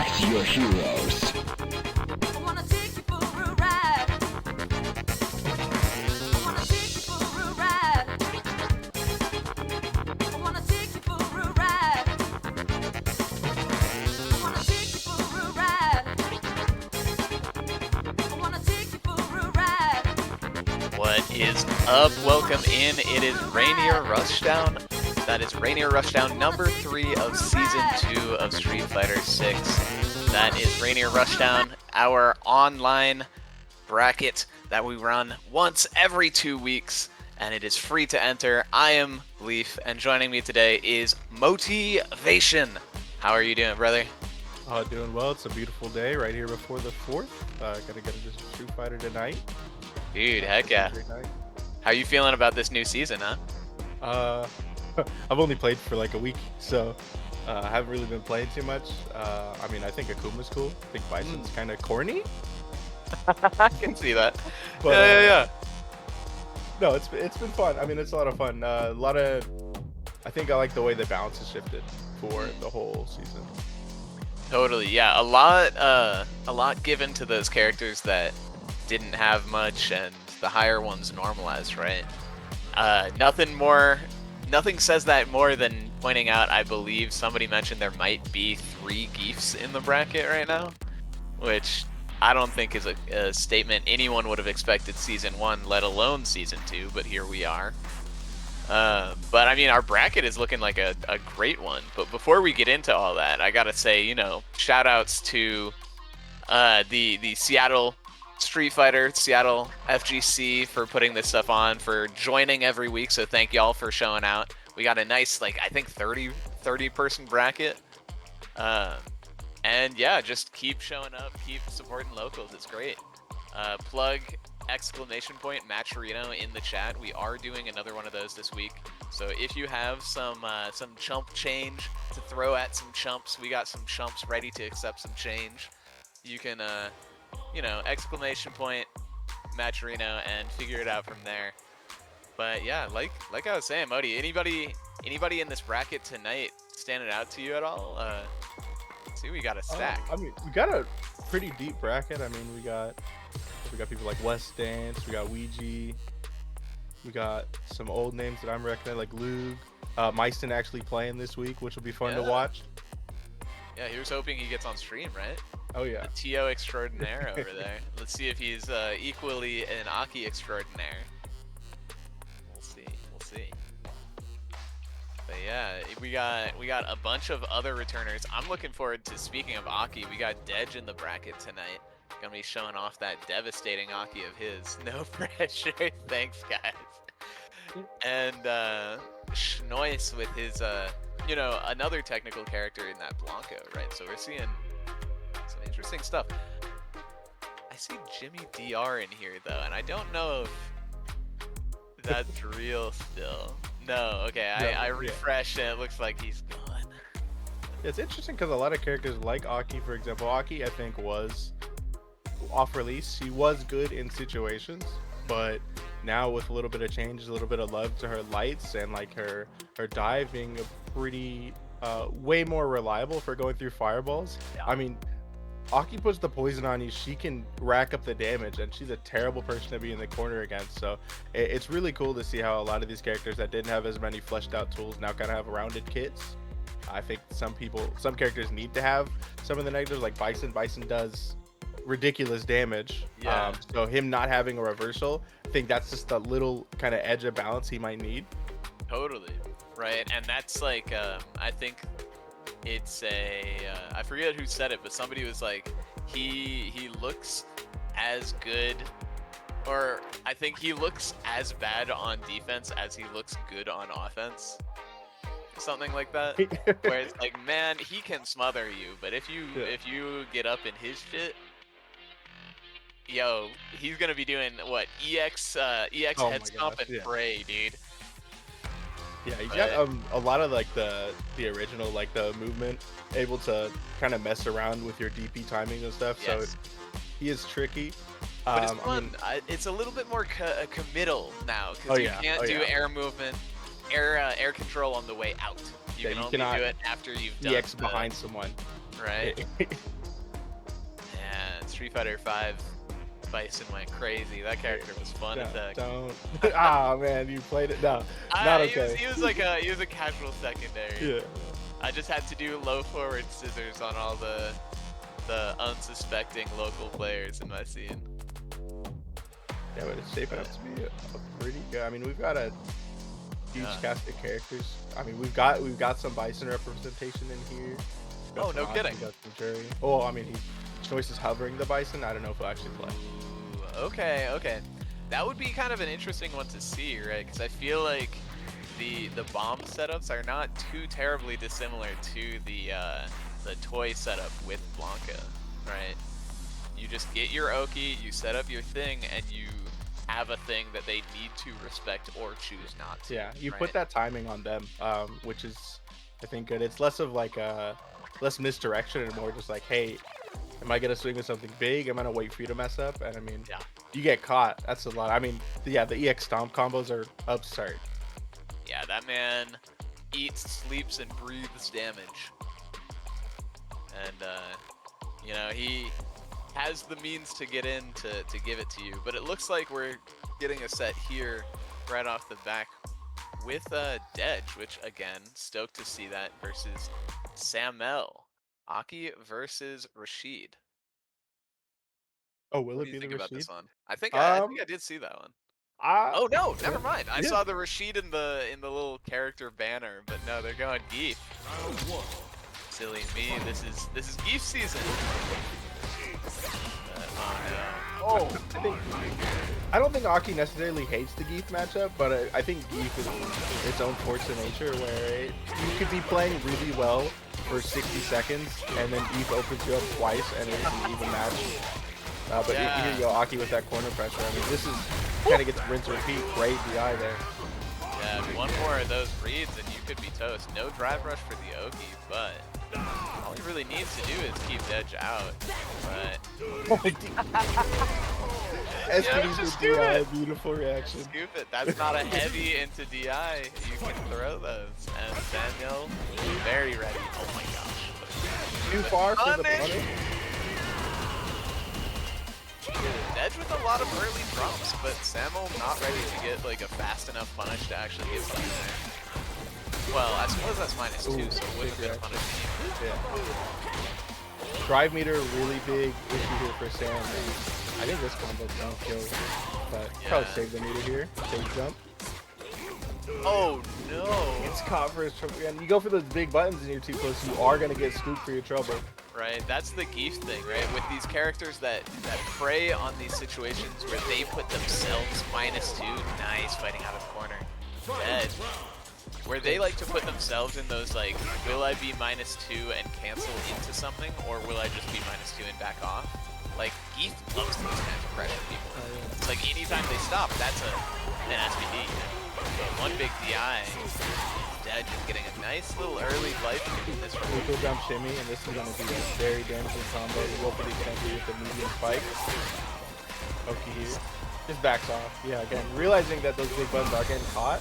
Select your heroes. I wanna take you for a ride. I wanna take you for a ride. I wanna take you for a ride. I wanna take you for a ride. I wanna take you for a ride. What is up? Welcome in. It is Rainier Rushdown. That is Rainier Rushdown number 3 of Season 2 of Street Fighter 6. That is Rainier Rushdown, our online bracket that we run once every 2 weeks, and it is free to enter. I am Leaf, and joining me today is Motivation. How are you doing, brother? Doing well. It's a beautiful day right here before the 4th. Gotta get to Street Fighter tonight. Dude, heck yeah. Great night. How you feeling about this new season, huh? I've only played for like a week, so I haven't really been playing too much. I mean, I think Akuma's cool. I think Bison's kind of corny. I can see that. But, yeah. No, it's been fun. I mean, it's a lot of fun. I think I like the way the balance has shifted for the whole season. Totally, yeah. A lot given to those characters that didn't have much, and the higher ones normalized, right? Nothing says that more than pointing out, I believe somebody mentioned there might be 3 Geefs in the bracket right now, which I don't think is a statement anyone would have expected Season 1, let alone Season 2, but here we are. But I mean, our bracket is looking like a great one. But before we get into all that, I gotta say, shout outs to the Seattle Street Fighter, Seattle FGC for putting this stuff on, for joining every week. So thank y'all for showing out. We got a nice, I think 30 person bracket. And yeah, just keep showing up, keep supporting locals. It's great. Plug ! Matcherino in the chat. We are doing another one of those this week. So if you have some chump change to throw at some chumps, we got some chumps ready to accept some change. You can Matcherino and figure it out from there. But yeah, like I was saying, Modi, anybody in this bracket tonight standing out to you at all? See, we got a stack. I mean, we got a pretty deep bracket. I mean, we got people like West Dance, we got Ouija, we got some old names that I'm recognizing like Lug, Meiston actually playing this week, which will be fun to watch. Yeah, he was hoping he gets on stream, right? Oh yeah. The TO extraordinaire over there. Let's see if he's equally an Aki extraordinaire. We'll see. But yeah, we got a bunch of other returners. I'm looking forward to, speaking of Aki, we got Dej in the bracket tonight. Gonna be showing off that devastating Aki of his. No pressure. Thanks, guys. And Schnois with his another technical character in that Blanco, right? So we're seeing some interesting stuff. I see Jimmy DR in here though, and I don't know if that's real still. No, okay, I refreshed and it looks like he's gone. It's interesting because a lot of characters like Aki, for example, Aki I think was off release. He was good in situations, but now with a little bit of changes, a little bit of love to her lights and like her dive being a pretty way more reliable for going through fireballs. Yeah. I mean, Aki puts the poison on you, she can rack up the damage, and she's a terrible person to be in the corner against. So it's really cool to see how a lot of these characters that didn't have as many fleshed out tools now kind of have rounded kits. I think some characters need to have some of the negatives, like Bison. Bison does ridiculous damage. Yeah. So him not having a reversal, I think that's just a little kind of edge of balance he might need. Totally. Right. And that's like, I think it's I forget who said it, but somebody was like, he looks as good, or I think he looks as bad on defense as he looks good on offense. Something like that. Where it's like, man, he can smother you, but if you get up in his shit, yo, he's gonna be doing what? EX head stomp and pray, dude. Yeah, you got a lot of like the original, like the movement, able to kind of mess around with your DP timing and stuff. Yes. So he is tricky. But it's fun. It's a little bit more committal now, because you can't do air movement, air control on the way out. You can only do it after you've done EX behind someone. Right? Yeah, Street Fighter 5 Bison went crazy. That character was fun as heck. Don't. Ah, man, you played it. No, not okay. He was a casual secondary. Yeah. I just had to do low forward scissors on all the unsuspecting local players in my scene. Yeah, but it's shaping up to be a pretty good. I mean, we've got a huge cast of characters. I mean, we've got some Bison representation in here. We've got Oh, no some kidding. We've got some Jury. Oh, I mean, Choice is hovering the Bison. I don't know if he'll actually play. Ooh, okay. That would be kind of an interesting one to see, right? Because I feel like the bomb setups are not too terribly dissimilar to the toy setup with Blanca, right? You just get your Oki, you set up your thing, and you have a thing that they need to respect or choose not to. Yeah, you right? put that timing on them, which is, I think, good. It's less of like less misdirection and more just like, hey, am I gonna swing with something big? I'm gonna wait for you to mess up. And I mean, Yeah. you get caught. That's a lot. I mean, yeah, the EX stomp combos are absurd. Yeah, that man eats, sleeps, and breathes damage. And, you know, he has the means to get in to give it to you. But it looks like we're getting a set here right off the back with Dedge, which, again, stoked to see that versus Samel. Aki versus Rashid. Oh, will What it do be you the think about Rashid? this one? I think I did see that one. Oh no, never mind. I yeah. saw the Rashid in the little character banner, but no, they're going Geef. Silly me. This is Geef season. Oh I don't think Aki necessarily hates the Geef matchup, but I think Geef is its own force of nature where you could be playing really well for 60 seconds and then Geef opens you up twice and it's an even match. But Yeah. here you go, Aki with that corner pressure. I mean, this is kind of gets rinse and repeat. Great DI there. yeah, one more of those reads and you could be toast. No drive rush for the Oki, but all he really needs to do is keep Dedge out. But SPD's just with do DI, it. beautiful reaction. scoop it. That's not a heavy into DI. You can throw those. And Daniel, very ready. Oh my gosh. Too far for the Punish. punish. Dedge with a lot of early drops, but Samuel not ready to get like a fast enough punish to actually get stuck in there. Well, I suppose that's -2, so it wouldn't have been big punished anyway. Yeah. Drive meter, really big issue here for Sam. I think this combo don't kill, but probably Yeah. save the meter here. Save jump. Oh no! It's caught for his trouble. And you go for those big buttons and you're too close, you are gonna get scooped for your trouble. Right, that's the Geef thing, right? With these characters that prey on these situations where they put themselves -2, nice fighting out of the corner. Dedge. Where they like to put themselves in those like, will I be -2 and cancel into something, or will I just be -2 and back off? Like, Geef loves those kinds of pressure people. It's like anytime they stop, that's an SPD. But one big DI, Dedge is getting a nice little early life in this one. Equal jump shimmy, and this is gonna be a very damaging combo. You go for the extended with the medium spike. Okay, here. Just backs off. Yeah, again, realizing that those big buttons are getting caught.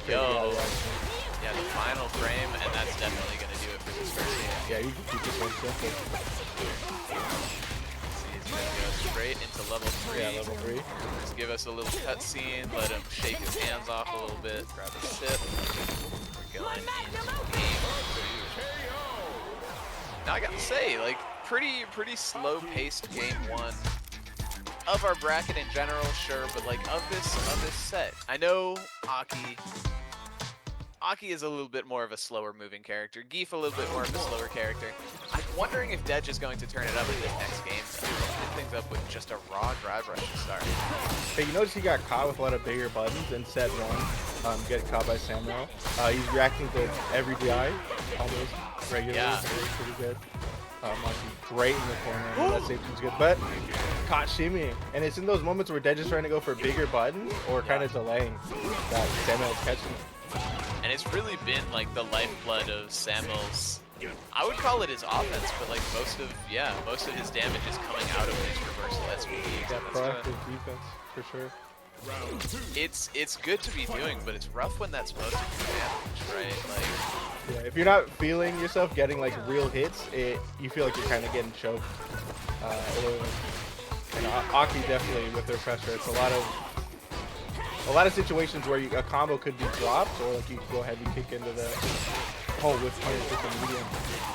Yo. Yeah, the final frame, and that's definitely going to do it for this first game. Yeah, you can keep this one simple. See, he's going to go straight into level 3. Yeah, level 3. Just give us a little cutscene, let him shake his hands off a little bit, grab a sip. We're going into game 2. Now I got to say, like, pretty slow-paced game 1. Of our bracket in general, sure, but like of this set. I know Aki is a little bit more of a slower moving character. Geef a little bit more of a slower character. I'm wondering if Dedge is going to turn it up in this next game. Turn things up with just a raw drive rush to start. Hey, you notice he got caught with a lot of bigger buttons in set 1. Get caught by Samuel. He's reacting to every DI almost regularly. Yeah. Pretty good. Monkey great in the corner. That safety's good, but caught shimmying. And it's in those moments where Dedge is trying to go for bigger buttons or kind of delaying that Samuel's catching. And it's really been like the lifeblood of Samuel's. I would call it his offense, but like most of his damage is coming out of his reversal SPD. That proactive defense for sure. it's good to be doing, but it's rough when that's most of your damage, right? Like, Yeah, if you're not feeling yourself getting like real hits, you feel like you're kind of getting choked. And Aki definitely with their pressure, it's a lot of situations where a combo could be dropped, or like you could go ahead and kick into the hole with punish with the medium.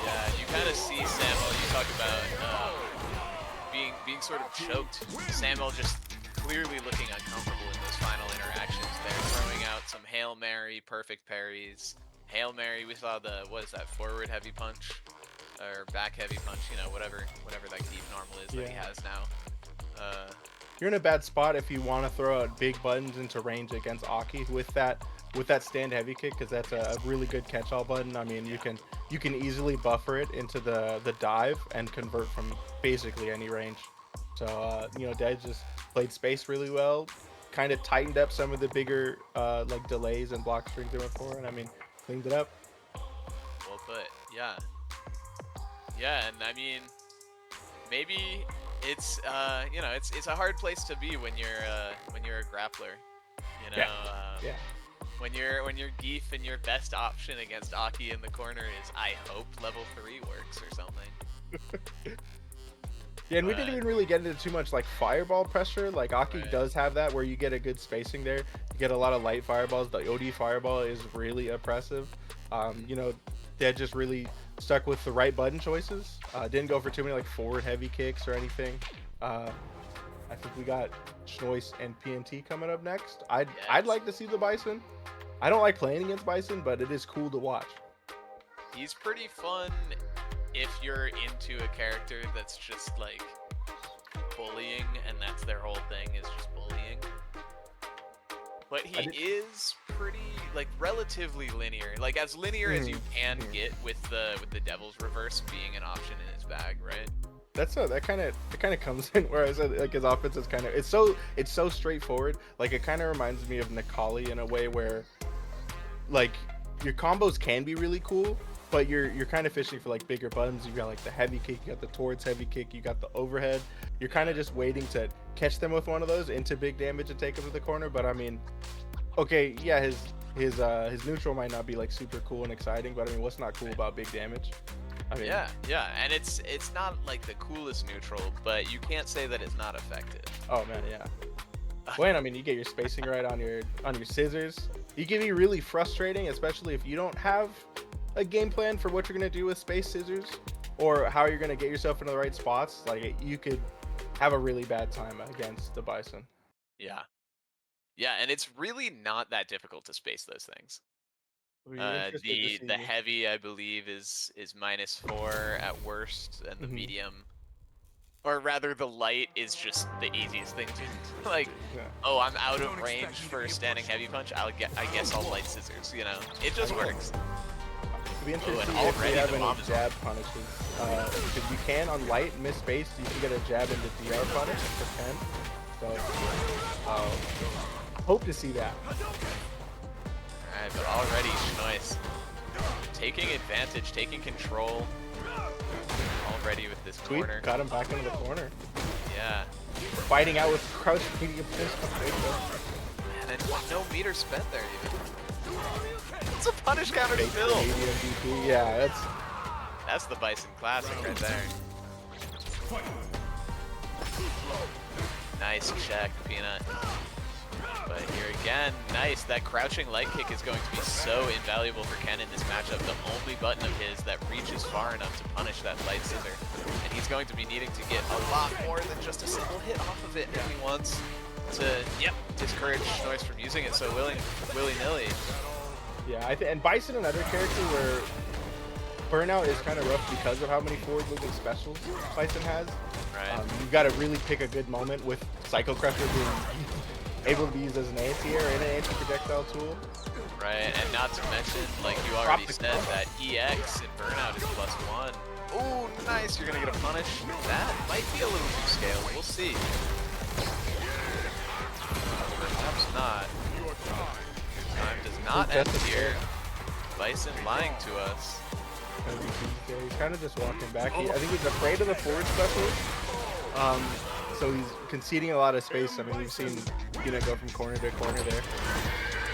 yeah, you kind of see Samuel. You talk about being sort of choked. Samuel just clearly looking uncomfortable in those final interactions. They're throwing out some Hail Mary, perfect parries. Hail Mary, we saw the, what is that, forward heavy punch? Or back heavy punch, you know, whatever that deep normal is that he has now. You're in a bad spot if you want to throw out big buttons into range against Aki with that stand heavy kick, because that's a really good catch-all button. I mean, you can easily buffer it into the dive and convert from basically any range. So you know, Dead just played space really well, kind of tightened up some of the bigger like delays and block strings they went for, and I mean, cleaned it up. Well put, yeah. Yeah, and I mean, maybe it's you know, it's a hard place to be when you're a grappler, you know. Yeah. When you're Geef and your best option against Aki in the corner is, I hope level 3 works or something. Yeah, and we didn't even really get into too much like fireball pressure. Like Aki does have that where you get a good spacing there. You get a lot of light fireballs. The OD fireball is really oppressive. You know, Dead just really stuck with the right button choices. Didn't go for too many like forward heavy kicks or anything. I think we got Schnois and PNT coming up next. I'd like to see the Bison. I don't like playing against Bison, but it is cool to watch. He's pretty fun if you're into a character that's just like bullying, and that's their whole thing, is just bullying. But he is pretty like relatively linear, like as linear as you can get with the Devil's Reverse being an option in his bag, right? That kind of comes in where I said like his offense is kind of it's so straightforward. Like it kind of reminds me of Nikali in a way where like your combos can be really cool, but you're kind of fishing for like bigger buttons. You got like the heavy kick, you got the towards heavy kick, you got the overhead. You're kind of just waiting to catch them with one of those into big damage and take them to the corner. But I mean, okay, yeah, his neutral might not be like super cool and exciting, but I mean, what's not cool about big damage? I mean, yeah, and it's not like the coolest neutral, but you can't say that it's not effective. Oh man, yeah. When I mean, you get your spacing right on your scissors. It can be really frustrating, especially if you don't have a game plan for what you're gonna do with space scissors or how you're gonna get yourself into the right spots. Like you could have a really bad time against the Bison. Yeah, and it's really not that difficult to space those things. The heavy, I believe, is -4 at worst, and the medium, or rather the light, is just the easiest thing to like. Oh, I'm out of range for standing heavy punch. I guess I'll light scissors. You know, it just works. It'd be interesting if we have any jab punishes. Because you can on light miss space, you can get a jab into DR punish for 10. So hope to see that. Alright, but already Schnois taking advantage, taking control already with this corner. Got him back into the corner. Yeah. Fighting out with crouch medium fist. And then no meter spent there even. It's a punish counter to Phil. Yeah, that's the Bison classic right there. Nice check, Peanut. But here again, nice. That crouching light kick is going to be so invaluable for Ken in this matchup. The only button of his that reaches far enough to punish that light scissor. And he's going to be needing to get a lot more than just a single hit off of it if he wants to, discourage Schnois from using it so willy-nilly. Yeah, and Bison, another character where burnout is kind of rough because of how many forward-moving specials Bison has. Right. You've got to really pick a good moment with Psycho Crusher being able to be used as an anti-air and an anti-projectile tool. Right, and not to mention, like you already said, that EX in Burnout is +1. Oh, nice, you're gonna get a punish. That might be a little too scaled, we'll see. Perhaps not. Time does not end here. Bison lying to us. He's kind of just walking back. I think he's afraid of the forward special. so he's conceding a lot of space. I mean, we've seen Peanut go from corner to corner there.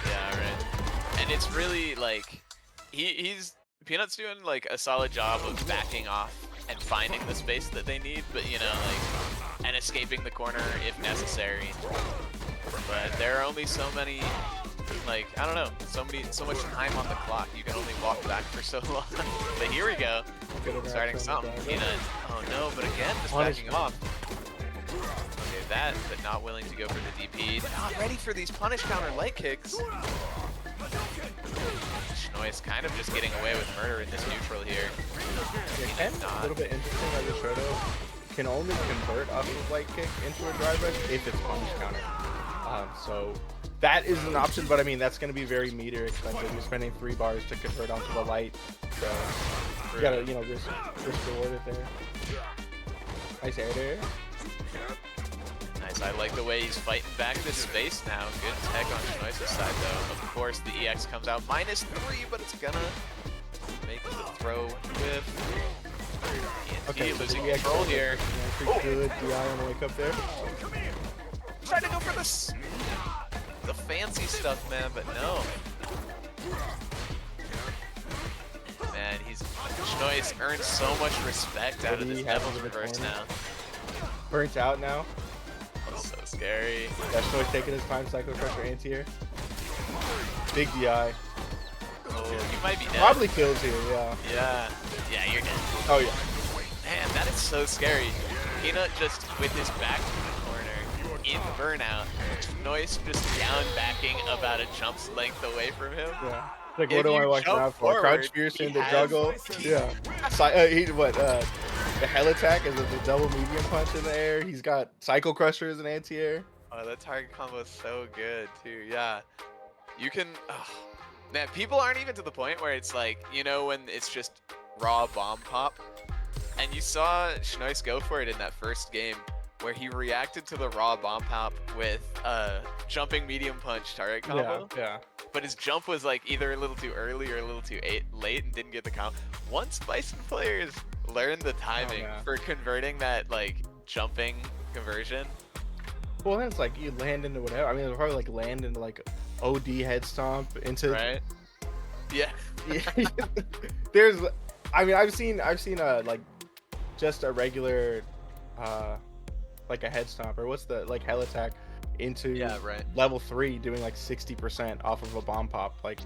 Yeah, right. And it's really like he's Peanut's doing like a solid job of backing off and finding the space that they need, but you know, like, and escaping the corner if necessary. But there are only so many, like, I don't know, so much time on the clock. You can only walk back for so long. But here we go, starting something. Peanut. Oh no, but again, just backing off. Okay, that, but not willing to go for the DP. Not ready for these punish counter light kicks. Schnois kind of just getting away with murder in this neutral here. Yeah, a little bit interesting that Rishoto can only convert off of light kick into a drive rush if it's punish counter. So that is an option, but I mean that's going to be very meter expensive. You're spending 3 bars to convert onto the light, so you gotta risk reward it there. Nice air there. Nice. I like the way he's fighting back this space now. Good tech on Schnois' side though. Of course the EX comes out -3, but it's gonna make the throw with. Okay, losing control here. Pretty good DI on the wake up there. Trying to go for the fancy stuff, man, but no. Man, Schnois earned so much respect out of this Devil's Reverse now. Burnt out now. So scary. Yeah, Schnois taking his time, Cycle Crusher anti-air. Big DI. Oh, you might be dead. Probably kills here, yeah. Yeah, you're dead. Oh yeah. Man, that is so scary. Peanut just with his back to the corner in burnout. Schnois just down backing about a jump's length away from him. Yeah. Like, If what do I you watch jump out for? forward, Crouch Pearson, he the has- juggle. Yeah. The hell attack is the double medium punch in the air. He's got Cycle Crusher as an anti-air. Oh, that target combo is so good too. Yeah, you can. Man, people aren't even to the point where it's like, you know, when it's just raw bomb pop, and you saw Schnois go for it in that first game where he reacted to the raw bomb pop with jumping medium punch target combo. Yeah. But his jump was like either a little too early or a little too late and didn't get the combo. Once Bison players learn the timing for converting that like jumping conversion. Well, then it's like you land into whatever. I mean, it'll probably like land into like OD head stomp into. Right. Yeah. There's, I mean, I've seen like just a regular, like a head stomp or what's the like hell attack into level 3 doing like 60% off of a bomb pop. Like,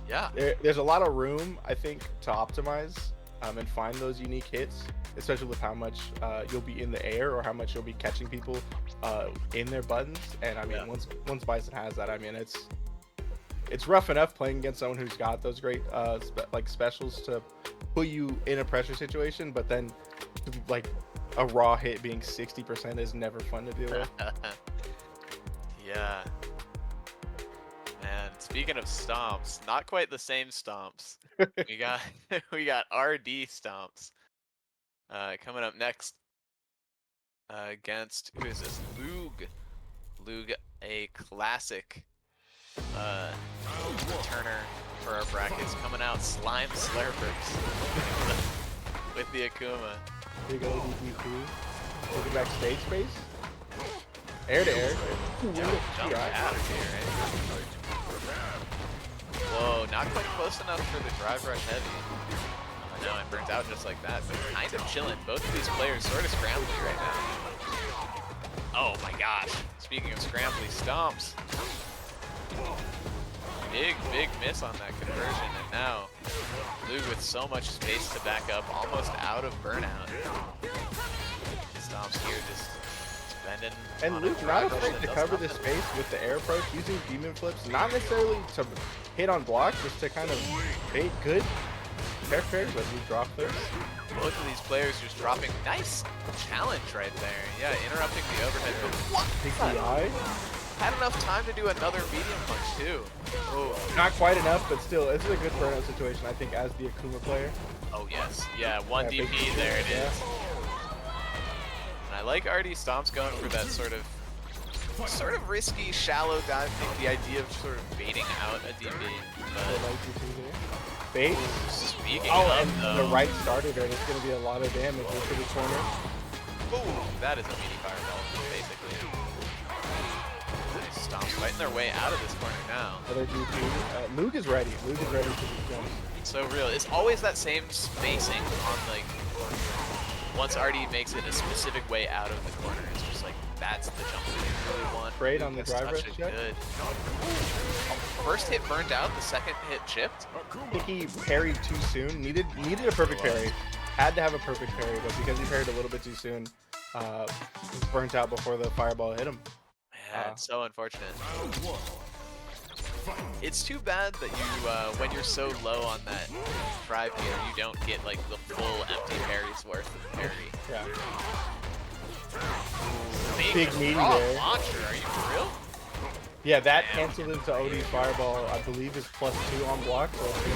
yeah, there's a lot of room I think to optimize and find those unique hits, especially with how much you'll be in the air or how much you'll be catching people in their buttons. And I mean, once Bison has that, I mean it's rough enough playing against someone who's got those great like specials to put you in a pressure situation, but then like a raw hit being 60% is never fun to deal with. Yeah. Man, speaking of stomps, not quite the same stomps. we got RD stomps coming up next against, who is this? Lug, a classic returner for our brackets, coming out Slime Slurpers with the Akuma. Big ODDP. Take it back stage space. Air to air. Jump out of here, right? Whoa, not quite close enough for the drive rush heavy. No, and burnt out just like that, but kind of chilling. Both of these players sort of scrambly right now. Oh my gosh. Speaking of scrambly stomps. Big miss on that conversion, and now Lug with so much space to back up, almost out of burnout. Stomps here just spending. And Lug not afraid to cover the space with the air approach, using demon flips, not necessarily to hit on block, just to kind of bait good characters, but we drop flips. Both of these players just dropping nice challenge right there. Yeah, interrupting the overhead, but what? Big DI. Had enough time to do another medium punch too. Oh. Not quite enough, but still, this is a good burnout situation, I think, as the Akuma player. Oh yes, yeah, one DP, there it is. And I like RD Stomps going for that sort of risky, shallow dive thing, the idea of sort of baiting out a DP. Bait. Speaking and of, the right started there, and it's going to be a lot of damage into the corner. Ooh, that is a meaty fireball, basically. Nice stomps fighting their way out of this corner now. Other DP. Luke is ready. Luke is ready for these jumps. It's so real. It's always that same spacing on like once Artie makes it a specific way out of the corner. It's just like that's the jump that you really want. Afraid on the Luke has driver touched it check? good. First hit burned out, the second hit chipped. I think he parried too soon. Needed a perfect parry. Had to have a perfect parry, but because he parried a little bit too soon, was burnt out before the fireball hit him. Yeah, it's so unfortunate. It's too bad that you, when you're so low on that drive meter, you don't get like the full empty parry's worth of parry. Yeah. Big meaty raw there. launcher, are you for real? Yeah, that Damn. canceled into OD's fireball, I believe, is +2 on block, so it's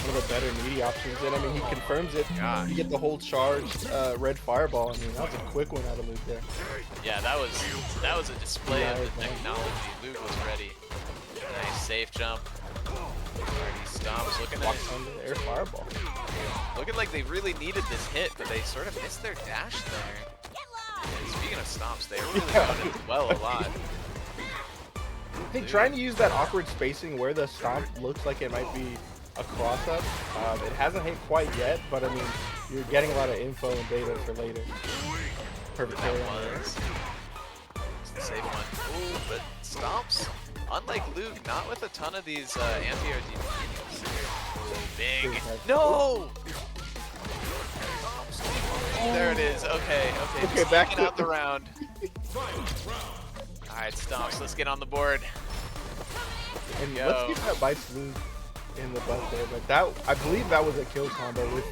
one of the better meaty options. And I mean, he confirms it. Gosh. You get the whole charged red fireball. I mean, that was a quick one out of Luke there. Yeah, that was a display of Nice, the man. technology. Luke was ready. Nice safe jump. Artie stomps, Walks under the air fireball. looking like they really needed this hit, but they sort of missed their dash there. And speaking of stomps, they really got it well a lot. I think trying to use that awkward spacing where the stomp looks like it might be a cross-up, it hasn't hit quite yet, but I mean, you're getting a lot of info and data for later. Perfect That parry on there. was. It's the safe one. Ooh, but stomps, unlike Luke, not with a ton of these anti-air DPs. Big. No! There it is. Okay, Okay, just back taking to- out the round. Alright, stomps, let's get on the board. And Yo. let's keep that bites Luke in the butt there, but that, I believe that was a kill combo with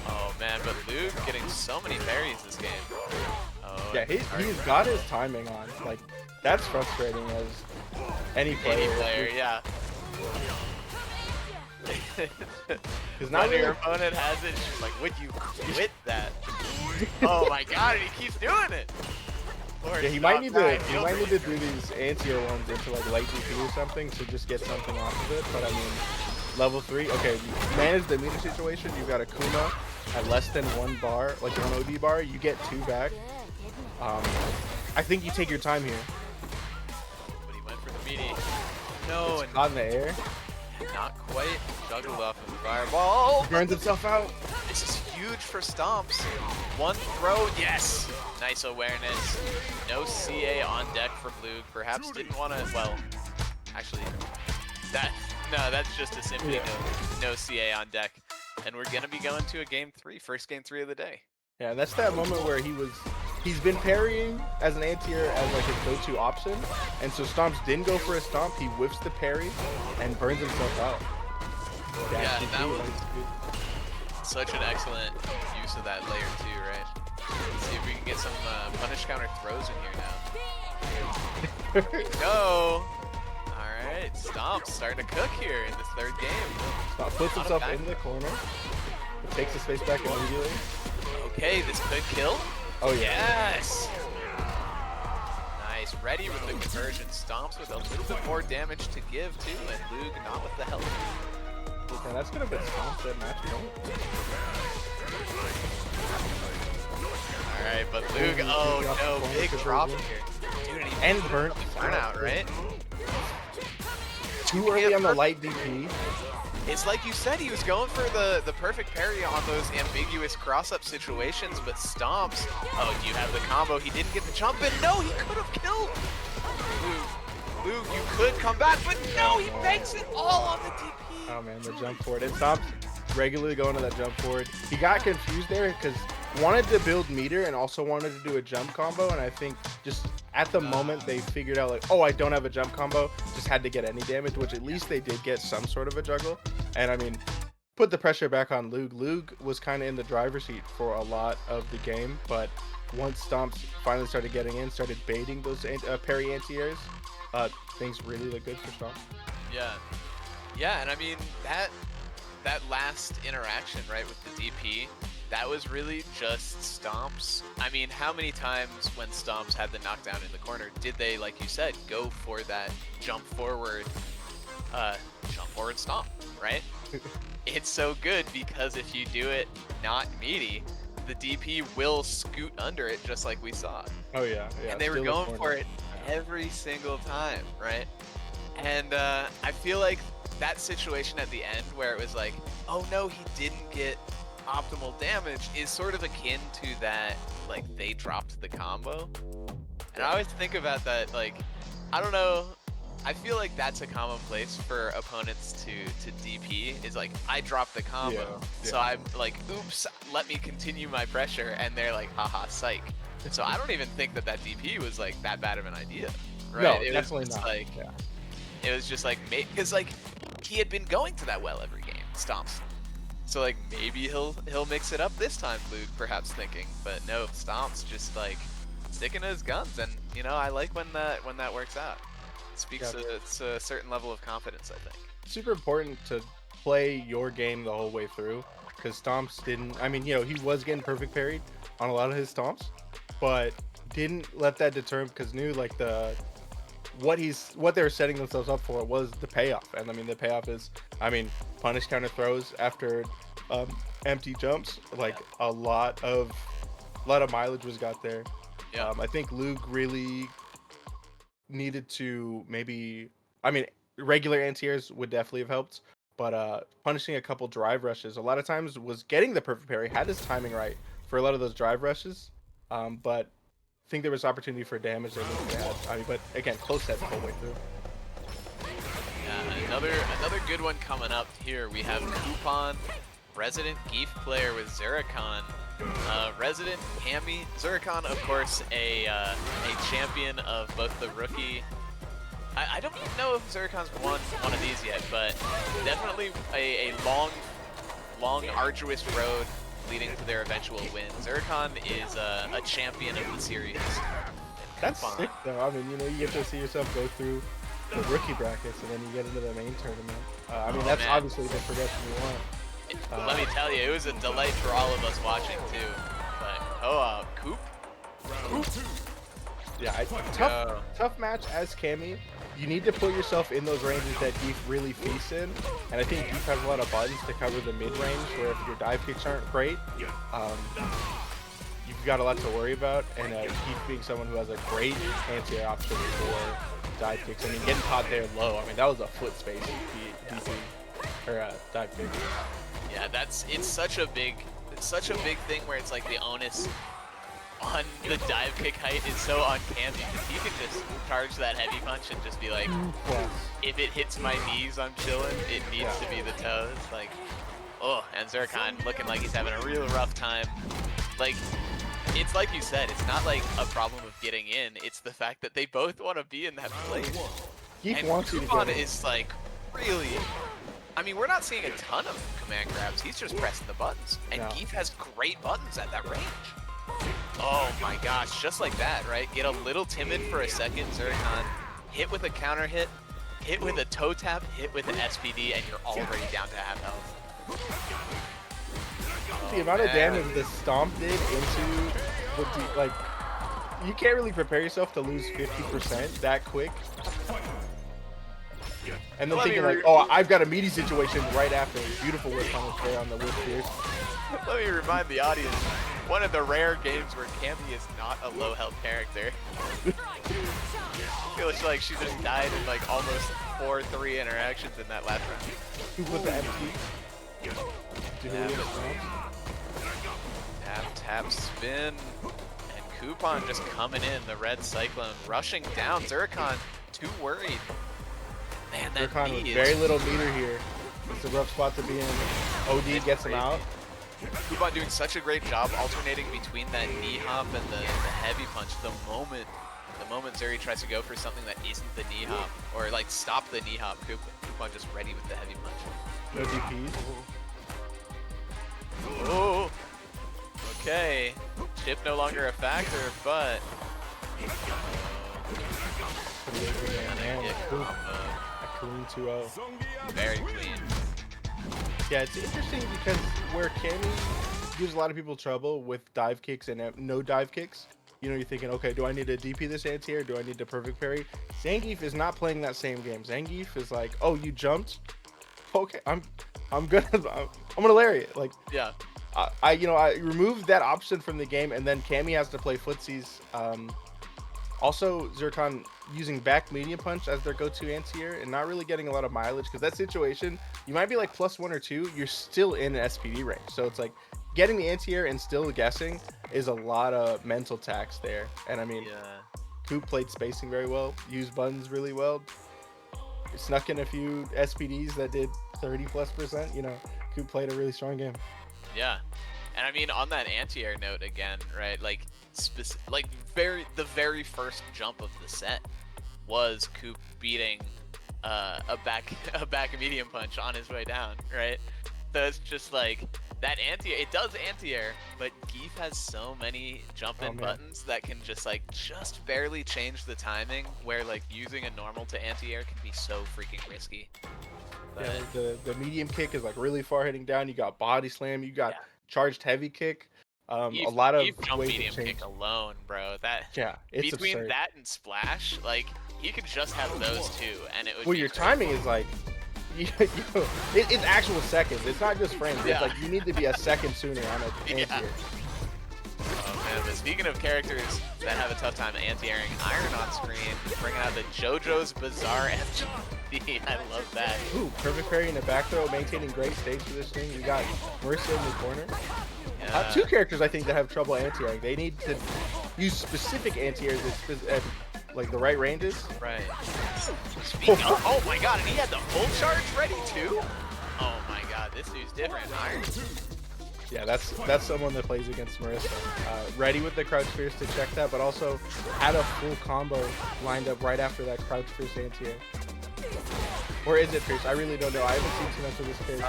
Oh man, but Luke getting so many parries this game. Oh, yeah, he's got his timing on. Like, that's frustrating as any player. any player, yeah. Because now When your you're opponent has it, she's like, would you quit that? Oh my god, and he keeps doing it. Lord, yeah, he might stop need trying, to feel free. do these anti-air ones into like light DP or something to just get something off of it. But I mean, level 3, okay, you manage the meter situation. You've got a Kuma at less than 1 bar, like 1 OD bar. You get 2 back. I think you take your time here. But he went for the meaty. No, It's and caught in the air, not quite juggled off of the fireball. burns itself out. This is huge for stomps. One throw, yes. Nice awareness. No CA on deck from Luke. Perhaps didn't want to. Well, actually, that's just a simply Yeah. no CA on deck. And we're gonna be going to a game 3, first game 3 of the day. Yeah, that's that moment where he's been parrying as an anti-air as like his go-to option, and so Stomps didn't go for a stomp. He whiffs the parry and burns himself out. Yeah, Dash that DP, was- like, good. Such an excellent use of that layer 2, right? Let's see if we can get some punish counter throws in here now. No. All right, Stomp starting to cook here in this third game. Stomp puts Not a himself bad in the corner. Takes the space back immediately. Okay, this could kill. Oh yeah. Yes. Nice, ready with the conversion. Stomps with a little bit more damage to give too, and Luke not with the health. Okay, that's gonna be Stomps at match point. All right, but Luke, oh no, big drop here. Dude, and he And burnt burnout, right? Too early on the light DP. It's like you said, he was going for the perfect parry on those ambiguous cross-up situations, but Stomps, oh, do you have the combo? He didn't get the jump in. No, he could have killed. Luke, you could come back, but no, he makes it all on the DP. Oh man, the jump forward. And Stomps regularly going to that jump forward. He got confused there because wanted to build meter and also wanted to do a jump combo, and I think just at the moment they figured out like, oh, I don't have a jump combo, just had to get any damage, which at least they did get some sort of a juggle. And I mean, put the pressure back on Luke. Luke was kind of in the driver's seat for a lot of the game, but once Stomps finally started getting in, started baiting those parry anti-airs, things really look good for Stomps. Yeah, and I mean that last interaction, right, with the DP, that was really just Stomps. I mean, how many times when Stomps had the knockdown in the corner did they, like you said, go for that jump forward stomp, right? It's so good because if you do it not meaty, the DP will scoot under it just like we saw. Oh yeah, yeah. And they were still a going corner. for it Yeah. every single time, right? And I feel like that situation at the end where it was like, oh no, he didn't get optimal damage is sort of akin to that, like, they dropped the combo. And I always think about that, like, I don't know, I feel like that's a common place for opponents to DP, is like, I dropped the combo, Yeah, so yeah. I'm like, oops, let me continue my pressure, and they're like, haha, psych. So I don't even think that DP was like that bad of an idea, right? No, It was definitely just not. like, Yeah. it was just like, because like he had been going to that well every game, Stomps. So like maybe he'll mix it up this time, Luke, perhaps thinking. But no, Stomps just like sticking to his guns, and you know I like when that works out. It speaks Yeah. to a certain level of confidence, I think. Super important to play your game the whole way through, because Stomps didn't. I mean, you know, he was getting perfect parried on a lot of his Stomps, but didn't let that deter him because knew like what they were setting themselves up for was the payoff. And I mean, the payoff is, I mean, punish counter throws after empty jumps. Like a lot of mileage was got there. Yeah. I think Luke really needed to maybe, I mean, regular anti-airs would definitely have helped, but punishing a couple drive rushes a lot of times was getting the perfect parry, had his timing right for a lot of those drive rushes, but I think there was opportunity for damage that Luke had. I mean, but again, close set the whole way through. Yeah, another good one coming up here. We have Coupon, Resident Geef player with Zurikon. Resident Cammy. Zurikon, of course, a champion of both the rookie. I don't even know if Zurikon's won one of these yet, but definitely a long, arduous road leading to their eventual win. Zurikon is a champion of the series. That's Coupon. sick though. I mean, you know, you get to see yourself go through the rookie brackets and then you get into the main tournament. I mean, Oh, that's man. obviously the progression you want. Let me tell you, it was a delight for all of us watching too. But Coop. Yeah, go. tough match as Cammy. You need to put yourself in those ranges that Geef really feasts in, and I think Geef has a lot of buttons to cover the mid range. Where if your dive kicks aren't great, you've got a lot to worry about. And Geef being someone who has a great anti-air option for dive kicks. I mean, getting caught there low. I mean, that was a foot space DP or dive kick. Yeah, it's such a big thing where it's like the onus on the dive kick height is so uncanny because he can just charge that heavy punch and just be like, Plus, if it hits my knees, I'm chilling. It needs to be the toes. Like, oh, and Zurikon looking like he's having a real rough time. Like, it's like you said, it's not like a problem of getting in. It's the fact that they both want to be in that place. Geef And wants you to Coupon get in. is like really. I mean, we're not seeing a ton of command grabs. He's just pressing the buttons, and No. Geef has great buttons at that range. Oh my gosh, just like that, right? Get a little timid for a second, Zurikon. Hit with a counter hit with a toe tap, hit with an SPD, and you're already down to half health. The amount of man. damage the stomp did into the like, you can't really prepare yourself to lose 50% that quick. And then Let me thinking like, oh, I've got a meaty situation right after. Beautiful whip on the on the whip here. Let me remind the audience, one of the rare games where Cammy is not a low health character. I feel like she just died in like almost 4-3 interactions in that last round. Who put the empty? Yeah, tap, spin, and Coupon just coming in, the red Cyclone, rushing down. Zurikon, too worried. Man, that Zurikon with knee very is... little meter here. It's a rough spot to be in. OD gets him out. Coupon doing such a great job alternating between that knee hop and the heavy punch. The moment Zuri tries to go for something that isn't the knee hop, or like stop the knee hop, Coupon just ready with the heavy punch. No DPs. Oh, okay. Chip no longer a factor, but Man, yeah, cool. combo. A clean 2-0. Very clean. Yeah, it's interesting because where Cammy gives a lot of people trouble with dive kicks and no dive kicks, you know, you're thinking, okay, do I need to DP this anti-air? Do I need to perfect parry? Zangief is not playing that same game. Zangief is like, oh, you jumped? Okay, I'm gonna lariat. Like, Yeah. I removed that option from the game, and then Cammy has to play footsies. Also, Zircon using back medium punch as their go-to anti-air and not really getting a lot of mileage, because that situation, you might be like +1 or 2, you're still in an SPD range. So it's like getting the anti-air and still guessing is a lot of mental tax there. And I mean, Coop played spacing very well, used buttons really well, snuck in a few SPDs that did 30+%. You know, Coop played a really strong game. Yeah, and I mean, on that anti-air note again, right? Like, the very first jump of the set was Coop beating a back medium punch on his way down, right? So it's just like that it does anti-air, but Geef has so many jump-in buttons that can just barely change the timing, where like using a normal to anti-air can be so freaking risky. But... yeah, the medium kick is like really far hitting down. You got body slam, you got charged heavy kick. A lot of jump medium kick alone, bro. It's between absurd. That and splash, like he could just have those two, and it would. Well, your timing is like, it's actual seconds. It's not just frames. It's like you need to be a second sooner on an anti-air. Oh man, but speaking of characters that have a tough time anti-airing, Iron on screen, bringing out the JoJo's Bizarre FGD. I love that. Ooh, perfect parry in the back throw, maintaining great stage positioning. We got Mercer in the corner. Two characters I think that have trouble anti-airing. They need to use specific anti-airs at like the right ranges. Right. Oh my god, and he had the full charge ready too? Oh my god, this dude's different. Iron. Yeah, that's someone that plays against Marissa. Ready with the crouch fierce to check that, but also had a full combo lined up right after that crouch fierce anti-air. Or is it fierce? I really don't know. I haven't seen too much of this character.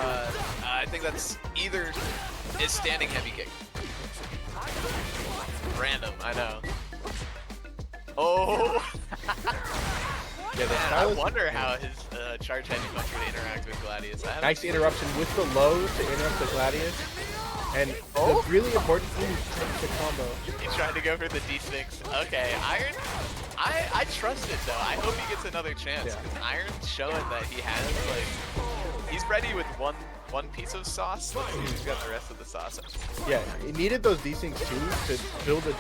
I think that's either is standing heavy kick. Random, I know. Oh! Yeah, man, I wonder how his charge heavy punch would interact with Gladius. Nice interruption with the low to interrupt the Gladius. And the really important thing is the combo. He's trying to go for the D6. Okay, Iron, I trust it though. I hope he gets another chance. Because Iron's showing that he has, like, he's ready with one piece of sauce. Let's see if he's got the rest of the sauce. Yeah, it needed those D-Syncs too to build a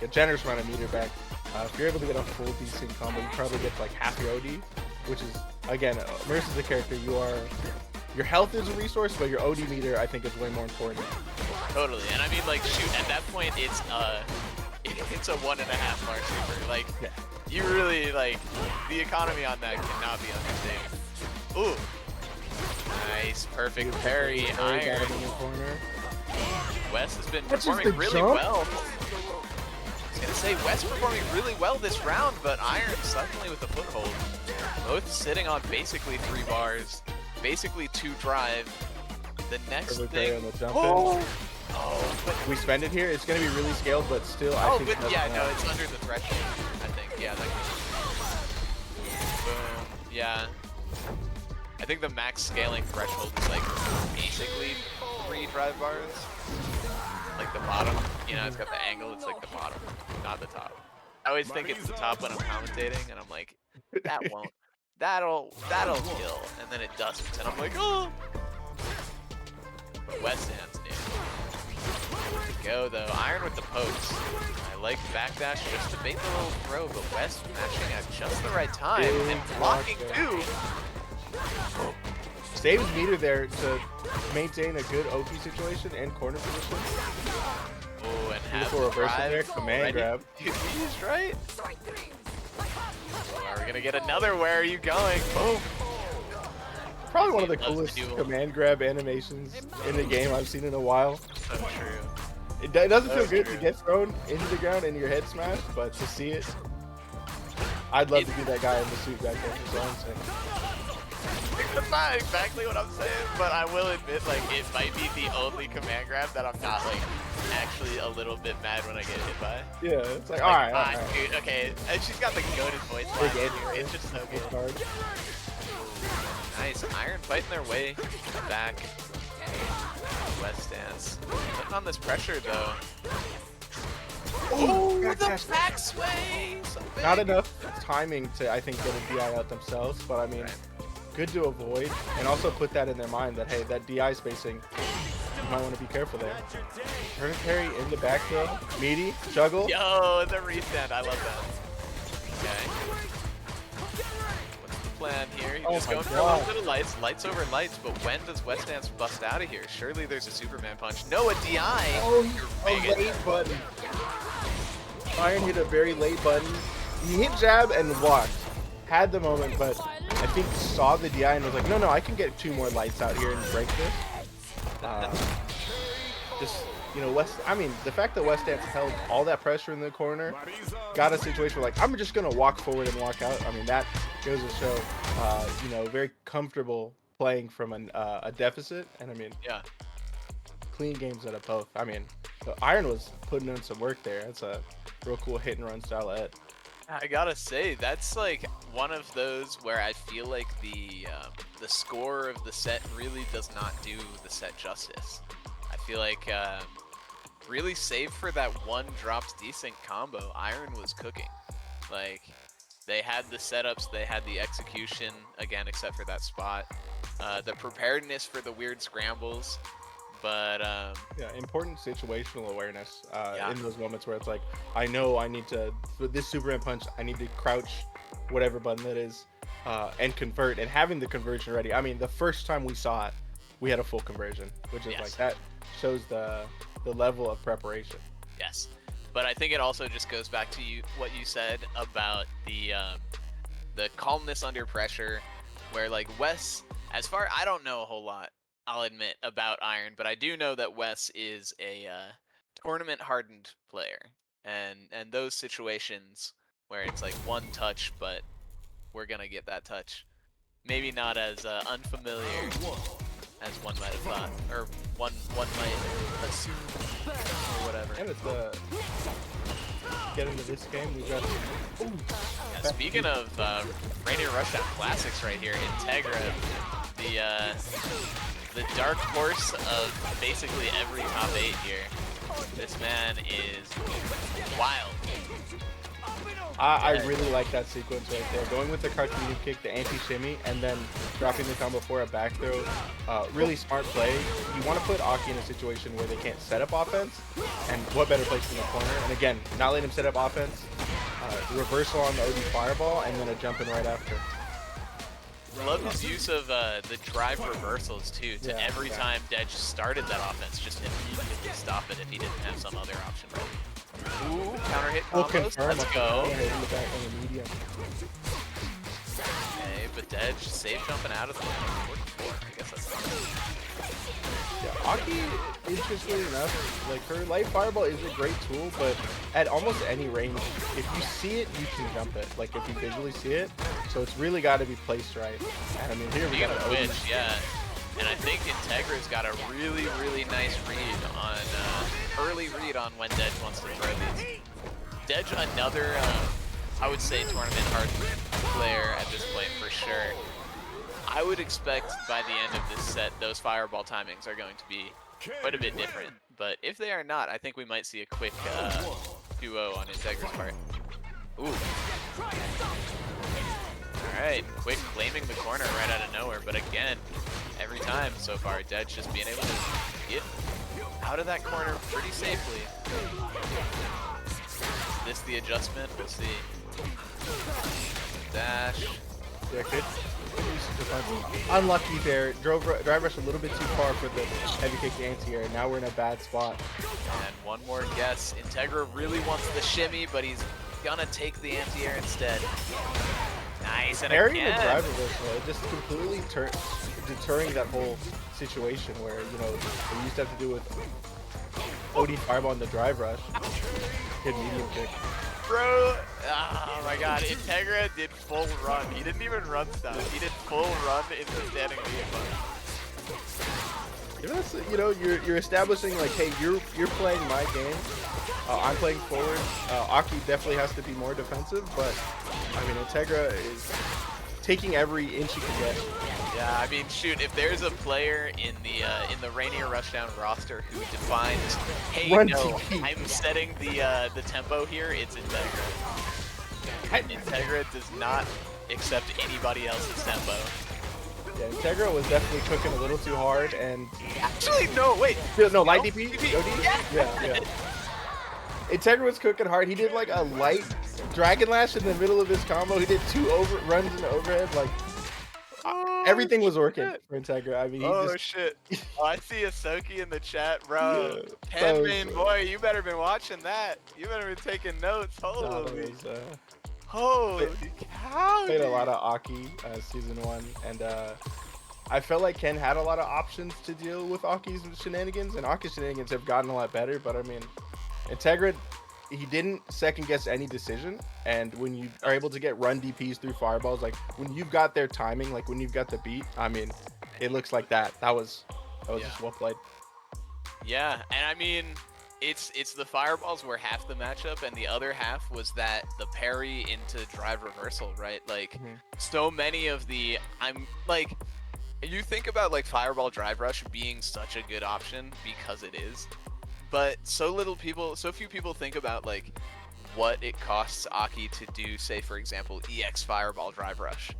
generous amount of meter back. If you're able to get a full D-Sync combo, you probably get like half your OD, which is, again, Mercer's a character, your health is a resource, but your OD meter I think is way more important. Totally, and I mean, like, shoot, at that point it's a 1.5 bar super. Like, you really, like, the economy on that cannot be understated. Ooh. Nice, perfect parry, Iron. Wes has been performing really well. I was gonna say, Wes performing really well this round, but Iron suddenly with the foothold. Both sitting on basically 3 bars, basically 2 drive. The next thing. On the jump but we spend it here. It's gonna be really scaled, but still, I think. But yeah, no, it's under the threshold. I think, yeah. Boom. Yeah. I think the max scaling threshold is like basically 3 drive bars. Like the bottom, you know, it's got the angle. It's like the bottom, not the top. I always think it's the top when I'm commentating, and I'm like, that won't. That'll kill, and then it doesn't, and I'm like, oh. But West Hands, dude. Here we go though. Iron with the pokes. I like backdash just to bait the little throw, but West mashing at just the right time and blocking too. Saves meter there to maintain a good OP situation and corner position. Oh, and have the reversal there, command grab. He's right. Are we gonna get another? Where are you going? Boom. Probably one of the coolest command grab animations in the game I've seen in a while. So true. It doesn't feel good to get thrown into the ground and your head smashed, but to see it, I'd love to be that guy in the suit back there. So I'm saying. That's not exactly what I'm saying, but I will admit, like, it might be the only command grab that I'm not, like, actually a little bit mad when I get hit by. Yeah, it's like, alright. Dude, okay, and she's got the goated voice line too. It's just so good. Nice, Iron fighting their way back. West stance. Putting on this pressure, though. Oh, the back sway! So not enough timing to, I think, get a DI out themselves, but I mean, good to avoid, and also put that in their mind that, hey, that DI spacing You might want to be careful there. Turn parry in the back throw. Meaty. Juggle. Yo, the restand. I love that. Okay. What's the plan here? He's just my going for a little God. bit of lights. Lights over lights, but when does West Dance bust out of here? Surely there's a Superman punch. No, a DI! Oh, You're a big. late button. Iron hit a very late button. He hit jab and walked. Had the moment, but I think saw the DI and was like, no, I can get 2 more lights out here and break this. Just, you know, the fact that West Dance held all that pressure in the corner, got a situation where, like, I'm just going to walk forward and walk out. I mean, that goes to show, you know, very comfortable playing from a deficit. And, I mean, Yeah. clean games out of both. I mean, Iron was putting in some work there. That's a real cool hit and run style ed. I gotta say, that's like one of those where I feel like the score of the set really does not do the set justice. I feel like really save for that one dropped decent combo, Iron was cooking. Like, they had the setups, they had the execution, again, except for that spot. The preparedness for the weird scrambles. But yeah, important situational awareness Yeah. in those moments where it's like, I know I need to, for this Superman punch, I need to crouch whatever button that is and convert, and having the conversion ready. I mean, the first time we saw it, we had a full conversion, which is Yes. like, that shows the level of preparation. yes, but I think it also just goes back to what you said about the calmness under pressure, where like Wes, I don't know a whole lot, I'll admit, about Iron, but I do know that Wes is a tournament hardened player, and those situations where it's like one touch, but we're gonna get that touch, maybe not as unfamiliar as one might have thought, or one might assume, or whatever. And it's get into this game, we got, ooh, Yeah, speaking of Rainier Rushdown classics right here, Integra, the dark horse of basically every top 8 here. This man is wild. I really like that sequence right there. Going with the crouch medium kick, the anti-shimmy, and then dropping the combo for a back throw. Really smart play. You want to put Aki in a situation where they can't set up offense, and what better place than the corner? And again, not letting him set up offense. Reversal on the OD fireball, and then a jump in right after. Love his use of the drive reversals too, to Yeah, every yeah. time Dedge started that offense, just immediately stop it if he didn't have some other option ready. Ooh, counter hit We'll combos, confirm. let's go. In the back on the medium. Okay, but Dedge safe jumping out of the lane. I guess that's not Yeah, Aki, interestingly enough, like, her light fireball is a great tool, but at almost any range, if you see it, you can jump it. Like, if you visually see it, so it's really got to be placed right. And I mean, here we Speaking got of an which, yeah, and I think Integra's got a really, really nice read on, early read on when Dedge wants to throw these. Dedge, another, I would say, tournament hard player at this point for sure. I would expect by the end of this set, those fireball timings are going to be quite a bit different. But if they are not, I think we might see a quick 2-0 on Integra's part. Ooh. Alright, quick claiming the corner right out of nowhere, but again, every time so far, Dedge just being able to get out of that corner pretty safely. Is this the adjustment? We'll see. Dash. Yeah, good. Usage of punch. Unlucky there. Drive rush a little bit too far for the heavy kick anti-air. Now we're in a bad spot. And one more guess. Integra really wants the shimmy, but he's gonna take the anti-air instead. Nice, and Parrying the again. drive reversal, it just completely deterring that whole situation where, you know, they used to have to do with OD fireball in the drive rush. Hit medium kick. Bro, oh my god, Integra did full run. He didn't even run stop. He did full run into standing You know, you know, you're establishing like, hey, you're playing my game. I'm playing forward. Aki definitely has to be more defensive, but I mean, Integra is taking every inch he can get. Yeah, I mean, shoot, if there's a player in the Rainier Rushdown roster who defines, hey, Run no, TP. I'm setting the tempo here, it's Integra. Integra does not accept anybody else's tempo. Yeah, Integra was definitely cooking a little too hard, and Actually, no, wait. no, light No? DP, DP. OD? Yeah. Integra was cooking hard. He did like a light Dragon Lash in the middle of his combo. He did 2 runs in the overhead. Like Oh, everything was working shit. for Integra. I mean, he Oh just shit. Oh, I see a Soki in the chat, bro. Yeah, Pen so main good. boy, you better been watching that. You better been taking notes. Nah, Holy, that was, holy cow, played a dude. lot of Aki season 1, and I felt like Ken had a lot of options to deal with Aki's shenanigans, and Aki's shenanigans have gotten a lot better. But I mean, Integra, he didn't second guess any decision, and when you are able to get run DPs through fireballs, like when you've got their timing, like when you've got the beat, I mean, it looks like that. That was Yeah. just well played. Yeah, and I mean, it's the fireballs were half the matchup, and the other half was that the parry into drive reversal, right? Like, so many of the you think about like fireball drive rush being such a good option because it is, but so few people think about like what it costs Aki to do, say for example, EX fireball drive rush.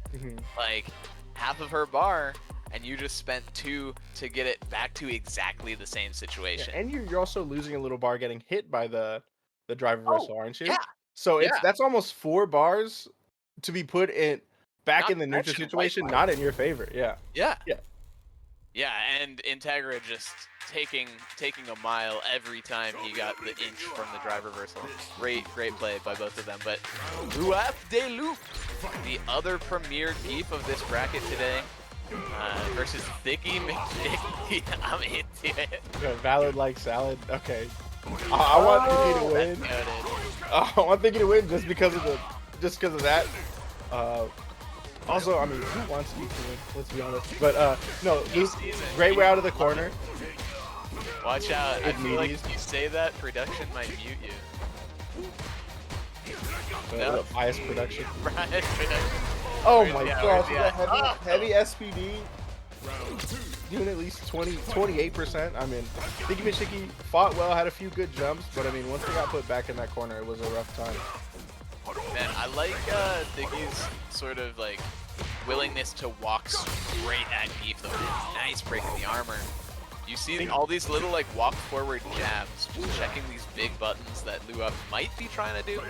Like half of her bar, and you just spent 2 to get it back to exactly the same situation. Yeah, and you're also losing a little bar getting hit by the drive reversal, aren't you? Yeah, So yeah. that's almost 4 bars to be put in back Not in the to neutral mention situation, white not in your favor. Yeah. Yeah. Yeah. Yeah, and Integra just taking a mile every time he got the inch from the drive reversal. Great play by both of them. But Luap de Loop, the other premier beef of this bracket today, versus Thicky McDicky. I'm into it. Valid like salad. Okay. I want Thicky to win. That's noted. I want Thicky to win just because of that. Also, I mean, who wants Thicky to win? Let's be honest. But no, Luke, great way out of the corner. Watch out. I feel like Immediate. if you say that, production might mute you. No. Bias production. Right, production. Oh Where's my he at? gosh, Where's he at? heavy SPD. Doing at least 28%. I mean, Thicky Mishiki fought well, had a few good jumps, but I mean, once they got put back in that corner, it was a rough time. Man, I like Thicky's sort of like willingness to walk straight at Beef though. Nice break in the armor. You see all these little like walk forward jabs, just checking these big buttons that Luap might be trying to do.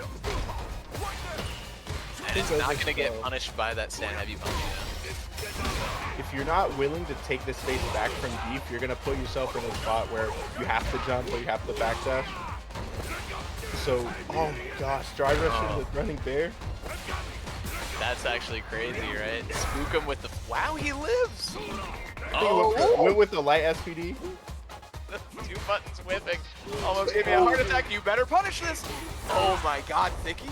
And it's not gonna get punished by that stand heavy punch. If you're not willing to take the space back from Beef, you're gonna put yourself in a spot where you have to jump or you have to backdash. So, oh my gosh, dry rushing with running bear. That's actually crazy, right? Spook him with the. Wow, he lives! Went with the light SPD. 2 buttons whipping. Almost gave me a heart attack. You better punish this! Oh my god, Thicky.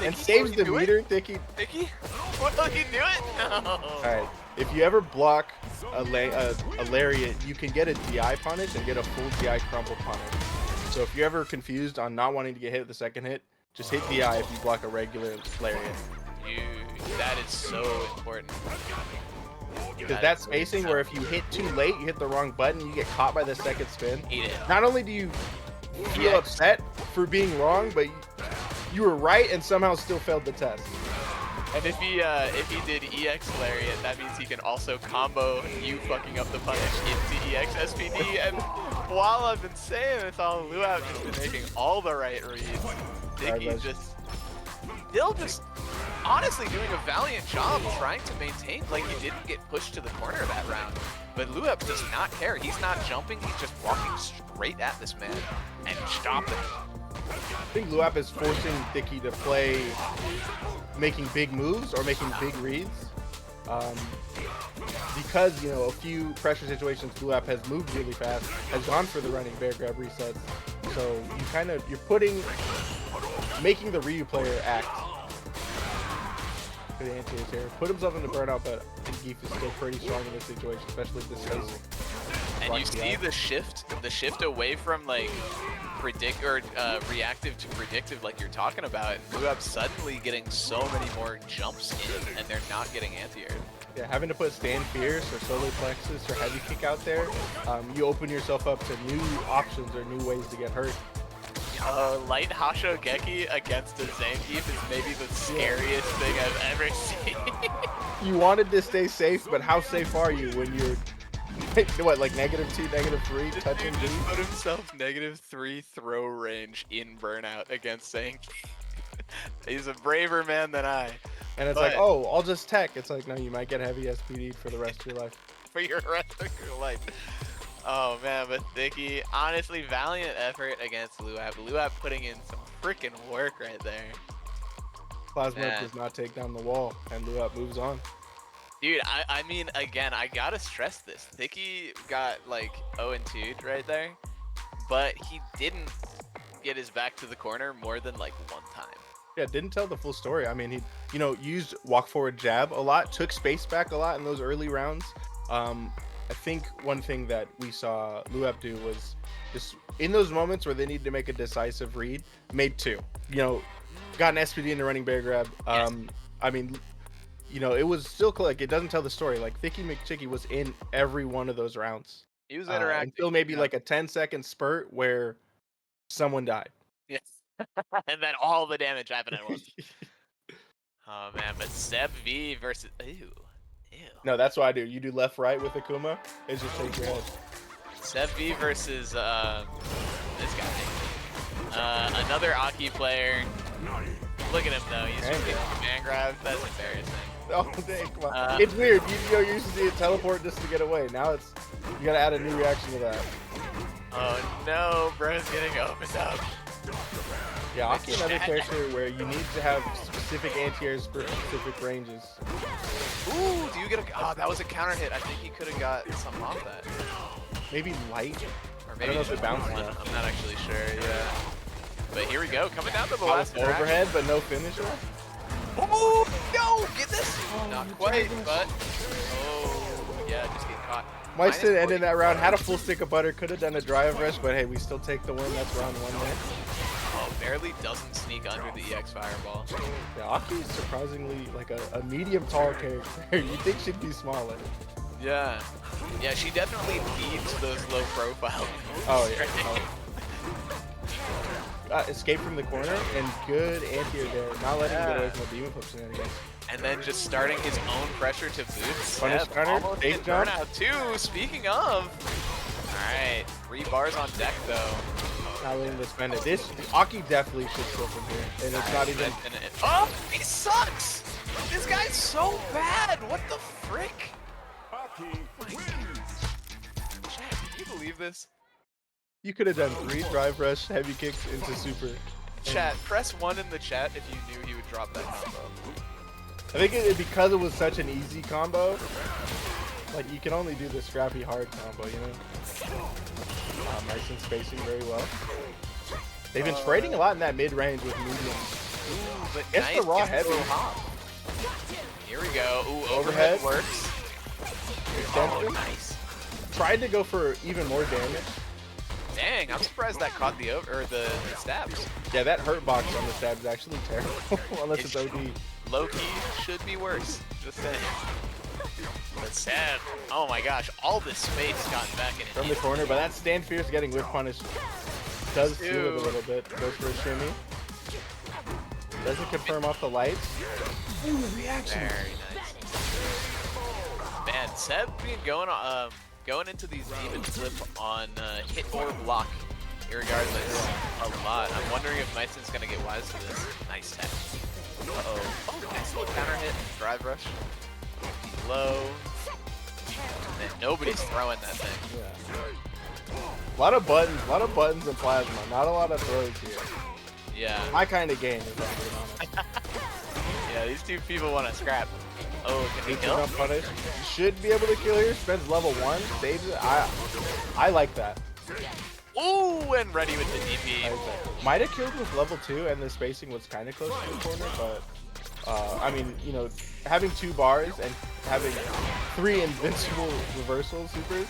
And saves the meter, Thicky. Thicky? What will you do it? No. Alright, if you ever block a lariat, you can get a DI punish and get a full DI crumple punish. So if you're ever confused on not wanting to get hit with the second hit, just hit DI if you block a regular lariat. Dude, that is so important. Because that spacing where if you hit too late, you hit the wrong button, you get caught by the second spin. Eat it. Not only do you feel upset for being wrong, but you were right and somehow still failed the test. And if he did EX Lariat, that means he can also combo you fucking up the punish into EX SPD. And while I've been saying this, all Luap has been making all the right reads. Thicky just honestly doing a valiant job trying to maintain. Like, he didn't get pushed to the corner that round, but Luap does not care. He's not jumping. He's just walking straight at this man and stopping. I think Luap is forcing Thicky to play making big moves or making big reads. Because, you know, a few pressure situations Luap has moved really fast, has gone for the running bear grab resets. So you're making the Ryu player act. For the anti-air here. Put himself into burnout, but I think Geef is still pretty strong in this situation, especially if this spacing. And you see the shift away from like reactive to predictive, like you're talking about. Luap suddenly getting so many more jumps in, and they're not getting anti-aired. Yeah, having to put stand fierce or solar plexus or heavy kick out there, you open yourself up to new options or new ways to get hurt. Light Hashogeki against a Zangief is maybe the scariest thing I've ever seen. You wanted to stay safe, but how safe are you when you're what, like -2, -3 This touching dude D? just put himself -3 throw range in burnout against Zangief. He's a braver man than I. And it's like, oh, I'll just tech. It's like, no, you might get heavy SPD for the rest of your life. For your rest of your life. Oh man, but Thicky, honestly, valiant effort against Luap. Luap putting in some freaking work right there. Plasma Man. does not take down the wall, and Luap moves on. Dude, I mean, again, I gotta stress this. Thicky got like 0-2'd right there, but he didn't get his back to the corner more than like one time. Yeah, didn't tell the full story. I mean, he, used walk forward jab a lot, took space back a lot in those early rounds. I think one thing that we saw Luap do was just in those moments where they needed to make a decisive read, made two. Got an SPD in the running bear grab. Yes. I mean, it was still like it doesn't tell the story. Like Thicky McChicky was in every one of those rounds. He was interacting. Until maybe yeah. like a 10-second spurt where someone died. Yes. And then all the damage happened at once. Oh man, but Seb V versus ew. No, that's what I do. You do left right with Akuma. It's just shake your head. Seb V versus this guy. Another Aki player. Look at him though. He's just getting man grabbed. That's embarrassing. Oh dang, come on. It's weird. You used to see it teleport just to get away. Now it's you gotta add a new reaction to that. Oh no, bro's getting opened up. Yeah, Aki another character where you need to have specific anti-airs for specific ranges. Ooh, do you get a? Oh, that was a counter hit. I think he could have got something off that. Maybe light. Or I maybe don't know if just it bounced one. enough. I'm not actually sure. Yeah. But here we go, coming down to the That last was overhead, but no finisher. Oh no! Get this! Not quite, but yeah, just getting caught. Meissen ended that round, had a full stick of butter, could have done a drive rush, but hey, we still take the win. That's round 1 there. Oh, barely doesn't sneak under the EX fireball. Yeah, Aki is surprisingly like a medium tall character. You'd think she'd be smaller. Yeah. Yeah, she definitely needs those low profile. Oh yeah. Escape from the corner and good anti-air there. Not letting him get away from the demon flip shenanigans. And then just starting his own pressure to boot. Punish Seb counter, almost base hit jump. burnout too. Speaking of. Alright, 3 bars on deck though. Not willing to spend it. This Aki definitely should slip from here. And it's not even. Oh, he sucks! This guy's so bad! What the frick? Chad, can you believe this? You could have done 3 drive rush heavy kicks into super. Chat, press 1 in the chat if you knew he would drop that combo. I think because it was such an easy combo, like you can only do the scrappy hard combo, Meissen spacing very well. They've been trading a lot in that mid range with medium. Ooh, but It's nice the raw heavy. hop. Here we go. Ooh, Overhead. overhead works. Extension. Oh, nice. Tried to go for even more damage. Dang, I'm surprised that caught the the stabs. Yeah, that hurt box on the stab is actually terrible, unless it's OD. Low-key should be worse. Just saying. But Seb, oh my gosh, all this space gotten back in From the corner, but that stand fierce getting whip punish does seal it a little bit. Goes for a shimmy. Doesn't confirm off the lights. Ooh, reaction. Very nice. Man, Seb being going into these demon flip on hit or block, irregardless, a lot. I'm wondering if Meissen's gonna get wise to this. Nice tap. Uh-oh. Oh, nice little counter hit. Drive rush. Low. And nobody's throwing that thing. Yeah. A lot of buttons and plasma. Not a lot of throws here. Yeah. My kind of game, if I'm being honest. Yeah, these two people want to scrap. Oh, can he Needs to kill? jump punish. Should be able to kill here. Spends level 1. Saves it. I like that. Ooh, and ready with the DP. Might have killed with level 2, and the spacing was kind of close to the corner, but I mean, having 2 bars and having 3 invincible reversal supers.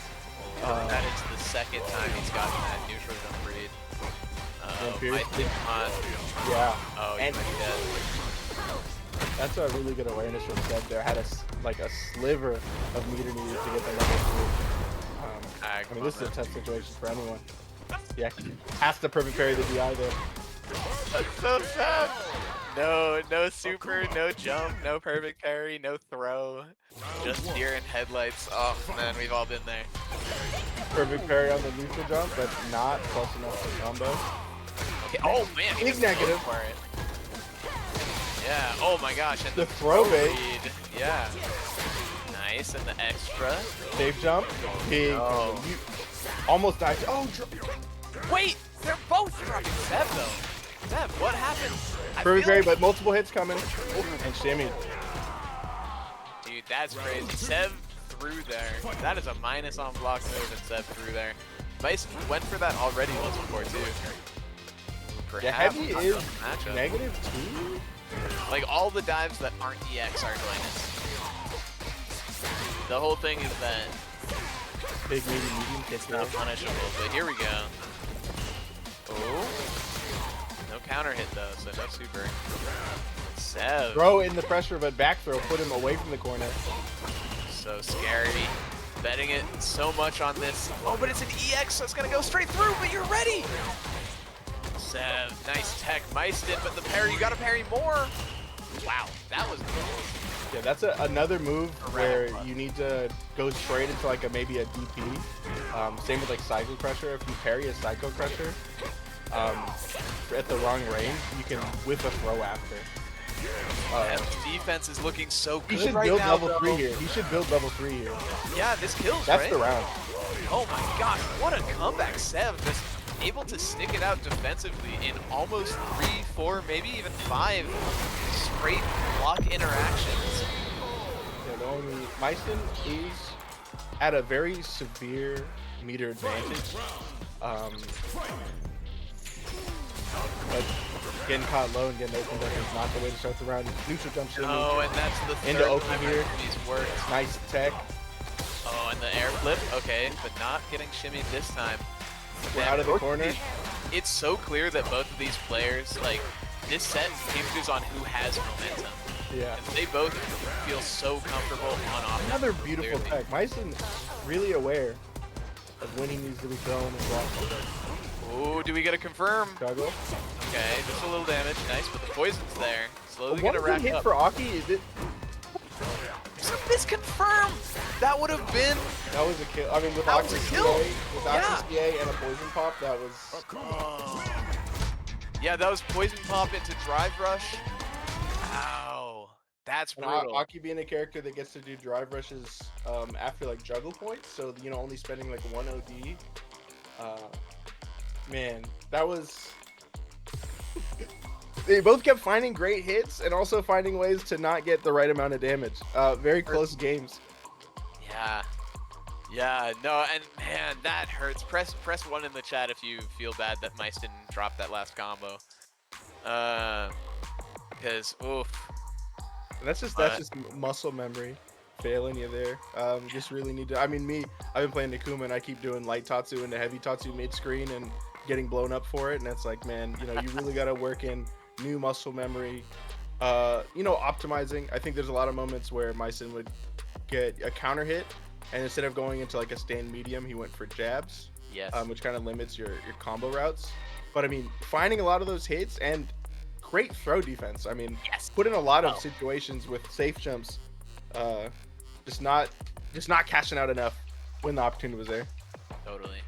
That is the second time he's gotten that neutral jump read. I think on. Yeah. Oh, and he might be dead. That's a really good awareness from Seb there. Had a sliver of meter needed to get the level 3. I mean, this is a tough situation for anyone. Yeah, has to perfect parry the DI there. That's so sad. No super, no jump, no perfect parry, no throw. Just deer in headlights. Oh man, we've all been there. Perfect parry on the neutral jump, but not close enough to combo. Okay. Oh man, he Big just negative. goes for it. Yeah. Oh my gosh, and The throw bait. read. Yeah. Nice, and the extra. Safe jump. Big. Oh. You almost died. Oh, Wait, they're both dropping Sev though. Sev, what happened? I perfect feel parry, like- but multiple hits coming. And shimmy. Dude, that's crazy. Sev through there. That is a minus on block move, and Sev through there. Vice went for that already once before too. Yeah, Perhaps heavy not is the matchup. -2. Like all the dives that aren't EX are minus. The whole thing is that Big, medium, it's not punishable, but here we go. Oh. No counter hit though, so no super. Sev. Throw in the pressure of a back throw, put him away from the corner. So scary. Betting it so much on this. Oh, but it's an EX, so it's gonna go straight through, but you're ready! Sev, nice tech, Meiston, but the parry, you gotta parry more! Wow, that was cool. Yeah, that's another move where you need to go straight into like maybe a DP. Same with like Psycho Crusher. If you parry a Psycho Crusher at the wrong range, you can whip a throw after. Sev's defense is looking so He good should right build now, level though. 3 here. He should build level 3 here. Yeah, this kills, That's right? the round. Oh my gosh, what a comeback, Sev. Just able to stick it out defensively in almost 3, 4, maybe even 5 straight block interactions. Yeah, the only Meiston is at a very severe meter advantage. But getting caught low and getting opened up is not the way to start the round. Neutral jump shimmy. Oh, and that's the third Into Oki time here. he's worked. Nice tech. Oh, and the air flip, okay, but not getting shimmied this time. We're Man, out of the both corner. these- It's so clear that both of these players, like, this set hinges on who has momentum. Yeah. And they both feel so comfortable on offense. Another beautiful clearly. tech. Meiston really aware of when he needs to be throwing and blocking. Oh, do we get a confirm? Juggle. Okay, just a little damage. Nice, but the poison's there. Slowly One gonna good rack hit up. for Aki is it? There's a misconfirm! That would have been... That was a kill. I mean, with That was Aki's a CA, kill. with Yeah. Aki's CA and a poison pop, that was. Yeah, that was poison pop into drive rush. Ow. That's And brutal. Aki being a character that gets to do drive rushes after like juggle points, so only spending like 1 OD. Man, that was. They both kept finding great hits and also finding ways to not get the right amount of damage. Very close games. Yeah. Yeah, no, and man, that hurts. Press 1 in the chat if you feel bad that Meiston dropped that last combo. Because, oof. And that's just muscle memory failing you there. Just really need to. I mean, I've been playing Nakuma and I keep doing light Tatsu into heavy Tatsu mid screen and getting blown up for it. And it's like, man, you really got to work in new muscle memory. Optimizing. I think there's a lot of moments where Meiston would get a counter hit, and instead of going into like a stand medium, he went for jabs. Yes. Which kind of limits your combo routes. But I mean, finding a lot of those hits and great throw defense. I mean, Yes. put in a lot of Oh. situations with safe jumps, just not cashing out enough when the opportunity was there. Totally.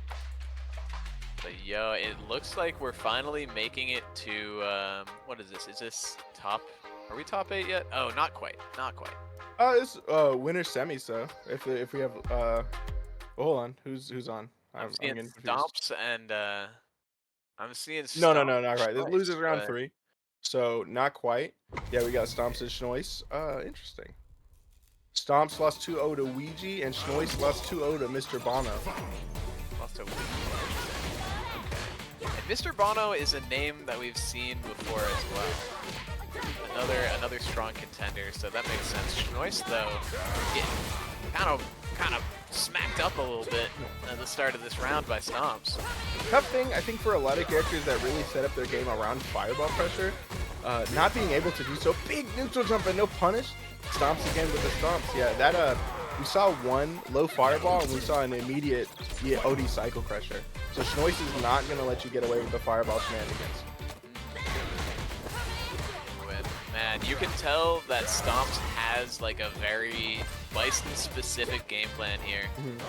But yo, it looks like we're finally making it to, what is this? Is this top? Are we top 8 yet? Oh, not quite. Not quite. It's winner semis though. If we have hold on, who's on? I'm getting seeing confused. Stomps and, I'm seeing No, Stomps not right. This choice, loses round but- 3, so not quite. Yeah, we got Stomps and Schnois. Interesting. Stomps lost 2-0 to Ouija, and Schnois lost 2-0 to Mr. Bono. Lost to Wii. Okay. And Mr. Bono is a name that we've seen before as well. Another strong contender, so that makes sense. Schnois, though, getting kind of smacked up a little bit at the start of this round by Stomps. Tough thing, I think, for a lot of characters that really set up their game around fireball pressure, not being able to do so. Big neutral jump and no punish. Stomps again with the stomps. Yeah, we saw one low fireball and we saw an immediate OD cycle crusher. So Schnoiss is not going to let you get away with the fireball shenanigans. Man, you can tell that Stomps has like a very Bison specific game plan here.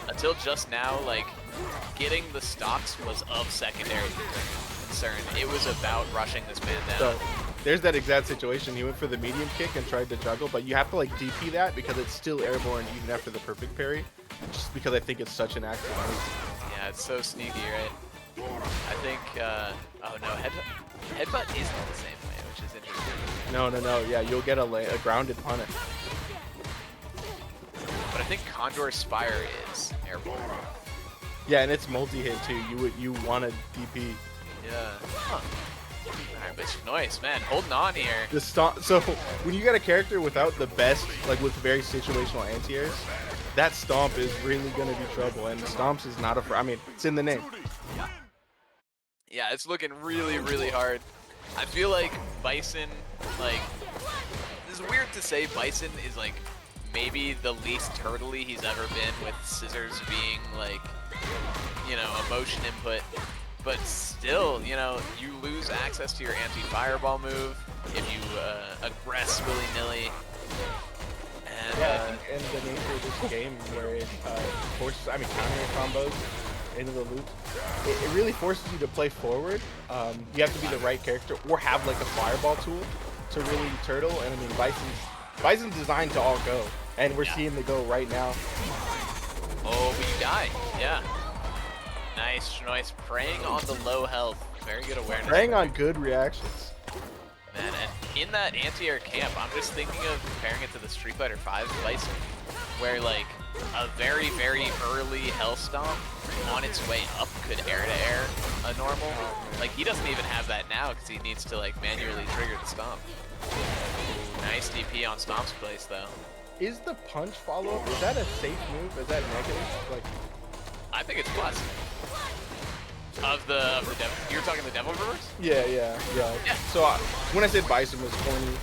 Until just now, like getting the stocks was of secondary concern. It was about rushing this man down. So there's that exact situation. He went for the medium kick and tried to juggle, but you have to like DP that because it's still airborne even after the perfect parry. Just because I think it's such an active move. Yeah, it's so sneaky, right? I think, oh no, headbutt isn't the same way, which is interesting. No. Yeah, you'll get a grounded punish. But I think Condor Spire is airborne. Yeah, and it's multi-hit too. You want to DP. Yeah. Huh. Alright, but Schnoiss, man, holding on here. The stomp. So when you got a character without the best, like with very situational anti-airs, that stomp is really gonna be trouble. And stomps is not I mean, it's in the name. Yeah, it's looking really, really hard. I feel like Bison, like, this is weird to say Bison is like maybe the least turtley he's ever been, with scissors being like, you know, a motion input. But still, you know, you lose access to your anti-fireball move if you aggress willy-nilly. And, yeah, and the nature of this game where it forces, I mean, countering combos into the loop, it really forces you to play forward. You have to be the right character or have like a fireball tool to really turtle. And I mean, Bison's designed to all go, and we're seeing the go right now. Oh, but you die. Yeah. Nice, Schnoiss preying on the low health. Very good awareness. Preying on good reactions. Man, and in that anti-air camp, I'm just thinking of comparing it to the Street Fighter V Bison, where like a very, very early Hell Stomp on its way up could air-to-air a normal. Like, he doesn't even have that now because he needs to like manually trigger the stomp. Ooh, nice DP on Stomp's place though. Is the punch follow-up, is that a safe move? Is that negative? Like, I think it's plus. Of the devil, you're talking the devil reverse? Yeah. So when I said Bison was corny,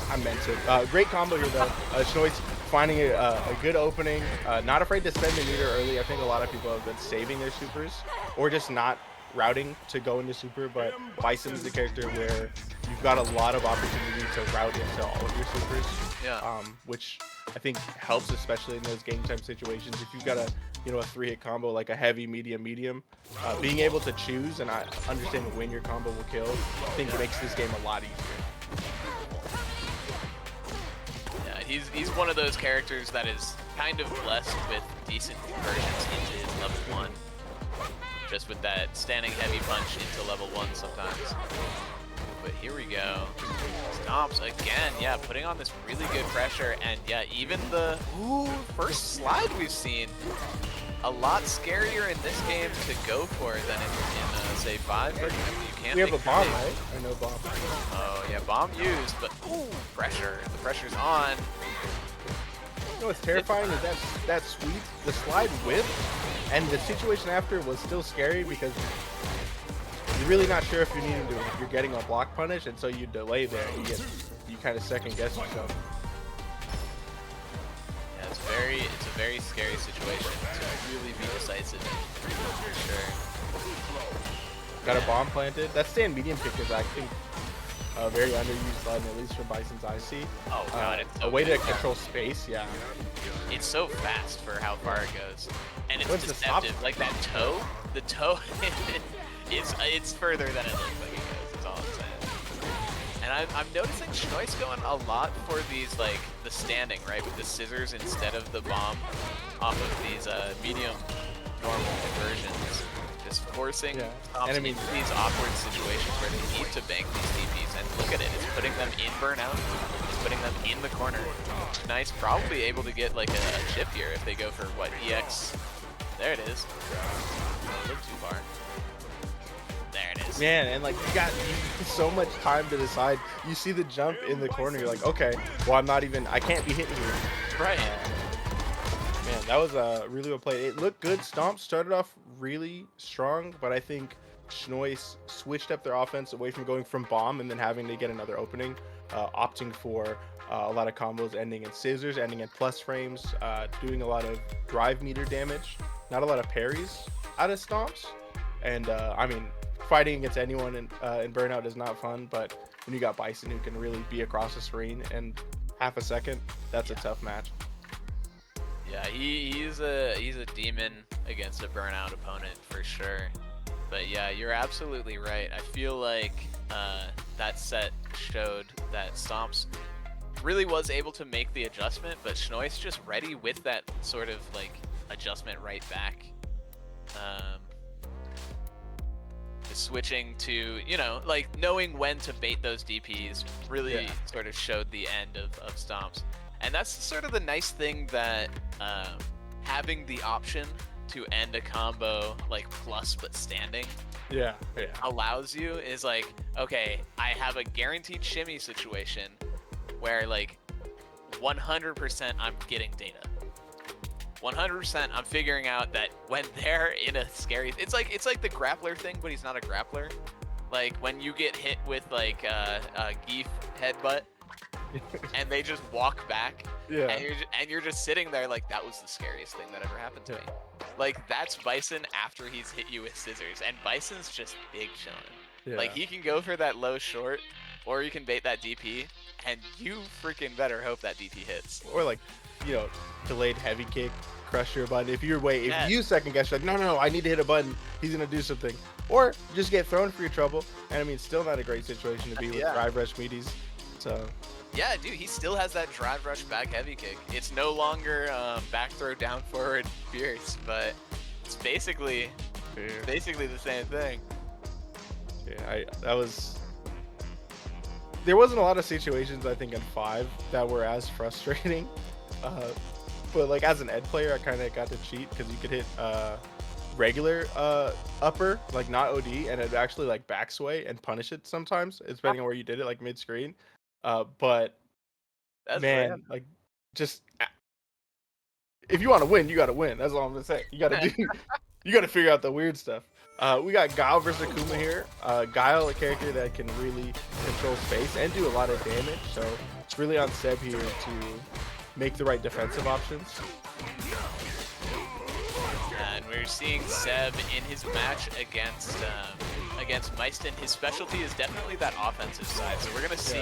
I meant it. Great combo here though. Schnoiss finding a good opening, not afraid to spend the meter early. I think a lot of people have been saving their supers or just not routing to go into super, but Bison is the character where you've got a lot of opportunity to route into all of your supers. Yeah. Which I think helps, especially in those game time situations. If you've got a three-hit combo like a heavy, medium, being able to choose and understand when your combo will kill, I think makes this game a lot easier. Yeah, he's one of those characters that is kind of blessed with decent conversions into his level 1. Just with that standing heavy punch into level 1 sometimes. But here we go. Stomps again, yeah, putting on this really good pressure, and yeah, even the first slide we've seen, a lot scarier in this game to go for than in say 5, for example. You can't. We have a bomb, right? Or no bomb? Oh yeah, bomb used, but pressure. The pressure's on. You know what's terrifying is that sweep, the slide whip, and the situation after was still scary because you're really not sure if you're getting a block punish, and so you delay there. You kind of second guess yourself. Yeah, it's a very scary situation to really be decisive in, for sure. Got a bomb planted. That stand medium kick is, I think, a very underused button, at least from Bison's IC. Oh god, it's so a way to good. control space. Yeah. It's so fast for how far it goes, and it's What's the stop? deceptive. Like that toe, the toe, it's further than it looks like it goes. That's all I'm saying. And I'm noticing Schnoiss going a lot for these, like the standing, right, with the scissors instead of the bomb off of these medium normal conversions. Just forcing Thompson into these awkward situations where they need to bank these TPs, and look at it, it's putting them in burnout, it's putting them in the corner. Nice, probably able to get like a chip here if they go for what, EX, there it is. Don't look too far. There it is. Man, and like you got so much time to decide. You see the jump in the corner, you're like, okay, well I can't be hitting here. Right. Man, that was a really well played. It looked good. Stomp started off really strong, but I think Schnois switched up their offense away from going from bomb and then having to get another opening, opting for a lot of combos ending in scissors, ending in plus frames, doing a lot of drive meter damage, not a lot of parries out of stomps. And I mean, fighting against anyone in Burnout is not fun, but when you got Bison who can really be across the screen in half a second, that's a tough match. Yeah, he's a demon against a Burnout opponent for sure. But yeah, you're absolutely right. I feel like that set showed that Stomps really was able to make the adjustment, but Schnois just ready with that sort of like adjustment right back. Just switching to, you know, like knowing when to bait those DPs really sort of showed the end of Stomps. And that's sort of the nice thing that having the option to end a combo like plus but standing allows you is like, okay, I have a guaranteed shimmy situation where like 100% I'm getting data. 100% I'm figuring out that when they're in a scary, it's like the grappler thing, but he's not a grappler. Like when you get hit with like a Geef headbutt and they just walk back, and you're just sitting there like, that was the scariest thing that ever happened to me. Like that's Bison after he's hit you with scissors, and Bison's just big chillin'. Like he can go for that low short, or you can bait that DP, and you freaking better hope that DP hits. Or like, you know, delayed heavy kick, crush your button. If you second guess, you're like, no, I need to hit a button, he's gonna do something. Or just get thrown for your trouble. And I mean, still not a great situation to be with drive rush meaties. So yeah, dude, he still has that drive rush back heavy kick. It's no longer back throw down forward fierce, but it's basically the same thing. Yeah, there wasn't a lot of situations I think in 5 that were as frustrating. But like as an ed player, I kind of got to cheat because you could hit regular upper, like not OD, and it'd actually like back sway and punish it sometimes, depending on where you did it, like mid screen. But That's man, random. like just if you want to win, you got to win. That's all I'm gonna say. You got to you got to figure out the weird stuff. We got Guile versus Akuma here. Guile, a character that can really control space and do a lot of damage, so it's really on Seb here to make the right defensive options. And we're seeing Seb in his match against Meiston. His specialty is definitely that offensive side, so we're gonna see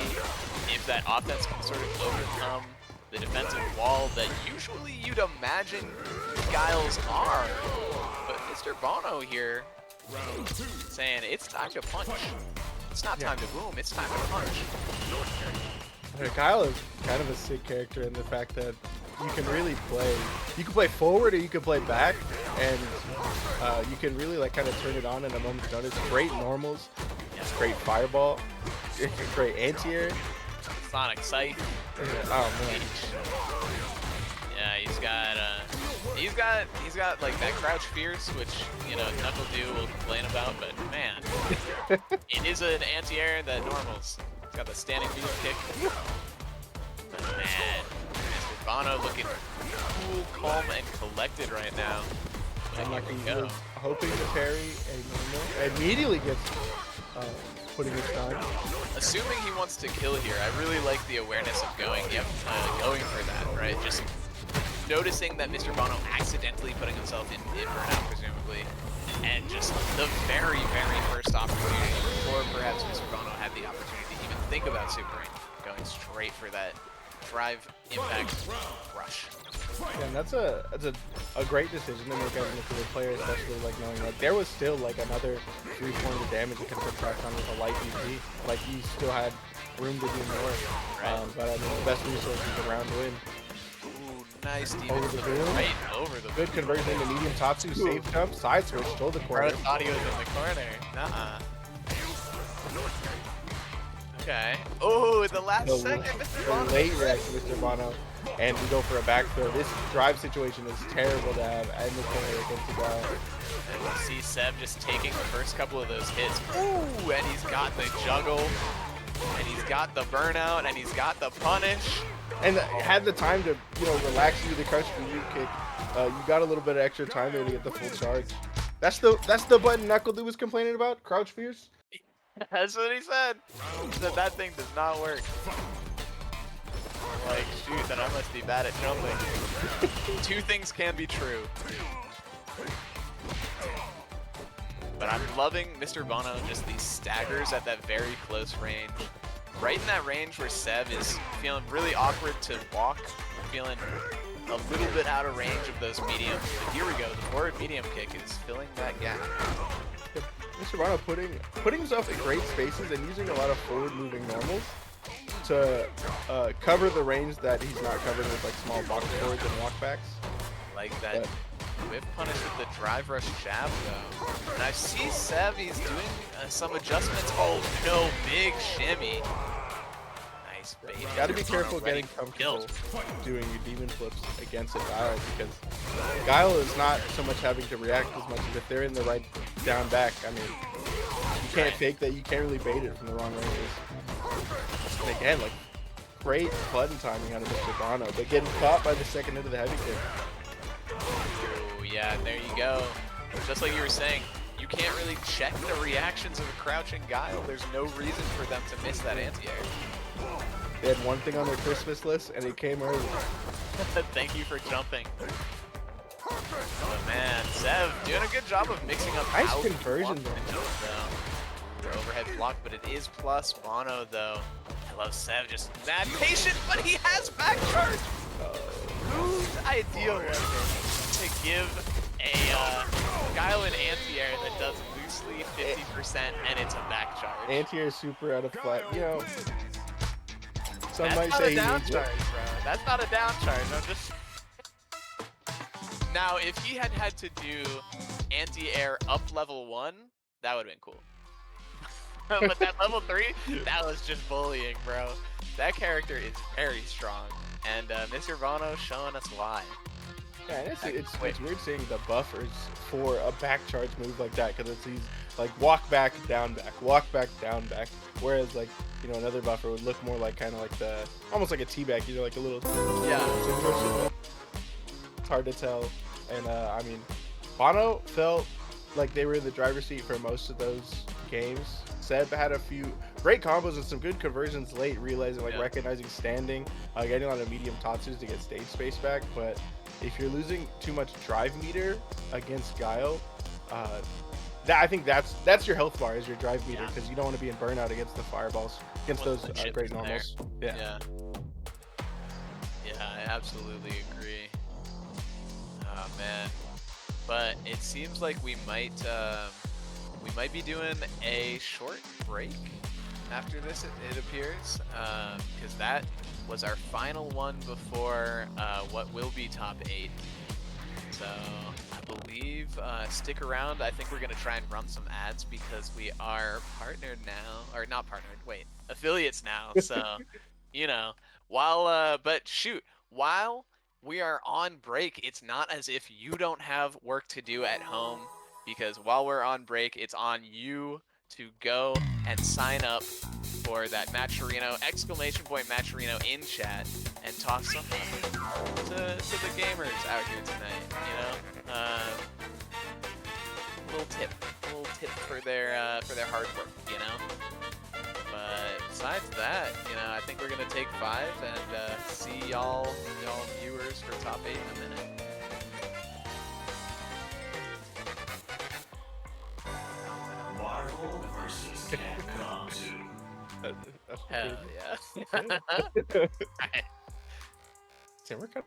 if that offense can sort of overcome the defensive wall that usually you'd imagine Guiles are. But Mr. Bono here saying it's time to punch. It's not time to boom, it's time to punch. Guile is kind of a sick character in the fact that you can really play. You can play forward or you can play back, and you can really like kind of turn it on in a moment's notice. Great normals, great fireball, great anti-air. Sonic Sight. Oh man. Yeah, he's got like that crouch fierce, which, you know, Knuckle Dew will complain about, but man, it is an anti-air that normals. It's got the standing medium kick. But man, Mr. Bono looking cool, calm, and collected right now. Unlucky was hoping to parry a normal. Immediately gets putting his time. Assuming he wants to kill here, I really like the awareness of going for that, right? Just noticing that Mr. Bono accidentally putting himself in burnout, presumably, and just the very, very first opportunity, before perhaps Mr. Bono had the opportunity to even think about supering, going straight for that drive impact rush. Yeah, and that's a great decision to make as an individual player, especially like knowing like there was still like another 3 points of damage that could have been tracked on with a light DP. Like you still had room to do more. Right. But I mean, the best resource is a round win. Ooh, nice demon. Over the boom. Right over the Good conversion into medium Tatsu, safe jump, side switch, stole the corner. I thought he was in the corner. Nuh-uh. Okay. Oh, the last second, Mr. Bono. The late react to Mr. Bono. And we go for a back throw. This drive situation is terrible to have in the corner against the guy. And we see Seb just taking the first couple of those hits. Ooh, and he's got the juggle, and he's got the burnout, and he's got the punish. And had the time to, you know, relax you the crush for you kick. You got a little bit of extra time there to get the full charge. That's the button Knuckle was complaining about. Crouch fierce. That's what he said. He said that thing does not work. Like, shoot, then I must be bad at jumping. Two things can be true. But I'm loving Mr. Bono, just these staggers at that very close range. Right in that range where Sev is feeling really awkward to walk, feeling a little bit out of range of those mediums. But here we go, the forward medium kick is filling that gap. Mr. Bono putting himself in great spaces and using a lot of forward-moving normals to cover the range that he's not covered with like small box forwards and walkbacks. Like that whip punish with the drive rush jab though. And I see Sev, he's doing some adjustments. Oh no, big shimmy. Nice bait. Gotta be careful getting comfortable doing your demon flips against a Guile, because Guile is not so much having to react as much as if they're in the right down back. I mean, you can't fake that. You can't really bait it from the wrong ranges. And again, like, great button timing out of Mr. Bono, but getting caught by the second into the heavy kick. Oh yeah, there you go. Just like you were saying, you can't really check the reactions of a crouching Guile. There's no reason for them to miss that anti-air. They had one thing on their Christmas list, and it came early. Thank you for jumping. Oh man, Sev doing a good job of mixing up nice how conversion to block the overhead block, but it is plus Bono though. I love Sev, just mad patient, but he has back charge. Whose idea was it to give a Guile an anti-air that does loosely 50% and it's a back charge? Anti-air super out of flat. You know, some That's might not say a down he charge, bro. That's not a down charge. I'm just. Now, if he had to do anti-air up level 1, that would have been cool. But that level 3, that was just bullying, bro. That character is very strong, and Mr. Bono showing us why. Yeah, and it's weird seeing the buffers for a back charge move like that, because it's these like walk back, down back. Whereas like, you know, another buffer would look more like kind of like the almost like a T-back, you know, like a little. Yeah. It's hard to tell, and I mean, Bono felt like they were in the driver's seat for most of those games. Seb had a few great combos and some good conversions late, realizing like recognizing standing, getting a lot of medium tatsus to get stage space back. But if you're losing too much drive meter against Guile, I think that's your health bar, is your drive meter, because you don't want to be in burnout against the fireballs, against those great normals. Yeah, I absolutely agree. Oh man, but it seems like we might be doing a short break after this, it appears, because that was our final one before what will be top 8. So I believe, stick around. I think we're gonna try and run some ads because we are partnered now, or not partnered, wait, affiliates now. So, you know, but shoot, while we are on break, it's not as if you don't have work to do at home, because while we're on break, it's on you to go and sign up for that Matcherino, Matcherino in chat, and talk something to the gamers out here tonight, you know? Little tip for their hard work, you know? But besides that, you know, I think we're gonna take 5 and see y'all viewers for top 8 in a minute. Marvel versus Capcom 2. Hell yeah. Timber cut.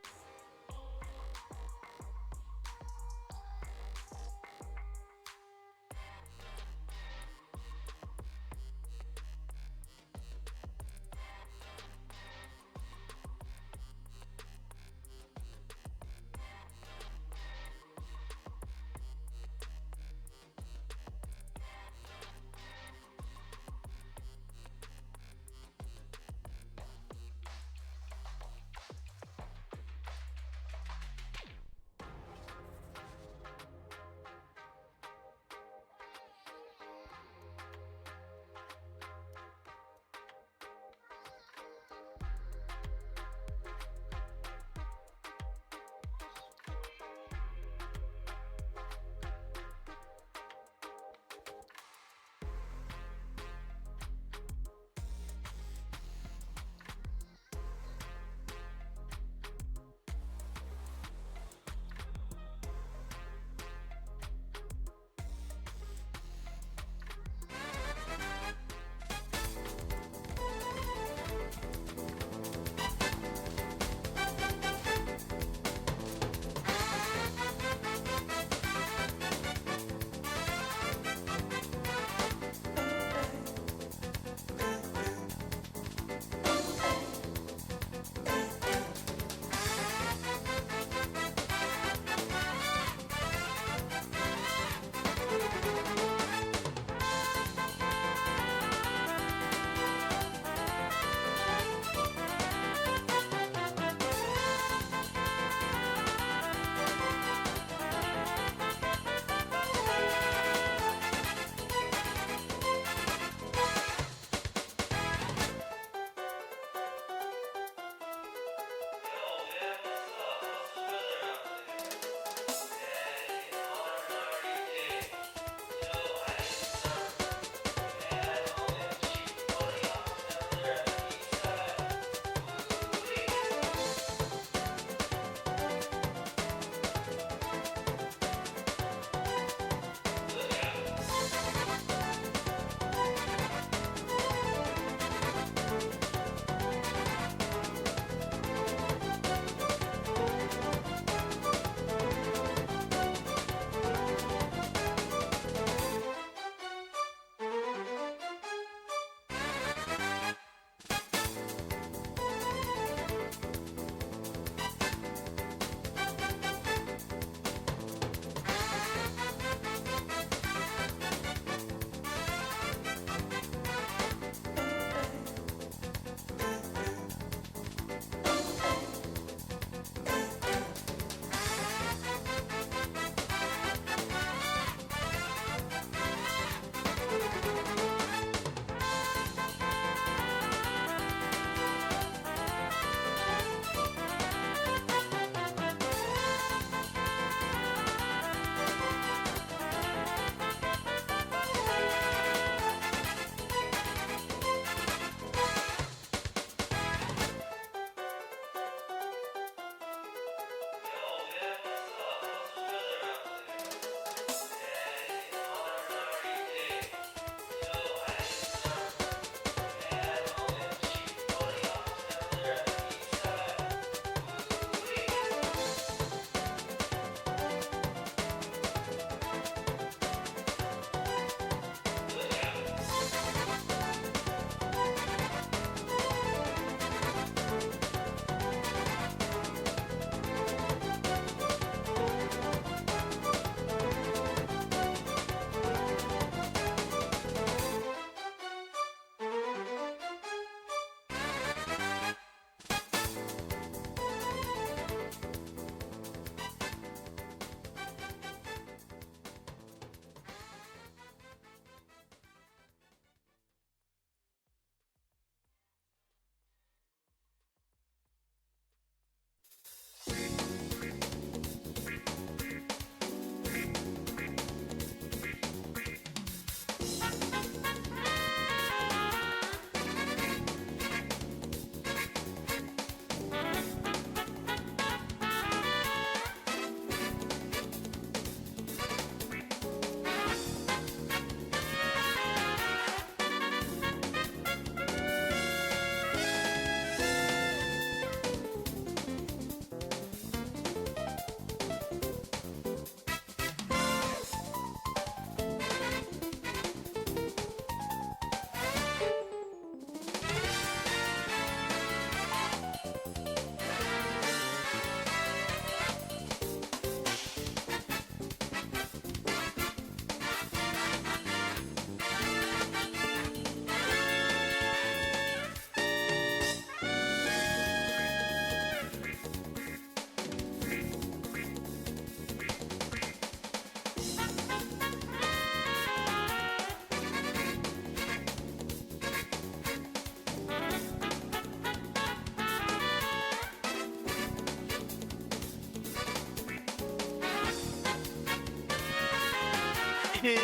is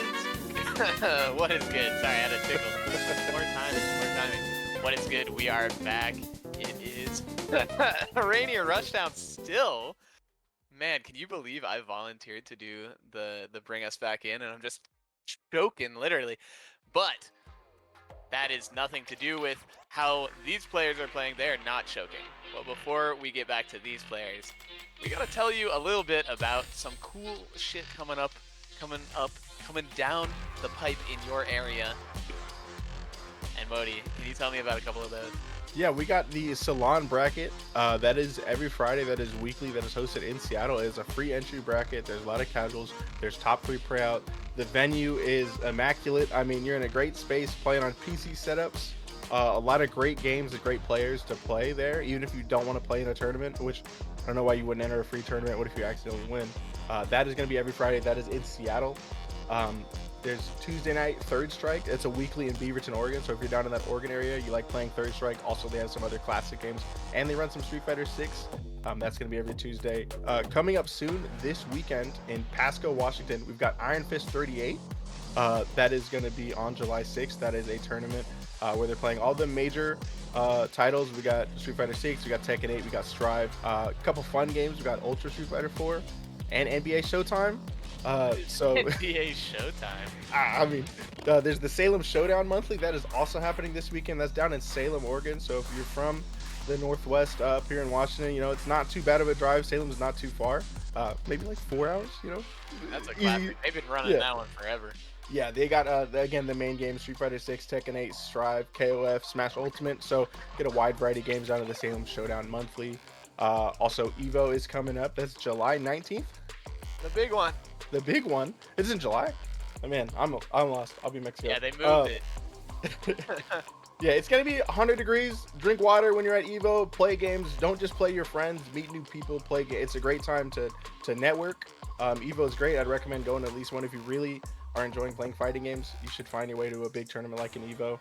what is good? Sorry, I had a tickle. More timing. What is good? We are back. It is Rainier Rushdown still. Man, can you believe I volunteered to do the bring us back in, and I'm just choking literally. But that is nothing to do with how these players are playing. They're not choking. But before we get back to these players, we gotta tell you a little bit about some cool shit coming down the pipe in your area. And Modi, can you tell me about a couple of those? Yeah, we got the Salon bracket. That is every Friday. That is weekly. That is hosted in Seattle. It is a free entry bracket. There's a lot of casuals. There's top 3 pre-out. The venue is immaculate. I mean, you're in a great space playing on PC setups. A lot of great games and great players to play there, even if you don't want to play in a tournament, which I don't know why you wouldn't enter a free tournament. What if you accidentally win? That is going to be every Friday. That is in Seattle. There's Tuesday night Third Strike. It's a weekly in Beaverton, Oregon. So if you're down in that Oregon area, you like playing Third Strike. Also, they have some other classic games, and they run some Street Fighter 6. That's going to be every Tuesday. Coming up soon this weekend in Pasco, Washington, we've got Iron Fist 38. That is going to be on July 6th. That is a tournament where they're playing all the major titles. We got Street Fighter 6, we got Tekken 8, we got Strive. A couple fun games. We got Ultra Street Fighter 4 and NBA Showtime. So NBA Showtime. I mean, there's the Salem Showdown monthly. That is also happening this weekend. That's down in Salem, Oregon. So if you're from the Northwest up here in Washington, you know, it's not too bad of a drive. Salem's not too far. Maybe like 4 hours, you know. That's a classic. They've been running that one forever. Yeah, they got again the main games: Street Fighter 6, Tekken 8, Strive, KOF, Smash Ultimate. So get a wide variety of games out of the Salem Showdown monthly. Also, Evo is coming up. That's July 19th. The big one. The big one. It's in July. Oh, man, I'm lost. I'll be mixing Yeah, up. they moved it. Yeah, it's gonna be 100 degrees. Drink water when you're at Evo. Play games. Don't just play your friends. Meet new people. Play. It's a great time to network. Evo is great. I'd recommend going to at least one if you really are enjoying playing fighting games. You should find your way to a big tournament like an Evo.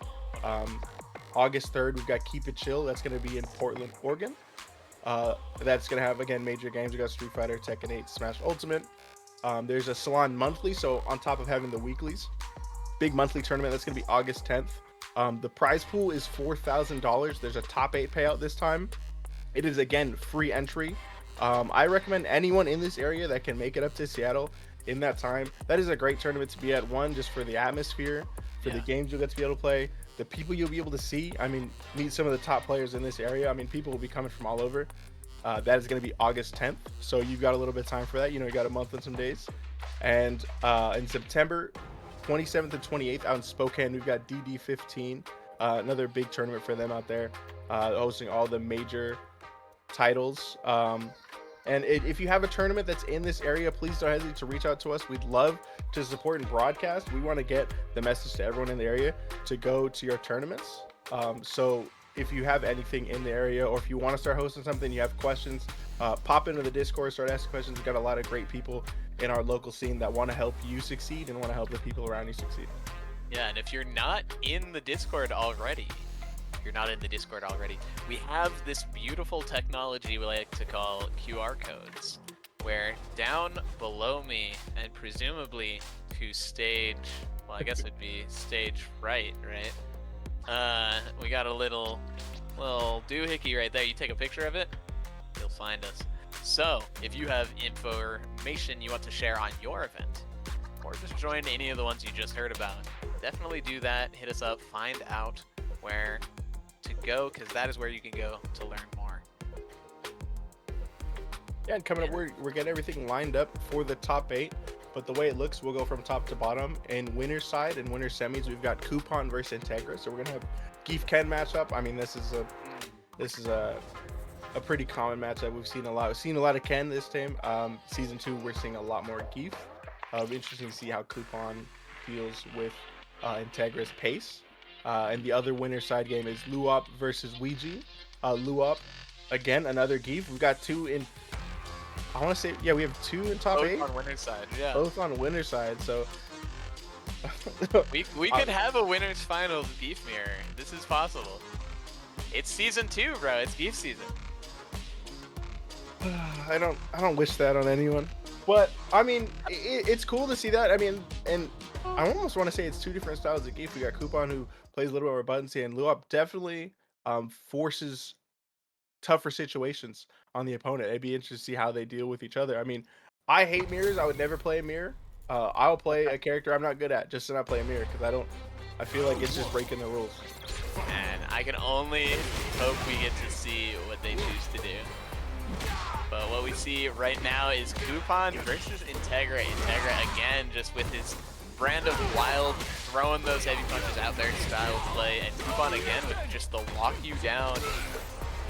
August 3rd, we've got Keep It Chill. That's gonna be in Portland, Oregon. That's gonna have again major games. We got Street Fighter, Tekken 8, Smash Ultimate. There's a Salon monthly, so on top of having the weeklies, big monthly tournament. That's gonna be August 10th. The prize pool is $4,000. There's a top 8 payout this time. It is again free entry. I recommend anyone in this area that can make it up to Seattle in that time. That is a great tournament to be at. One, just for the atmosphere, for the games you'll get to be able to play, the people you'll be able to see. I mean, meet some of the top players in this area. I mean, people will be coming from all over. That is going to be August 10th. So you've got a little bit of time for that. You know, you got a month and some days. And in September 27th and 28th out in Spokane, we've got DD15, another big tournament for them out there, hosting all the major titles. And if you have a tournament that's in this area, please don't hesitate to reach out to us. We'd love to support and broadcast. We want to get the message to everyone in the area to go to your tournaments. So if you have anything in the area, or if you want to start hosting something, you have questions, pop into the Discord, start asking questions. We've got a lot of great people in our local scene that want to help you succeed and want to help the people around you succeed. Yeah, and if you're not in the Discord already, we have this beautiful technology we like to call QR codes, where down below me and presumably to stage, well, I guess it'd be stage right? We got a little doohickey right there. You take a picture of it, you'll find us. So if you have information you want to share on your event, or just join any of the ones you just heard about, definitely do that. Hit us up, find out where to go, because that is where you can go to learn more. Yeah, and coming up, we're getting everything lined up for the top 8. But the way it looks, we'll go from top to bottom. In winner's side and winner's semis, we've got Coupon versus Integra. So we're gonna have Geef Ken matchup. I mean, this is a pretty common matchup. We've seen a lot. We've seen a lot of Ken this time. Season 2, we're seeing a lot more Geef. Interesting to see how Coupon deals with Integra's pace. And the other winner's side game is Luop versus Ouija. Luop, again, another Geef. We've got 2 in. I want to say, yeah, we have 2 in top 8. Both on winner's side, yeah. Both on winner's side, so. we could have a winner's final Geef mirror. This is possible. It's season 2, bro. It's Geef season. I don't wish that on anyone. But I mean, it's cool to see that. I mean, and I almost want to say it's two different styles of Geef. We got Coupon who plays a little bit more buttons, and Luop definitely forces tougher situations on the opponent. It'd be interesting to see how they deal with each other. I mean, I hate mirrors. I would never play a mirror. I'll play a character I'm not good at just to not play a mirror because I feel like it's just breaking the rules. And I can only hope we get to see what they choose to do. But what we see right now is Coupon versus Integra. Integra again, just with his brand of wild, throwing those heavy punches out there style of play, and Coupon again with just the lock you down,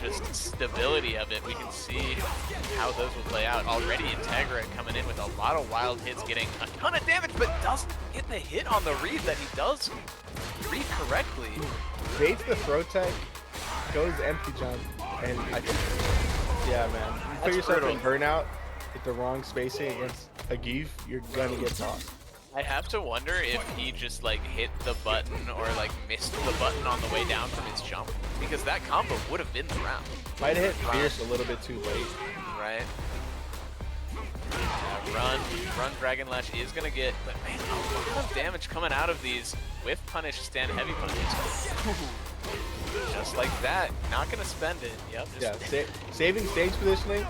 just stability of it. We can see how those will play out. Already Integra coming in with a lot of wild hits, getting a ton of damage, but doesn't get the hit on the read that he does read correctly. Baits the throw tech, goes empty jump, and I think, yeah, man. You put yourself in burnout with the wrong spacing against a Geef, you're gonna get tossed. I have to wonder if he just like hit the button or like missed the button on the way down from his jump, because that combo would have been the round. Might have hit Fierce a little bit too late. Right. Run Dragon Lash is gonna get, but man, a lot of damage coming out of these whiff punish stand heavy punches. Just like that, not gonna spend it. Yep. Yeah, saving stage positioning.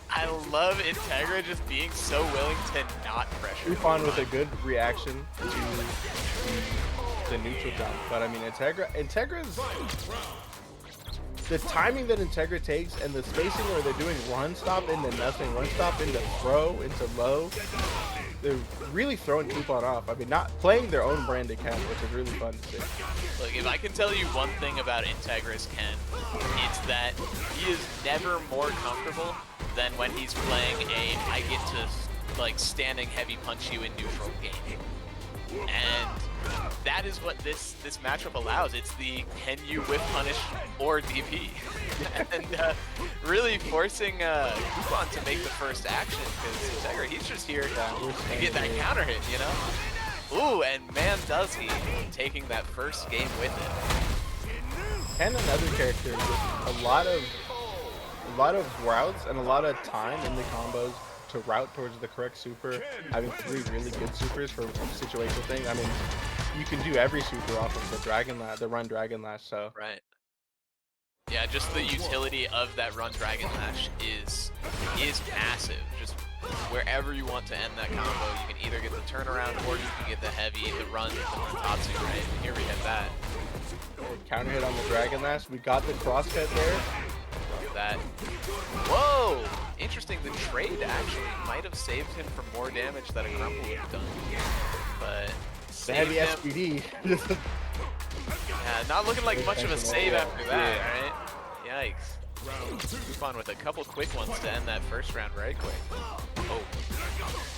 I love Integra just being so willing to not pressure. Coupon with a good reaction to the neutral jump, but I mean Integra's the timing that Integra takes and the spacing where they're doing run stop into nothing, run stop into throw into low. They're really throwing Coupon off. I mean, not playing their own branded Ken, which is really fun to see. Look, if I can tell you one thing about Integra's Ken, it's that he is never more comfortable than when he's playing a I get to like standing heavy punch you in neutral game. And that is what this matchup allows. It's the can you whip punish or DP. And really forcing Coupon to make the first action, because Integra, he's just here to get that counter hit, you know? Ooh, and man does he, taking that first game with it. And another character with a lot of routes and a lot of time in the combos to route towards the correct super, having three really good supers for situational thing. I mean, you can do every super off of the run Dragon Lash, so. Right. Yeah, just the utility of that run Dragon Lash is massive. Just wherever you want to end that combo, you can either get the turnaround or you can get the heavy, the run Tatsu, right? And here we have that. Counter hit on the Dragon Lash. We got the crosscut there. Love that. Whoa! Interesting, the trade actually might have saved him from more damage that a Grumble would have done. But the heavy SPD. Yeah, not looking like much of a save after that, right? Yikes. Coupon with a couple quick ones to end that first round right quick. Oh.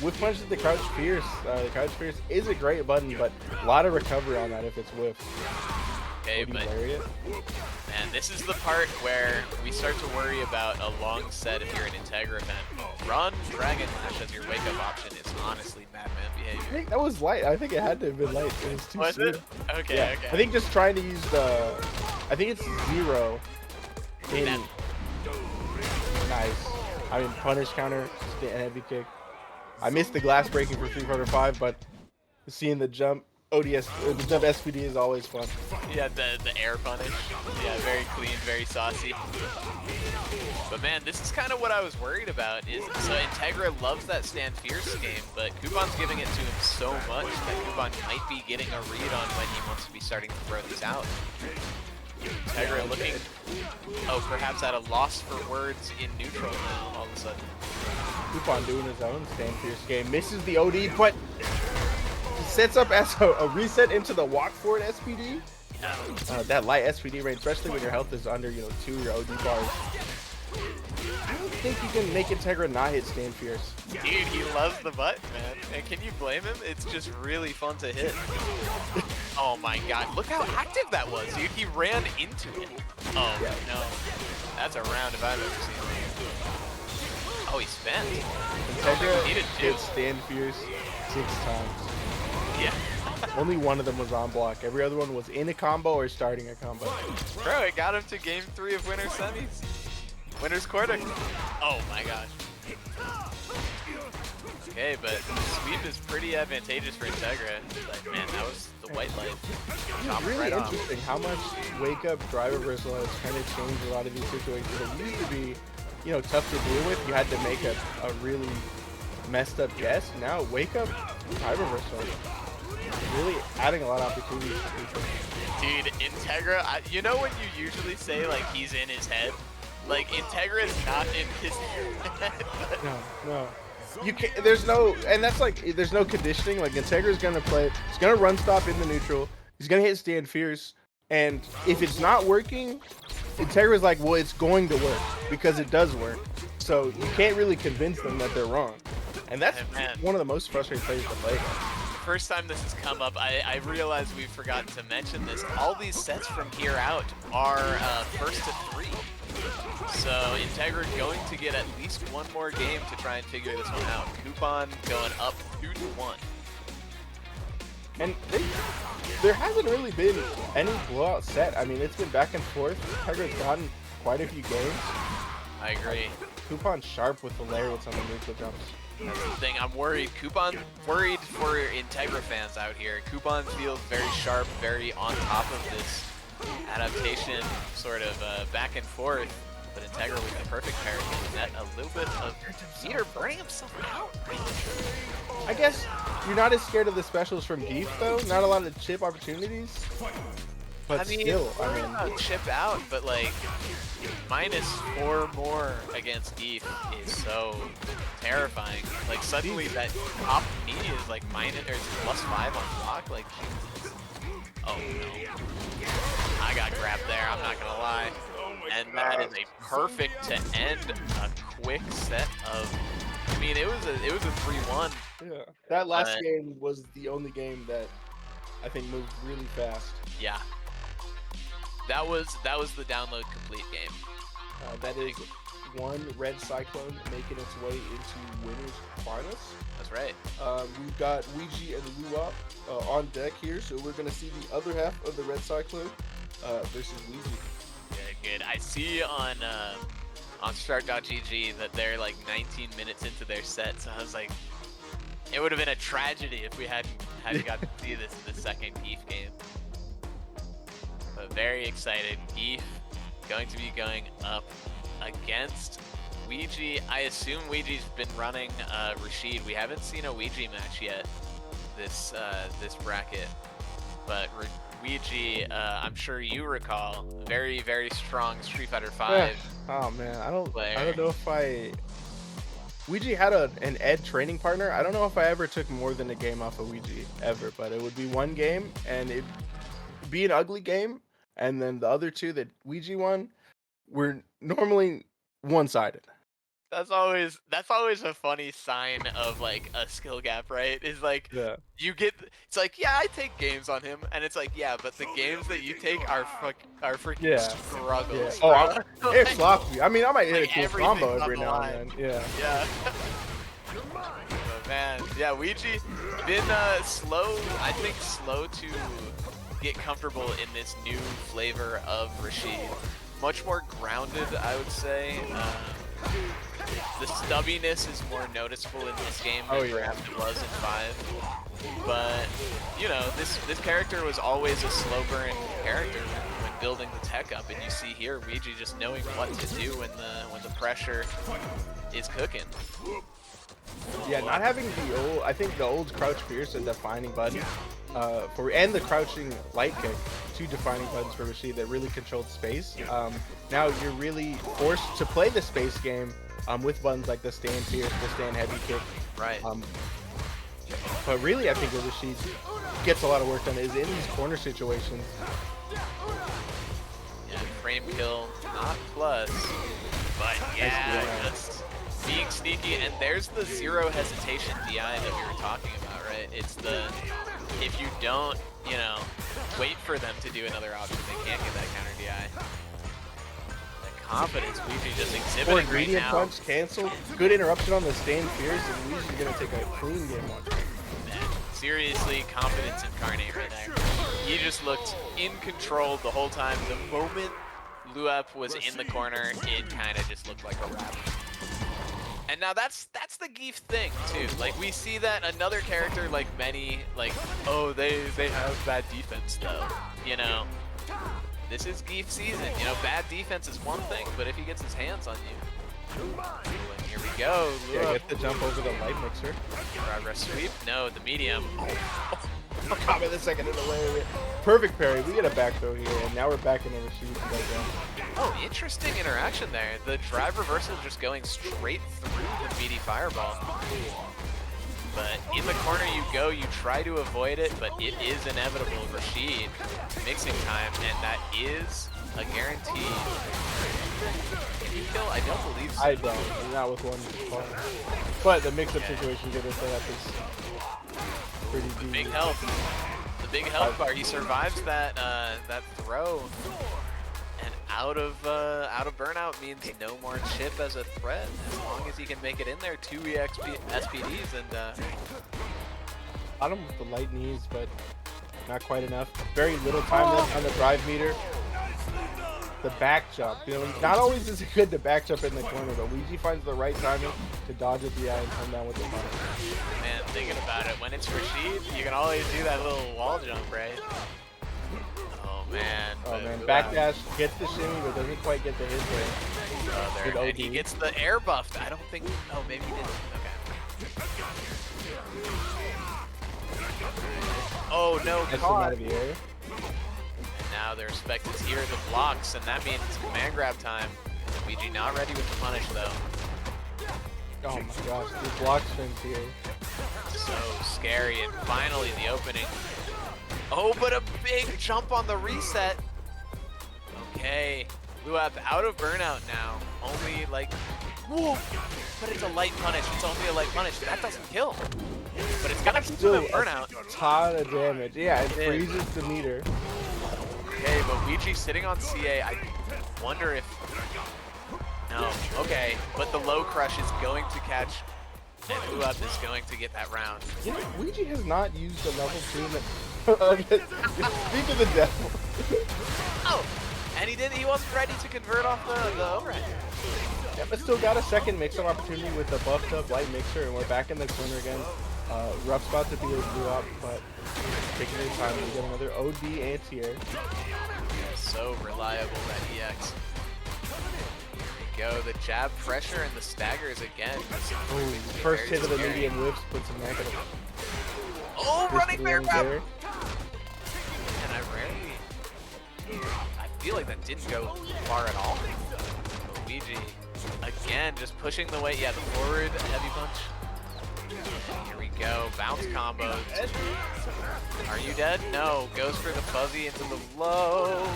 Whiff punch at the Crouch Fierce. The Crouch Fierce is a great button, but a lot of recovery on that if it's whiff. Okay, but man, this is the part where we start to worry about a long set if you're an Integra fan. Run Dragon Lash as your wake-up option is honestly madman behavior. I think that was light. I think it had to have been light. It was too Was soon. it? Okay, Yeah. okay. I think just trying to use the... I think it's 0 in... Nice. I mean, punish counter, and heavy kick. I missed the glass breaking for 3/5, but seeing the jump ODS, the jump SPD is always fun. Yeah, the air punish. Yeah, very clean, very saucy. But man, this is kind of what I was worried about. Is so Integra loves that stand fierce game, but Coupon's giving it to him so much that Coupon might be getting a read on when he wants to be starting to throw these out. Integra looking, perhaps at a loss for words in neutral now, all of a sudden. Coupon doing his own stand fierce game, misses the OD, but sets up as a reset into the walk forward SPD. Yeah. That light SPD range, especially when your health is under 2 your OD bars. I don't think you can make Integra not hit stand fierce. Dude, he loves the button, man. And can you blame him? It's just really fun to hit. Oh my god, look how active that was, dude. He ran into it. Oh Yeah. no. That's a round if I've ever seen one. Oh, he spent. Integra He did too. hit stand fierce 6 times. Yeah. Only one of them was on block. Every other one was in a combo or starting a combo. Bro, it got him to game 3 of winner semis. Winner's quarter. Oh my gosh. Okay, but sweep is pretty advantageous for Integra. But man, that was the white light. It's really interesting how much wake up driver reversal has kind of changed a lot of these situations. It used to be, you know, tough to deal with. You had to make a really messed up guess. Now wake up driver reversal really adding a lot of opportunities for people. Dude, Integra, you know when you usually say like he's in his head? Like Integra is not in his head. No. You can't, there's no, and that's like, there's no conditioning. Like Integra's gonna play, he's gonna run stop in the neutral, he's gonna hit stand fierce, and if it's not working, Integra's like, well, it's going to work because it does work. So you can't really convince them that they're wrong, and that's one of the most frustrating plays to play. First time this has come up, I realized we've forgotten to mention this. All these sets from here out are first to 3. So Integra going to get at least one more game to try and figure this one out. Coupon going up 2-1. And there hasn't really been any blowout set. I mean, it's been back and forth. Integra's gotten quite a few games. I agree. Coupon's sharp with the lariats on the neutral jumps. That's the thing. I'm worried. Coupon worried for Integra fans out here. Coupon feels very sharp, very on top of this adaptation sort of back and forth. But Integra with the perfect parry can net a little bit of meter burning himself out. I guess you're not as scared of the specials from Geef though. Not a lot of chip opportunities. But I mean, still, chip out, but like -4 more against Geef is so terrifying. Like suddenly that top me is like +5 on block. Like, oh no, I got grabbed there. I'm not gonna lie. And that is a perfect to end a quick set of. I mean, it was a 3-1. Yeah, that last game was the only game that I think moved really fast. Yeah, that was the download complete game. That is one Red Cyclone making its way into winners finals. That's right. We've got Ouija and Luop on deck here, so we're gonna see the other half of the Red Cyclone versus Ouija. Good. I see on start.gg that they're like 19 minutes into their set, so I was like, it would have been a tragedy if we hadn't got to see this in the second Geef game. But very excited. Geef going to be going up against Ouija. I assume Ouija's been running Rashid. We haven't seen a Ouija match yet this bracket, but Ouija, I'm sure you recall, very, very strong Street Fighter V. Yeah. Oh man, I don't know if Ouija had an Ed training partner. I don't know if I ever took more than a game off of Ouija ever, but it would be one game and it'd be an ugly game, and then the other two that Ouija won were normally one-sided. That's always a funny sign of like a skill gap, right? Is like it's like, yeah, I take games on him, and it's like, yeah, but the games that you take are freaking struggles. Yeah. Oh, it's sloppy. I mean, I might hit a cool combo every now and then. Yeah. But man, yeah, Ouija been slow to get comfortable in this new flavor of Rashid. Much more grounded, I would say. The stubbiness is more noticeable in this game than perhaps it was in 5. But, you know, this character was always a slow burn character when building the tech up, and you see here Ouija just knowing what to do when the pressure is cooking. Yeah, not having I think the old crouch fierce a defining button and the crouching light kick, 2 defining buttons for Rashid that really controlled space. Now you're really forced to play the space game with buttons like the stand fierce, the stand heavy kick. Right. But really, I think where Rashid gets a lot of work done is in these corner situations. Yeah, frame kill, not plus, but yeah, just being sneaky. And there's the zero hesitation DI that we were talking about, right? It's if you don't, you know, wait for them to do another option, they can't get that counter DI. Confidence Ouija just exhibiting right now. Punch cancel. Good interruption on the stand fierce, and Ouija's gonna take a clean game on. Man, seriously, confidence incarnate right there. He just looked in control the whole time. The moment Luep was in the corner, it kind of just looked like a wrap. And now that's the Geef thing too. Like we see that another character like many like, oh they have bad defense though. You know, this is Geef season. You know, bad defense is one thing, but if he gets his hands on you, and here we go. Yeah, get the jump over the light mixer. Progress sweep. No, the medium. Caught me the second in the way. Perfect parry. We get a back throw here, and now we're back in the receive. Oh, interesting interaction there. The drive reversal just going straight through the meaty fireball. But in the corner you go, you try to avoid it, but it is inevitable. Rashid mixing time, and that is a guarantee. Can you kill? I don't believe so. I don't. Not with one car. But the mix-up situation getting set up is pretty deep. Big help. The big help bar. He survives that that throw. And out of burnout means no more chip as a threat. As long as he can make it in there, 2 SPDs and Got him with the light knees, but not quite enough. Very little time left on the drive meter. The back jump, you know, not always is it good to back jump in the corner, but Ouija finds the right timing to dodge at the eye and come down with the punch. Man, thinking about it, when it's Rashid, you can always do that little wall jump, right? Oh man. Oh man, backdash gets the shimmy, but doesn't quite get the hit there. There, and he gets the air buffed. I don't think. Oh, maybe he didn't. Okay. Oh no, Gets him caught. out of the air. And now they're expected to hear the blocks, and that means it's command grab time. Luigi not ready with the punish though. Oh my gosh, the block strings here. So scary, and finally the opening. Oh, but a big jump on the reset. Okay, Luap out of burnout now. Only like, whoa, but it's a light punish. It's only a light punish. That doesn't kill, but it's gonna keep him in burnout. A ton of damage. Yeah, it freezes the meter. Okay, but Luigi sitting on CA. I wonder if. No, okay, but the low crush is going to catch, and Luap is going to get that round. You know, Ouija has not used the level 2 that. Speak of the devil. Oh, and he wasn't ready to convert off the overhead. Yeah, but still got a second mix-up opportunity with the buffed up light mixer, and we're back in the corner again. Rough spot to be a blue up, but taking their time to get another OD anti-air. So reliable, that EX. Here we go, the jab pressure and the staggers again. Ooh, first hit of the medium whips puts him back in the... Oh, running bear grab! there. And I feel like that didn't go far at all. Luigi, again, just pushing the weight. Yeah, the forward heavy punch. Here we go, bounce combos. Are you dead? No, goes for the fuzzy into the low.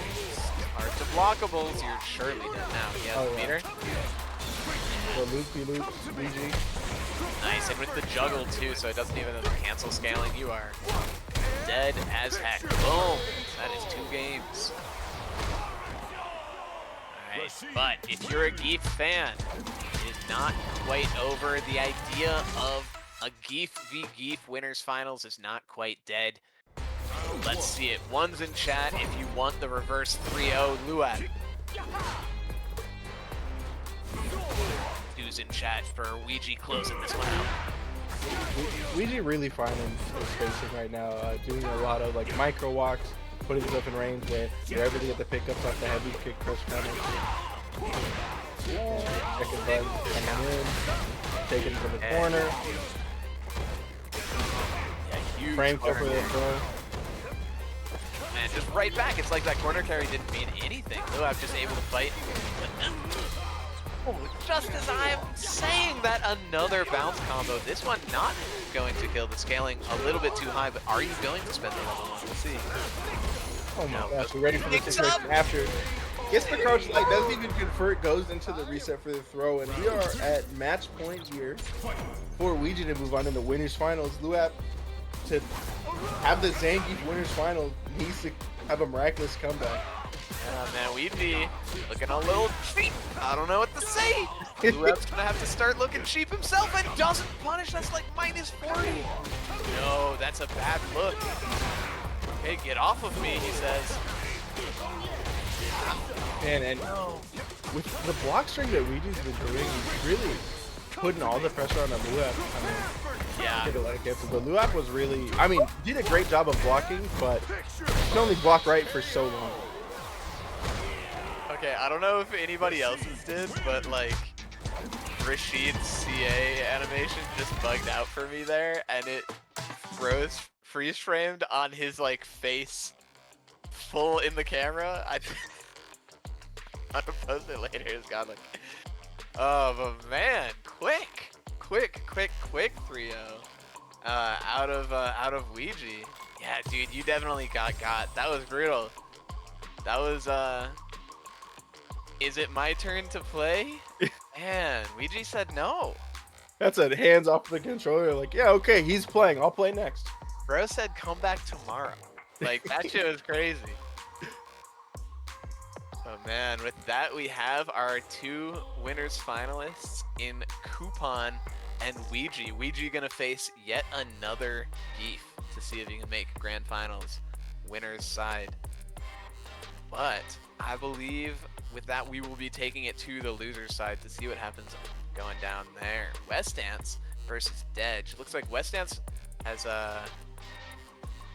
Hard to blockables, you're surely dead now. He has the meter. So loopy-loops, Luigi. Nice, and with the juggle too, so it doesn't even have to cancel scaling. You are dead as heck. Boom! That is 2 games. Alright, but if you're a Geef fan, it is not quite over. The idea of a Geef v Geef winners finals is not quite dead. Let's see it. One's in chat if you want the reverse 3-0 Luap. Who's in chat for Ouija closing this one out. Ouija really finding his spacing right now, doing a lot of like micro walks, putting himself in range where you're able to get the pickups off the heavy kick crush coming. Second button coming in, taking from the corner. Yeah, huge Frame corner for the carry. throw. Man, just right back. It's like that corner carry didn't mean anything. Luap just able to fight. Oh, just as I'm saying that, another bounce combo. This one not going to kill, the scaling a little bit too high, but are you going to spend the level 1? We'll see. Oh my No, gosh, we're ready for the picks situation up. after. Gets the crouch light, doesn't even convert, goes into the reset for the throw, and we are at match point here for Ouija to move on in the winners finals. Luap, to have the Zangief winners final, needs to have a miraculous comeback. Man, Ouija looking a little cheap. I don't know what to say. Luap's gonna have to start looking cheap himself and doesn't punish. That's like -40. No, that's a bad look. Hey, get off of me, he says. And with the block string that Ouija's been doing, he's really putting all the pressure on the Luap. I mean, Yeah. did a lot of cancel, but Luap was really, I mean, did a great job of blocking, but you can only block right for so long. Okay, I don't know if anybody else's did, but like Rashid's CA animation just bugged out for me there, and it freeze framed on his like face full in the camera. I'm gonna post it later. It's got like, oh, but man, quick 3-0 out of Ouija. Yeah, dude, you definitely got. That was brutal. That was Is it my turn to play? Man, Ouija said no. That's a hands off the controller. Like, yeah, okay, he's playing. I'll play next. Bro said come back tomorrow. Like, that shit was crazy. Oh man, with that we have our two winners finalists in Coupon and Ouija. Ouija gonna face yet another Geef to see if he can make grand finals winner's side. But I believe with that we will be taking it to the loser's side to see what happens going down there. West Dance versus Dedge. Looks like West Dance has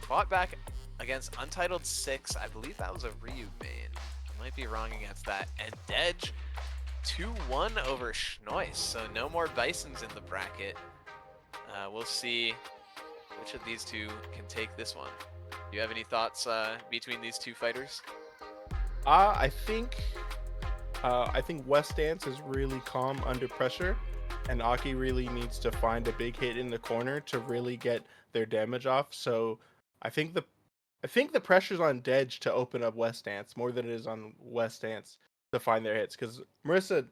fought back against Untitled 6. I believe that was a Ryu main. I might be wrong against that. And Dedge 2-1 over Schnois. So no more Bisons in the bracket. We'll see which of these two can take this one. Do you have any thoughts between these two fighters? I think West Dance is really calm under pressure, and Aki really needs to find a big hit in the corner to really get their damage off. So I think the pressure's on Dedge to open up West Dance more than it is on West Dance to find their hits, because Marissa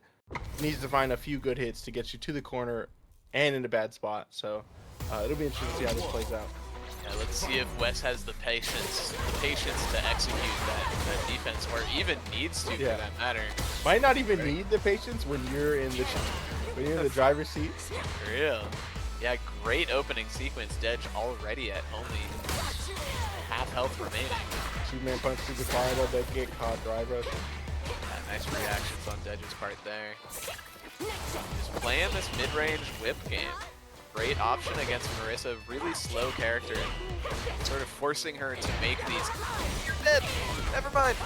needs to find a few good hits to get you to the corner and in a bad spot. So it'll be interesting to see how this plays out. Yeah, let's see if Wes has the patience to execute that defense, or even needs to for that matter. Might not even need the patience when you're in the driver's seat. For real. Yeah, great opening sequence. Dedge already at only half health remaining. Two-man punch through the fireball, they get caught driver. Yeah, nice reactions on Dedge's part there. Just playing this mid-range whip game. Great option against Marissa, really slow character, sort of forcing her to make these. You're dead! Never mind!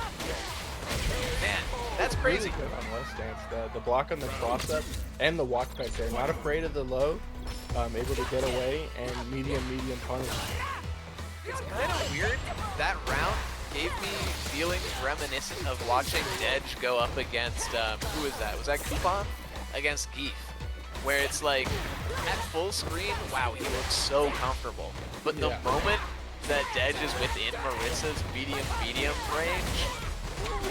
Man, that's crazy. Really good on West Dance. The block on the cross-up and the walk back there. Not afraid of the low, able to get away, and medium punish. It's kind of weird. That round gave me feelings reminiscent of watching Dedge go up against, who was that? Was that Coupon? Against Geef. Where it's like, at full screen, wow, he looks so comfortable. But the moment that Dedge is within Marissa's medium range,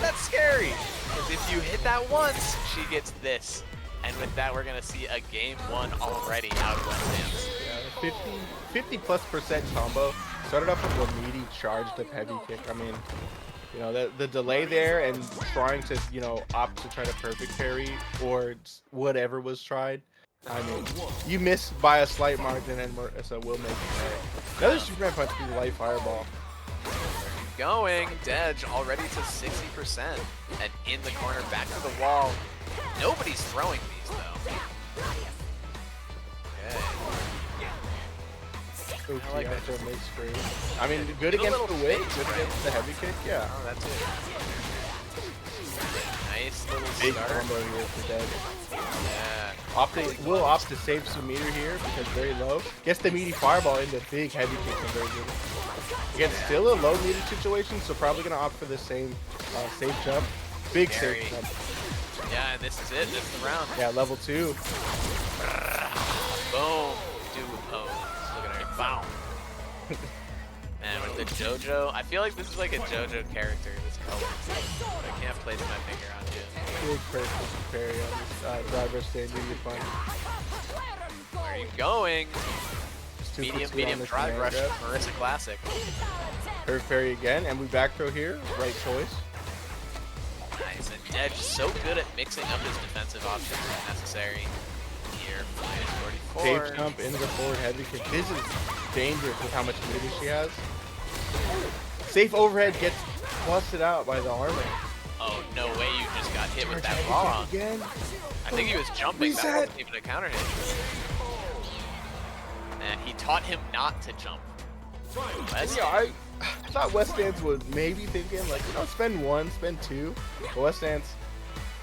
that's scary. Because if you hit that once, she gets this. And with that, we're going to see a game one already out of West Dance. Yeah, 50+% combo. Started off with a meaty charged up heavy kick. I mean, you know, the delay there and trying to, you know, opt to try to perfect parry or whatever was tried. I mean, you miss by a slight margin and Marissa will make it pay. Another Superman punch through the light fireball. Going, Dedge already to 60% and in the corner, back to the wall. Nobody's throwing these though. Okay. Oops, I like that. after a mid-screen. I mean, good against the whip, good against the heavy kick, yeah. Oh, that's it. Nice little Big start. combo here for Dedge. Yeah. Will opt to save some meter here because very low. Gets the meaty fireball into big heavy kick conversion. Again, still a low meter situation, so probably gonna opt for the same safe jump. Big Very. safe jump. Yeah, and this is it. This is the round. Yeah, level 2. Boom. Do pose. Look at her. Bow. Man, with the JoJo, I feel like this is like a JoJo character, this color. But I can't place my finger on it. Big perfect parry on this driver stand medium punch. Where are you going? Just 2 for 2 on Medium this drive command rush, grab. Marissa Classic. Perfect parry again, and we back throw here. Right choice. Nice, and Dedge so good at mixing up his defensive options when necessary. Here, minus 44. Safe jump into the forward heavy kick. This is dangerous with how much meter she has. Safe overhead gets busted out by the armor. Oh, no way you just got hit hit with that raw. Again. I think he was jumping. That Reset. wasn't even a counter hit. And he taught him not to jump. Yeah, I thought West Dance was maybe thinking like, spend 1, spend 2. But West Dance,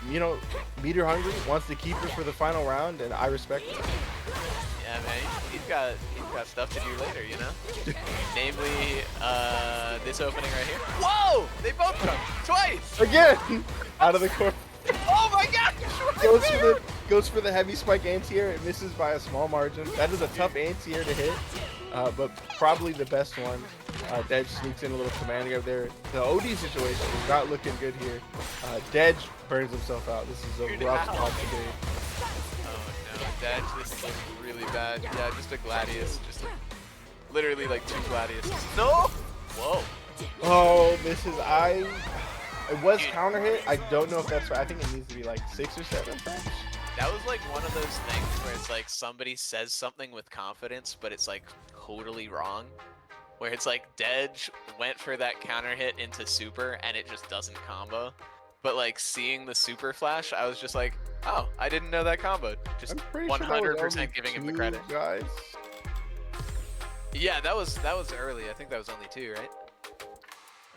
meter hungry, wants to keep it for the final round, and I respect it. Yeah, man, he's got stuff to do later, Namely, this opening right here. Whoa! They both jumped twice. Again, out of the court. Oh my God! Goes for the heavy spike anti-air. It misses by a small margin. That is a tough anti-air to hit, but probably the best one. Dedge sneaks in a little command grab there. The OD situation is not looking good here. Dedge burns himself out. This is a rough spot to be. Oh no, Dedge, this is looking really bad. Yeah, just a Gladius. Literally like 2 Gladius. No! Whoa. Oh, misses. It was counter hit. I don't know if that's right. I think it needs to be like 6 or 7 frames. That was like one of those things where it's like somebody says something with confidence, but it's like totally wrong. Where it's like Dedge went for that counter hit into super and it just doesn't combo. But like seeing the super flash, I was just like, oh, I didn't know that comboed. Just 100% giving him the credit. Guys. Yeah, that was early. I think that was only 2,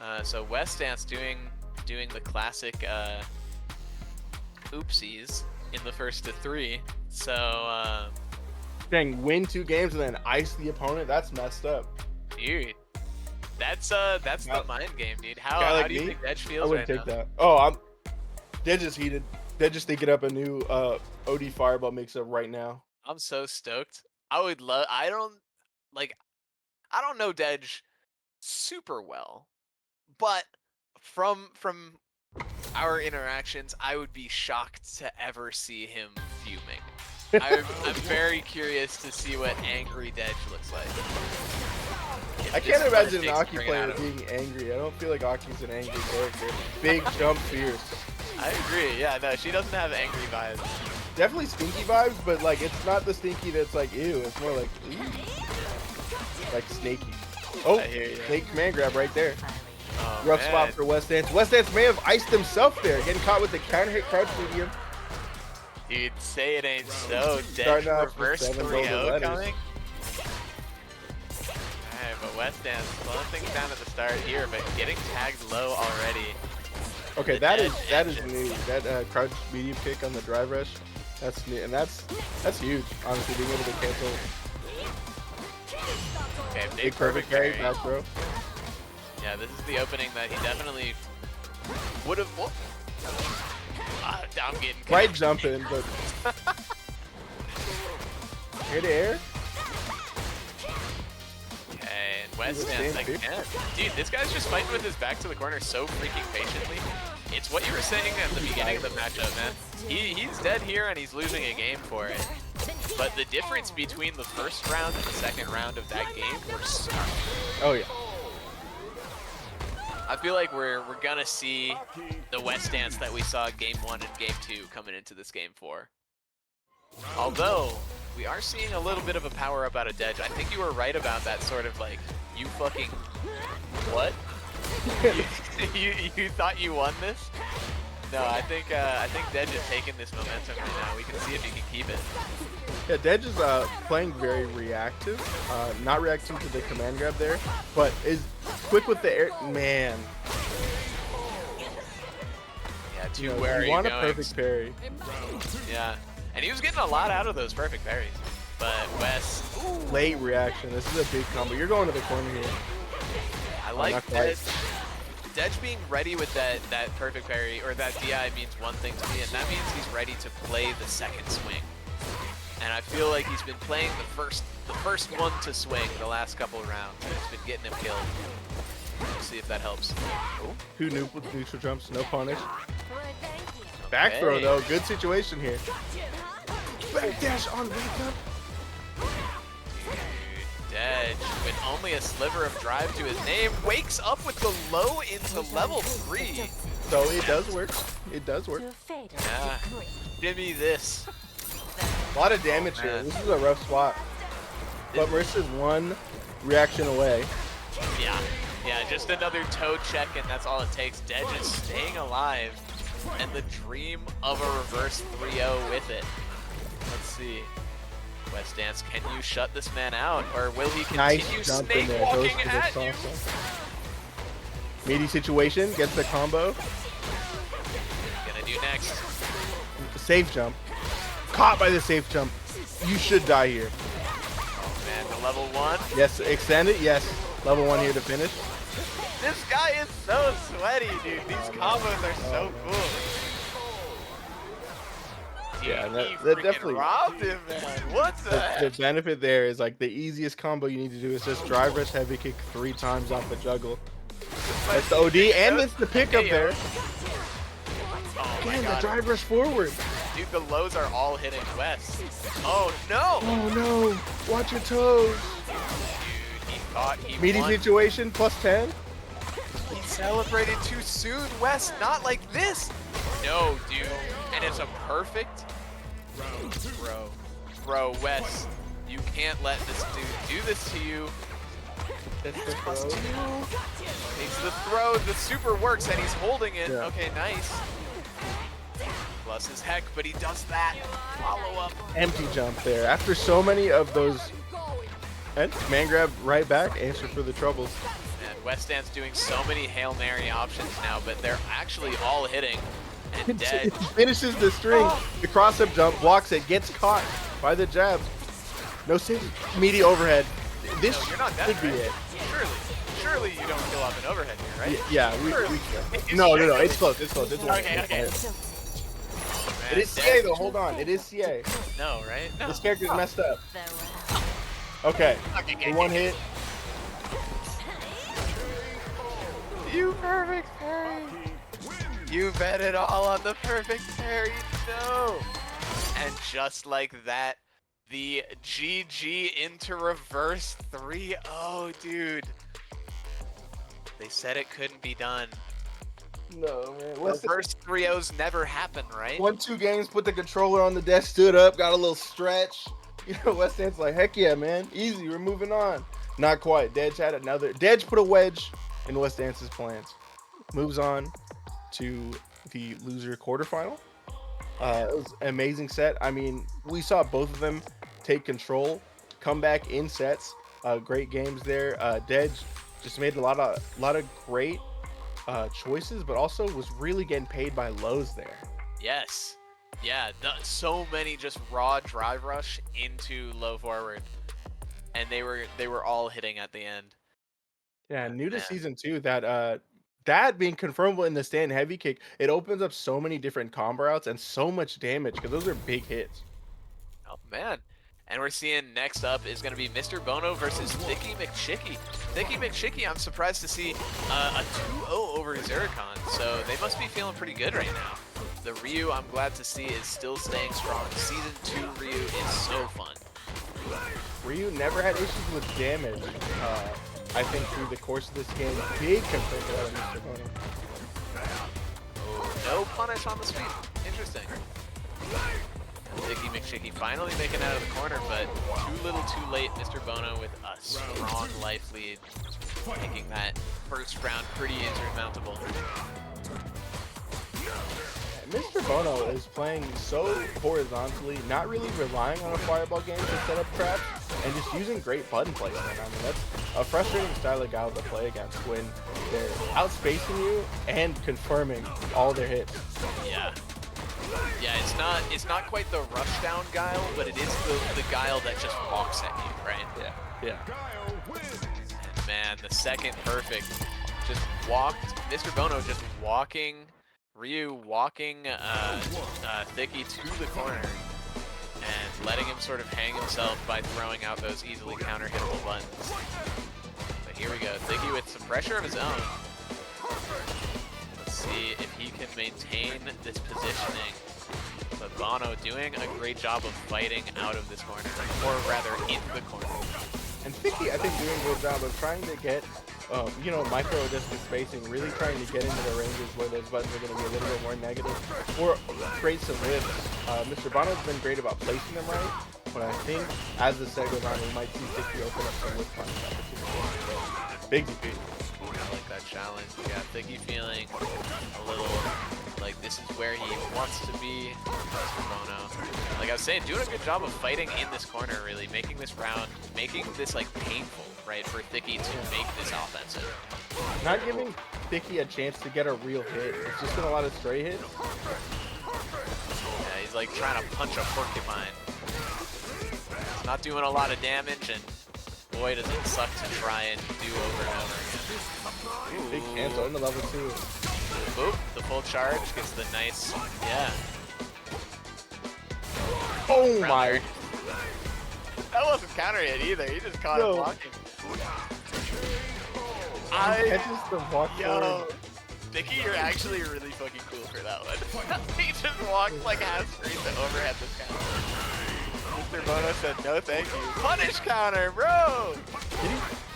right? So West Dance doing the classic oopsies in the first to 3. So Dang, win 2 games and then ice the opponent. That's messed up. dude, that's the mind game, dude. How like do you me, think Dedge I feels wouldn't right take now? that. Oh, Dedge is heated. Dedge is thinking up a new OD Fireball mix-up right now. I'm so stoked. I would love. I don't know Dedge super well, but from our interactions, I would be shocked to ever see him fuming. I'm very curious to see what angry Dedge looks like. I can't imagine an Aki player being angry. I don't feel like Aki's an angry character. Big jump fierce. I agree. Yeah, no, she doesn't have angry vibes. Definitely stinky vibes, but like it's not the stinky that's like ew. It's more like ooh. Like snaky. Oh, I hear ya. snake command grab right there. Oh, Rough man. spot for West Dance. West Dance may have iced himself there, getting caught with the counter hit crouch medium. Dude, say it ain't so. Starting Dedge off with reverse 7 3-0 golden letters. coming. Alright, but West Dance slowing things down at the start here, but getting tagged low already. Okay, The that is Dedge new. That crouch medium kick on the drive rush, that's new, and that's huge. Honestly, being able to cancel Okay, big perfect carry, back throw. Yeah, this is the opening that he definitely would have. I'm getting Right jumping, but air to air. Okay, and West He's a Dance stand again. Dude, this guy's just fighting with his back to the corner so freaking patiently. It's what you were saying at the beginning of the matchup, man. He's dead here and he's losing a game for it. But the difference between the first round and the second round of that game were stark. Oh yeah. I feel like we're gonna see the West Dance that we saw game 1 and game 2 coming into this game 4. Although we are seeing a little bit of a power up out of Dedge. I think you were right about that sort of like, you fucking what? you thought you won this? No, I think Dedge is taking this momentum right now. We can see if he can keep it. Yeah, Dedge is playing very reactive, not reacting to the command grab there, but is quick with the air. Man, Yeah, you know, where you are you want going? a perfect parry. Yeah, and he was getting a lot out of those perfect parries. But West, ooh, Late reaction. This is a big combo. You're going to the corner here. I like not quite. Dedge being ready with that perfect parry or that DI means one thing to me, and that means he's ready to play the second swing. And I feel like he's been playing the first one to swing the last couple of rounds, and it's been getting him killed. We'll see if that helps. Oh, 2 neutral jumps, no punish. Back throw though, good situation here. Back dash on recap. Dedge, with only a sliver of drive to his name, wakes up with the low into level 3. So it does work. It does work. Yeah, give me this. A lot of damage here. This is a rough spot. But Marissa's 1 reaction away. Yeah, just another toe check and that's all it takes. Dedge is staying alive. and the dream of a reverse 3-0 with it. Let's see. West Dance, can you shut this man out, or will he continue Nice jump in snake there. Goes walking for the at you? salsa. Meaty situation, gets the combo. Gonna do next. Safe jump. Caught by the safe jump. You should die here. Oh man, the level 1. Yes, extend it. Yes. Level 1 here to finish. This guy is so sweaty, dude. These combos are so cool. Yeah, He that freaking definitely. robbed him, man. What the heck? The benefit there is like the easiest combo you need to do is just drive rush heavy kick 3 times off the juggle. That's the OD and it's the pickup there. Oh my Again, the god. drive rush forward. Dude, the lows are all hitting West. Oh no! Oh no! Watch your toes. Dude, he thought he Meaty won. situation +10. He celebrated too soon, West. Not like this. No, dude. And it's a perfect. Bro, West. You can't let this dude do this to you. That's That's the +2. throw. Makes the throw. The super works and he's holding it. Yeah. Okay, nice. Plus his heck, but he does that. Follow up. Empty jump there. After so many of those, and man grab right back. Answer for the troubles. And West Dance doing so many Hail Mary options now, but they're actually all hitting. And dead. Finishes the string. The cross up jump blocks it. Gets caught by the jab. No save. Meaty overhead. This No, you're not dead, should be right? it. Surely you don't kill off an overhead here, right? Yeah, Surely. no, it's close. It's close. It's one. Okay, okay. It is CA though. Hold on. It is CA. No, right? No. This character's messed up. Okay. The one hit. You perfect parry. You bet it all on the perfect parry. No. And just like that, the GG into reverse 3-0, dude. They said it couldn't be done. No, man. Reverse 3-0s never happen, right? 1-2 games, put the controller on the desk, stood up, got a little stretch. You know, West Dance like, heck yeah, man. Easy, we're moving on. Not quite. Dedge had another. Dedge put a wedge in West Dance's plans. Moves on to the loser quarterfinal. It was an amazing set. I mean, we saw both of them take control, come back in sets. Great games there. Dedge just made a lot of great choices, but also was really getting paid by lows there. Yes. Yeah, so many just raw drive rush into low forward. And they were all hitting at the end. Yeah, new to Man. season 2 that being confirmable in the stand heavy kick, it opens up so many different combo routes and so much damage because those are big hits. Oh man. And we're seeing next up is going to be Mr. Bono versus Thicky McChicky. Thicky McChicky, I'm surprised to see a 2-0 over Zurikon, so they must be feeling pretty good right now. The Ryu, I'm glad to see, is still staying strong. Season 2 Ryu is so fun. Ryu never had issues with damage. I think through the course of this game, big compared to that of Mr. Bono. Oh, no punish on the sweep. Interesting. Thicky McChicky finally making out of the corner, but too little too late. Mr. Bono with a strong life lead, making that first round pretty insurmountable. Mr. Bono is playing so horizontally, not really relying on a fireball game to set up traps, and just using great button placement. I mean, that's a frustrating style of guile to play against when they're outspacing you and confirming all their hits. Yeah. Yeah, it's not quite the rushdown guile, but it is the guile that just walks at you, right? Yeah. And man, the second perfect just walked. Mr. Bono just walking. Ryu walking Thicky to the corner and letting him sort of hang himself by throwing out those easily counter-hittable buttons. But here we go, Thicky with some pressure of his own. Let's see if he can maintain this positioning. But Bono doing a great job of fighting out of this corner, or rather in the corner. And Thicky, I think, doing a good job of trying to get micro distance spacing, really trying to get into the ranges where those buttons are going to be a little bit more negative, or create some whips. Mr. Bono's been great about placing them right, but I think as the set goes on, we might see Thicky open up some whip punch opportunities. Big DP. I like that challenge. Yeah, Thicky feeling a little like this is where he wants to be. Mr. Bono, like I was saying, doing a good job of fighting in this corner, really making this round, making this like painful, right, for Thicky to make this offensive. Not giving Thicky a chance to get a real hit. It's just been a lot of stray hits. Yeah, he's like trying to punch a porcupine. It's not doing a lot of damage, and boy does it suck to try and do over and over again. Big cancel on the level 2. Boop, the full charge gets the nice, yeah. Oh Round my. there. That wasn't counter hit either, he just caught No. it blocking. Catches the walk Yo, forward. Thicky, you're actually really fucking cool for that one. He just walked like half screen to overhead this counter. Mr. Bono said no thank you. Punish counter, bro!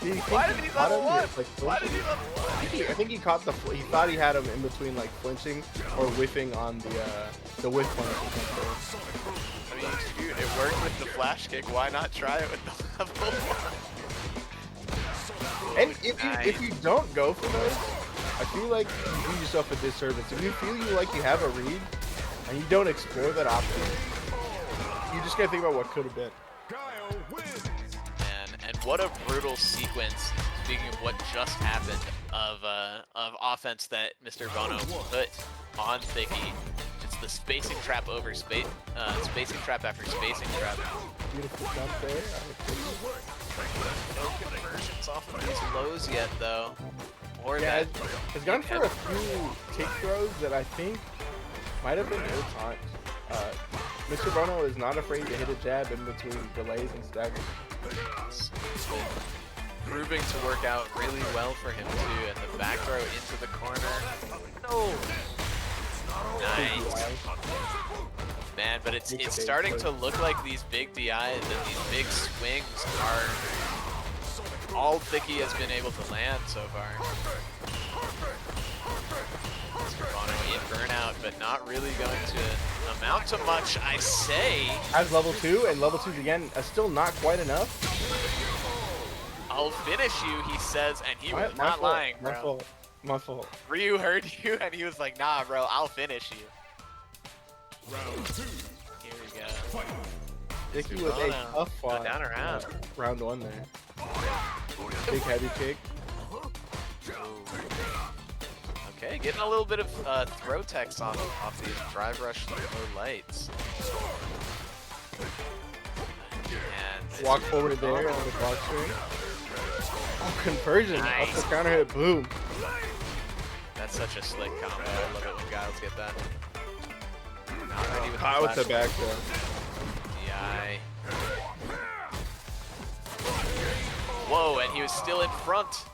Did he Why did he level 1? Like, Why did he level 1? I think he caught the. He thought he had him in between like flinching or whiffing on the whiff punish. I mean, shoot, it worked with the flash kick. Why not try it with the level 1? And if you don't go for those, I feel like you do yourself a disservice. If you feel like you have a read and you don't explore that option, you just gotta think about what could have been. And what a brutal sequence, speaking of what just happened, of offense that Mr. Bono put on Thicky. It's the spacing trap over spacing trap after spacing trap. Beautiful jump there. No conversions off of these lows yet, though. Or Yeah, that. it's gone for a few tick throws that I think might have been ill timed. Mr. Bono is not afraid to hit a jab in between delays and staggers. It's been proving to work out really well for him too, and the back throw into the corner. No. Nice. Man, but it's starting to look like these big DIs and these big swings are all Thicky has been able to land so far. Mr. Bono in burnout, but not really going to amount to much, I say. Has level 2, and level 2's again still not quite enough. I'll finish you, he says, and he was My not fault, lying, My bro. fault. My fault. Ryu heard you, and he was like, nah, bro, I'll finish you. Here we go. Thicky with a Bono, tough fight. down around. Round 1 there. Big heavy kick. Okay, getting a little bit of throw text off these drive rush low lights. And Walk forward there on the block string. Oh, conversion. Nice. Up the counter hit. Boom. that's such a slick combo. I love it when guys get that. Not ready with Hot with the flash. back though. DI. Whoa, and he was still in front.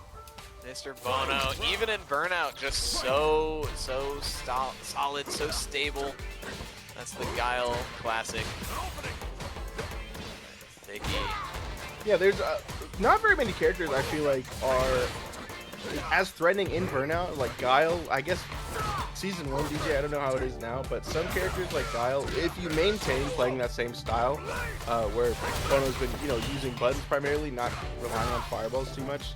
Mr. Bono, even in burnout, just so solid, so stable. That's the Guile classic. Thicky. Yeah, there's not very many characters I feel like are as threatening in burnout. Like Guile, I guess season 1 DJ, I don't know how it is now, but some characters like Guile, if you maintain playing that same style, where Bono's been, using buttons primarily, not relying on fireballs too much,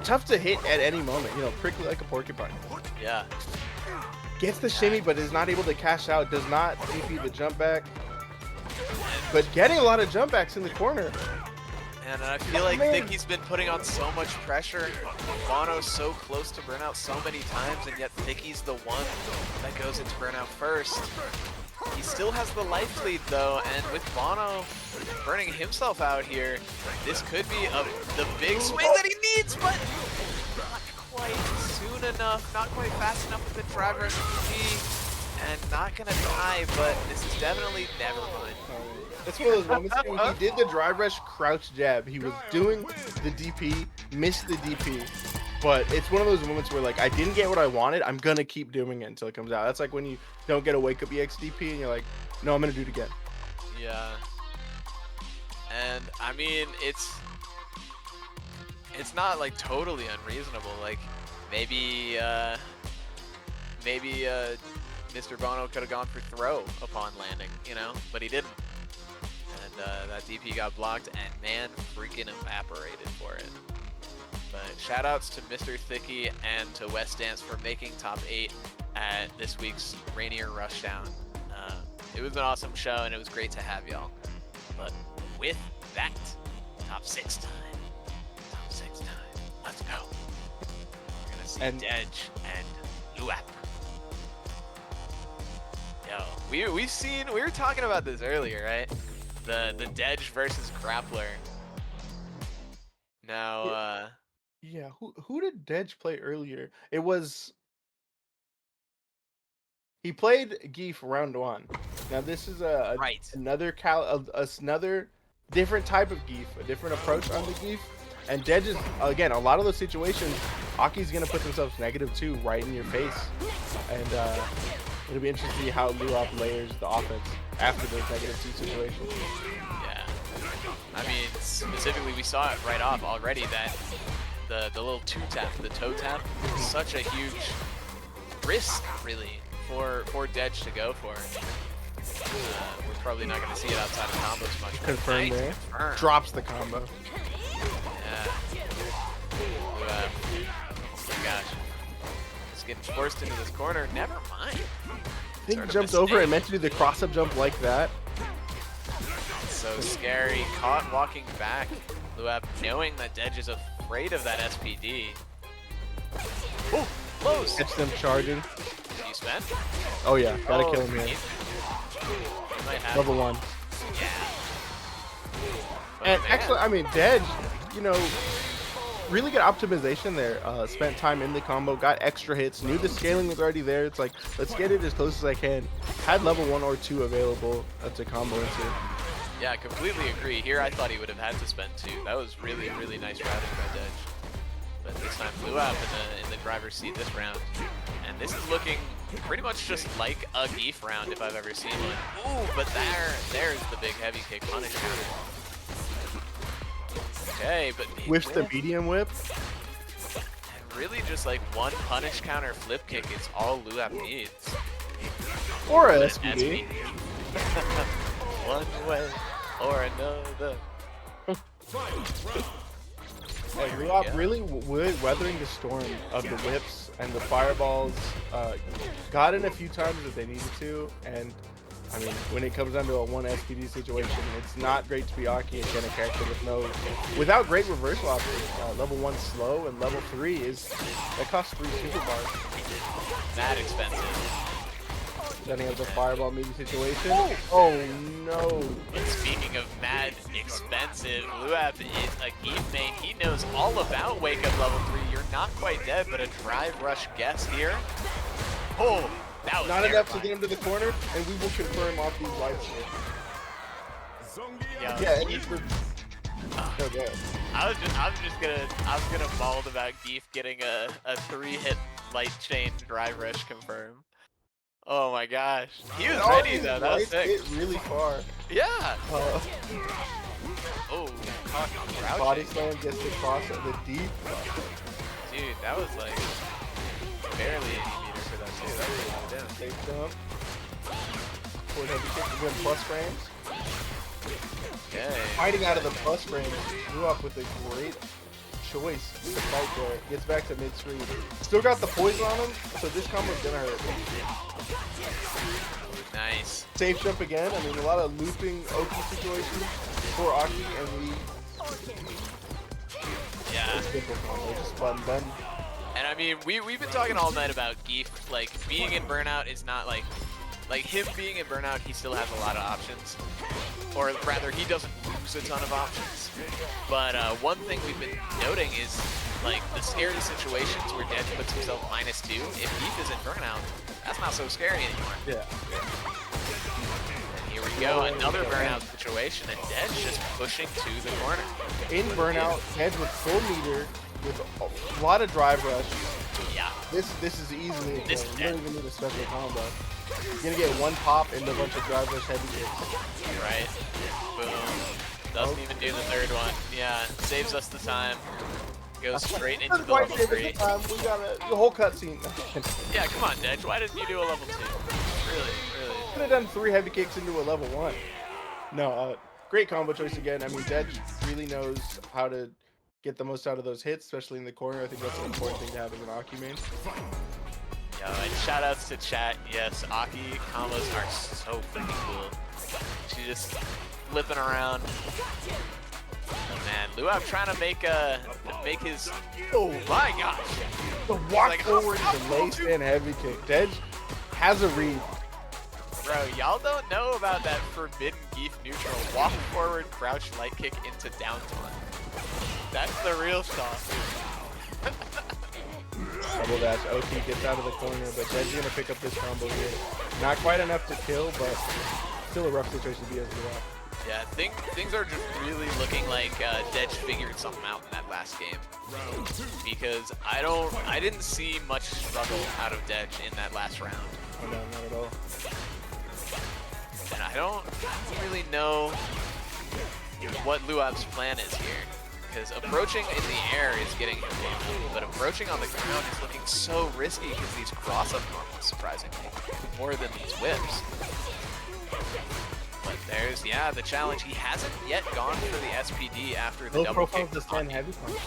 tough to hit at any moment, prickly like a porcupine. Yeah. Gets the shimmy, but is not able to cash out, does not DP the jump back, but getting a lot of jump backs in the corner. And I feel like Man. Thicky's been putting on so much pressure. Bono's so close to burnout so many times, and yet Thicky's the one that goes into burnout first. He still has the life lead though, and with Bono burning himself out here, this could be the big swing that he needs, but not quite soon enough, not quite fast enough with the drive rush DP, and not gonna die, but this is definitely never mind. That's one of those moments when he did the drive rush crouch jab. He was doing the DP, missed the DP. But it's one of those moments where, like, I didn't get what I wanted. I'm going to keep doing it until it comes out. That's like when you don't get a wake up EX DP and you're like, no, I'm going to do it again. Yeah. And, I mean, it's not, like, totally unreasonable. Like, maybe Mr. Bono could have gone for throw upon landing, but he didn't. And that DP got blocked, and man freaking evaporated for it. But shout outs to Mr. Thicky and to West Dance for making top 8 at this week's Rainier Rushdown. It was an awesome show and it was great to have y'all. But with that, top 6 time. Top 6 time. Let's go. We're gonna see Dedge and Luap. Yo, we were talking about this earlier, right? The Dedge versus Grappler. Now, yeah, who did Dedge play earlier? It was he played Geef round 1. Now this is another another different type of Geef, a different approach on the Geef. And Dedge is again a lot of those situations. Aki's gonna put themselves -2 right in your face, and it'll be interesting to see how Luop layers the offense after those -2 situations. Yeah, I mean specifically we saw it right off already that the little 2-tap, the toe tap, is such a huge risk really for Dedge to go for. We're probably not going to see it outside of combos much. Confirm nice there. Confirm. Drops the combo. Yeah. Oh my gosh. Just getting forced into this corner. Never mind. I think he jumped over and meant to do the cross-up jump like that. So scary. Caught walking back. Luap knowing that Dedge is afraid of that SPD. Oh, close. Catch them charging. Did you spend? Oh yeah, gotta kill him here. He might have Level 1. Yeah. But And man, actually, I mean, Dedge, you know, really good optimization there. Spent time in the combo, got extra hits, knew the scaling was already there. It's like, let's get it as close as I can. Had level 1 or 2 available to combo into. yeah, completely agree. Here I thought he would have had to spend 2. That was really, really nice routing by Dedge. But this time Luap in the driver's seat this round. And this is looking pretty much just like a Geef round if I've ever seen one. Ooh, but there's the big heavy kick punish counter. Okay, but Whiffs the medium whip. and really just like one punish counter flip kick is all Luap needs. Or a An SPD. One way or another. Like, Luop really weathering the storm of the whips and the fireballs. Got in a few times that they needed to, and I mean, when it comes down to a 1 SPD situation, it's not great to be Aki and get a character without great reversal options. Level 1 slow and level 3 that costs 3 super bars. Mad expensive. Setting up the fireball media situation. Oh no! And speaking of mad expensive, Luap is a Geef main. He knows all about Wake Up level 3. You're not quite dead, but a drive rush guess here. Oh, that was Not terrifying. enough to get him to the corner, and we will confirm off these lights here. Yeah, it's the. So good. I was gonna bald about Geef getting a 3-hit light chain drive rush confirm. Oh my gosh. He was All ready these though, that was lights sick. hit really far. Yeah! Oh, Caught body crouching. slam gets the cross at the deep. Dude, that was like barely 80 meters for that too. That was a lot down. Safe jump. Forward heavy kick to win plus frames. Okay. Fighting out of the plus frames. Grew up with a great choice to fight there. Gets back to mid-screen. Still got the poison on him, so this combo's gonna hurt. Nice. Safe jump again. I mean, a lot of looping Oki situations for Aki, and we Yeah. simple combo, just button done. And I mean, we've been talking all night about Geef. Like, being in Burnout is not like him being in Burnout, he still has a lot of options. Or rather, he doesn't lose a ton of options. But one thing we've been noting is, like, the scary situations where Dedge puts himself -2. If Geef is in Burnout, that's not so scary anymore. Yeah. And here we go, another Burnout situation, and Dedge just pushing to the corner. In Burnout, Hedge with full meter, with a lot of drive rush. Yeah. This is easily a This kill. is You don't dead. even need a special combo. You're gonna get one pop into a bunch of drive rush heavy hits. Right. Boom. Doesn't even do the third one. Yeah, saves us the time. Goes straight into the level 3. We got the whole cutscene. Yeah, come on, Dedge. Why didn't you do a level 2? Really. Could have done 3 heavy kicks into a level 1. No, great combo choice again. I mean, Dedge really knows how to get the most out of those hits, especially in the corner. I think that's an important thing to have as an Aki main. Yo, and shout outs to chat. Yes, Aki combos are so freaking cool. She just flipping around. Man, Luab trying to make his. Oh my gosh! The walk Like, forward, the lace and heavy kick. Dej has a read. Bro, y'all don't know about that forbidden Geef neutral walk forward crouch light kick into down taunt. That's the real stuff. Double dash. OT gets out of the corner, but Dej's gonna pick up this combo here. Not quite enough to kill, but still a rough situation to be as well. Yeah, things are just really looking like Dej figured something out in that last game. Because I didn't see much struggle out of Dej in that last round. Oh, no, not at all. And I don't really know what Luab's plan is here. Because approaching in the air is getting him damage, but approaching on the ground is looking so risky because these cross-up normals, surprisingly, more than these whips. But there's, yeah, the challenge. He hasn't yet gone for the SPD after the Low double profile kick. to stand heavy punch.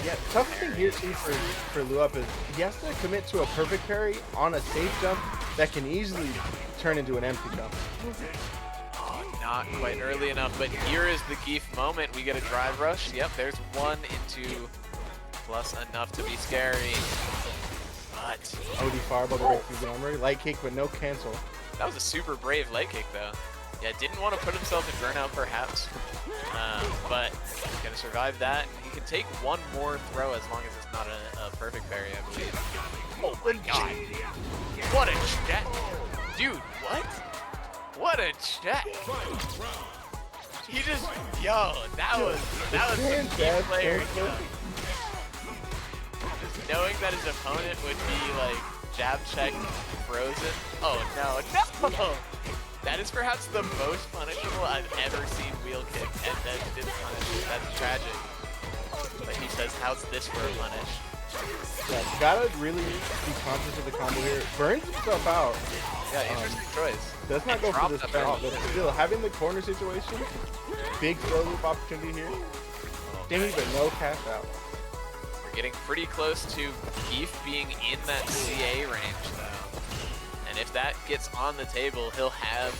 Yeah, tough thing here too for Luab is he has to commit to a perfect parry on a safe jump that can easily turn into an empty jump. Oh, not quite early enough, but here is the Geef moment. We get a drive rush. Yep, there's 1 into plus enough to be scary. But OD fireball to break through the armory. Light kick but no cancel. that was a super brave leg kick though. Yeah, didn't want to put himself in burnout perhaps, but gonna survive that. And he can take one more throw as long as it's not a perfect parry, I believe. Oh my god. What a check. Dude, what? What a check. He just, yo, that was some key player. Just knowing that his opponent would be like jab check frozen. Oh no, no! That is perhaps the most punishable I've ever seen wheel kick, and then didn't punish it. That's tragic. But he says, how's this for a punish? Yeah, gotta really be conscious of the combo here. Burns himself out. Yeah, interesting choice. Does not And go for dropped this that spell, barrel. but still having the corner situation, big throw loop opportunity here. Stingy, but no cash out. We're getting pretty close to Geef being in that CA range, though. And if that gets on the table, he'll have,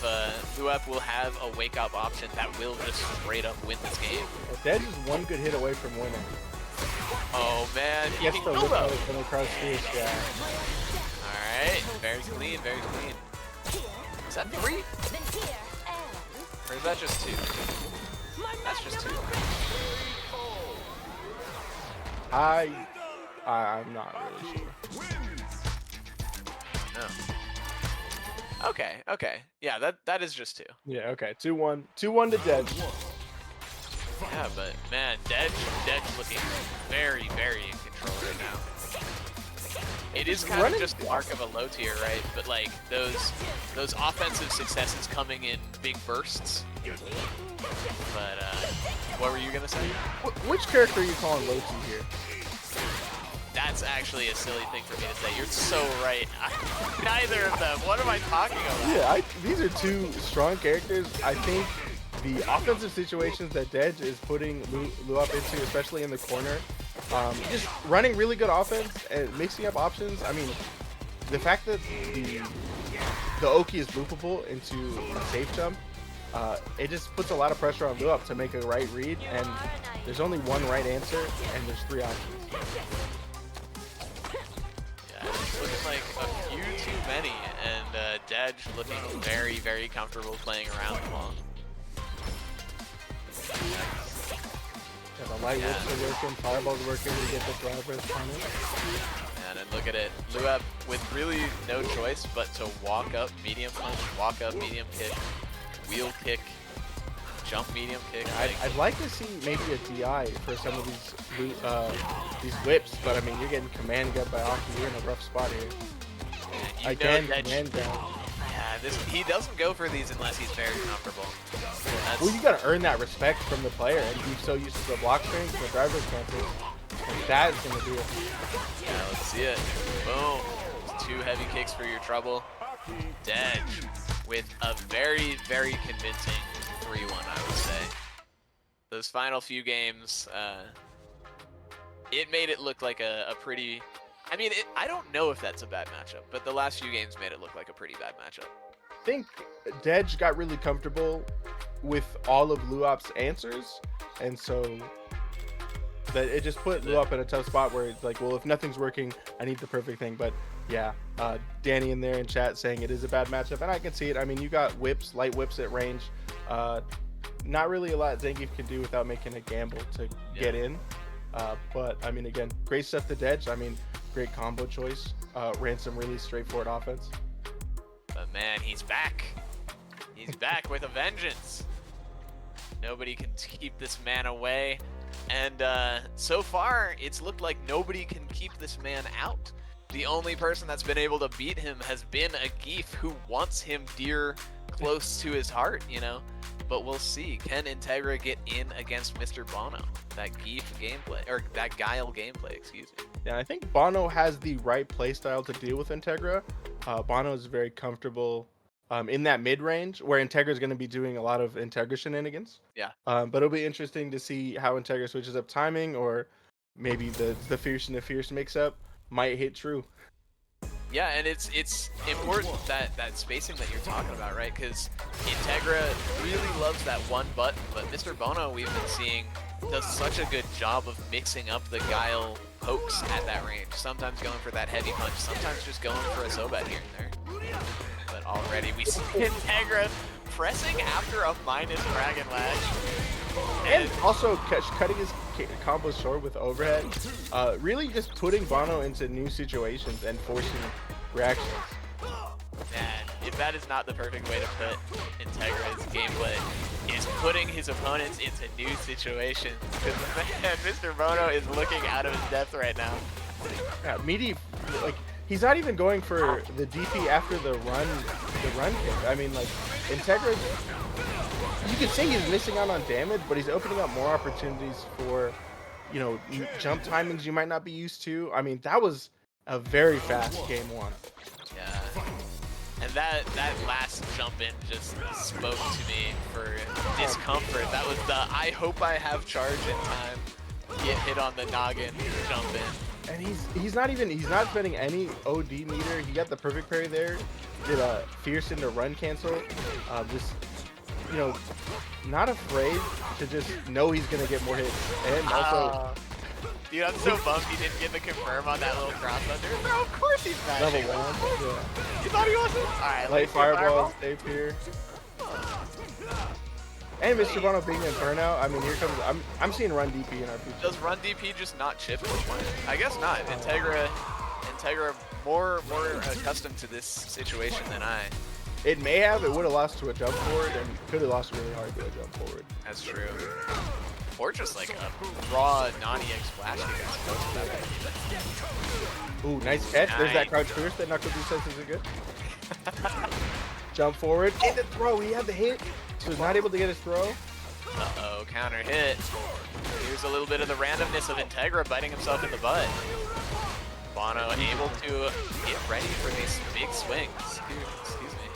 Luab will have a wake-up option that will just straight up win this game. Dej is one good hit away from winning. Oh man, he Yes, can the go whip though. coming across fierce, yeah. Alright, very clean, very clean. Is that 3? Or is that just 2? That's just 2. I'm not really sure. No. Okay. Yeah, that is just 2. Yeah, okay. 2-1. 2-1 to Dej. Yeah, but man, Dej looking very, very in control right now. It is kind of running just the mark of a low tier, right? But like those offensive successes coming in big bursts. But what were you gonna say? Which character are you calling low T here? That's actually a silly thing for me to say. You're so right. Neither of them. What am I talking about? Yeah, these are two strong characters. I think the offensive situations that Dej is putting Luab into, especially in the corner, just running really good offense and mixing up options. I mean, the fact that the Oki is loopable into a safe jump, it just puts a lot of pressure on Luab to make a right read, and there's only one right answer, and there's 3 options. Yeah, it's looking like a few too many, and Dej looking very, very comfortable playing around them all. Yeah, the light whips are working, fireballs are working to get the driver punish. And then look at it, Luab with really no choice but to walk up medium punch, walk up medium kick, wheel kick, jump medium kick. I'd like to see maybe a DI for some of these whips, but I mean, you're getting command gut by Aki. You're in a rough spot here. You Again, know Dej- command gut. Yeah, he doesn't go for these unless he's very comfortable. That's, Well, you gotta earn that respect from the player, and he's so used to the block strings, the driver's cancels. And that's gonna do it. yeah, let's see it. Boom. 2 heavy kicks for your trouble. Dej with a very, very convincing 3-1, I would say. those final few games, it made it look like a pretty. I mean, I don't know if that's a bad matchup, but the last few games made it look like a pretty bad matchup. I think Dej got really comfortable with all of Luop's answers, and so that it just put Luop in a tough spot where it's like, well, if nothing's working, I need the perfect thing. But yeah, Danny in there in chat saying it is a bad matchup, and I can see it. I mean, you got whips, light whips at range. Not really a lot Zangief can do without making a gamble to get in. But I mean, again, great stuff to Dej. I mean, great combo choice. Ran some really straightforward offense. But man, he's back. He's back with a vengeance. Nobody can keep this man away. And so far, it's looked like nobody can keep this man out. The only person that's been able to beat him has been a Geef who wants him dear close to his heart, you know? But we'll see. Can Integra get in against Mr. Bono? That Geef gameplay, or that Guile gameplay, excuse me. Yeah, I think Bono has the right playstyle to deal with Integra. Bono is very comfortable in that mid-range where Integra is going to be doing a lot of Integra shenanigans. Yeah. But it'll be interesting to see how Integra switches up timing, or maybe the fierce and the fierce mix-up might hit true. Yeah, and it's important that spacing that you're talking about, right? Because Integra really loves that one button, but Mr. Bono, we've been seeing, does such a good job of mixing up the Guile pokes at that range. Sometimes going for that heavy punch, sometimes just going for a Sobat here and there. But already we see Integra pressing after a minus Dragon Lash. And also cutting his combos short with overhead. Really just putting Bono into new situations and forcing reactions. Man, if that is not the perfect way to put Integra's gameplay, is putting his opponents into new situations. Because man, Mr. Bono is looking out of his depth right now. Yeah, Meaty, like, he's not even going for the DP after the run kick. I mean, like, Integra, you can say he's missing out on damage, but he's opening up more opportunities for, you know, jump timings you might not be used to. I mean, that was a very fast game one. Yeah. And that last jump in just spoke to me for discomfort. That was the I hope I have charge in time. Get hit on the noggin, jump in. And he's not spending any OD meter. He got the perfect parry there. Did a fierce into run cancel. Just, you know, not afraid to just know he's gonna get more hits. And also, dude, I'm so bummed he didn't get the confirm on that little cross under. Bro, of course he's level mashing. 1. Yeah. You thought he wasn't? Alright, Light fireball, stay here. And Mr. Bono being in burnout. I mean, here comes. I'm seeing run DP in our future. Does run DP just not chip at this point? I guess not. Integra more accustomed to this situation than I. It may have. It would have lost to a jump forward, and could have lost really hard to a jump forward. That's true. Or just like a raw non-EX flash kick. Ooh, nice catch. Nice. There's that crouch first that Knuckles says isn't good. Jump forward. In the throw. He had the hit. So he's not able to get his throw. Uh-oh, counter hit. Here's a little bit of the randomness of Integra biting himself in the butt. Bono able to get ready for these big swings. Excuse me.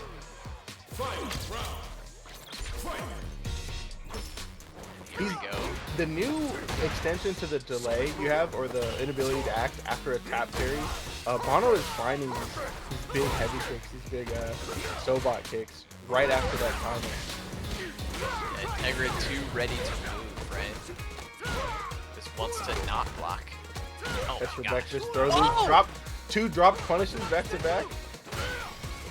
Here we go. The new extension to the delay you have, or the inability to act after a tap parry, Bono is finding these big heavy kicks, these big Sobot kicks, right after that timing. Integra too ready to move, right? Just wants to not block. Oh That's my the gosh. back just throw loose. Two dropped punishes back to back.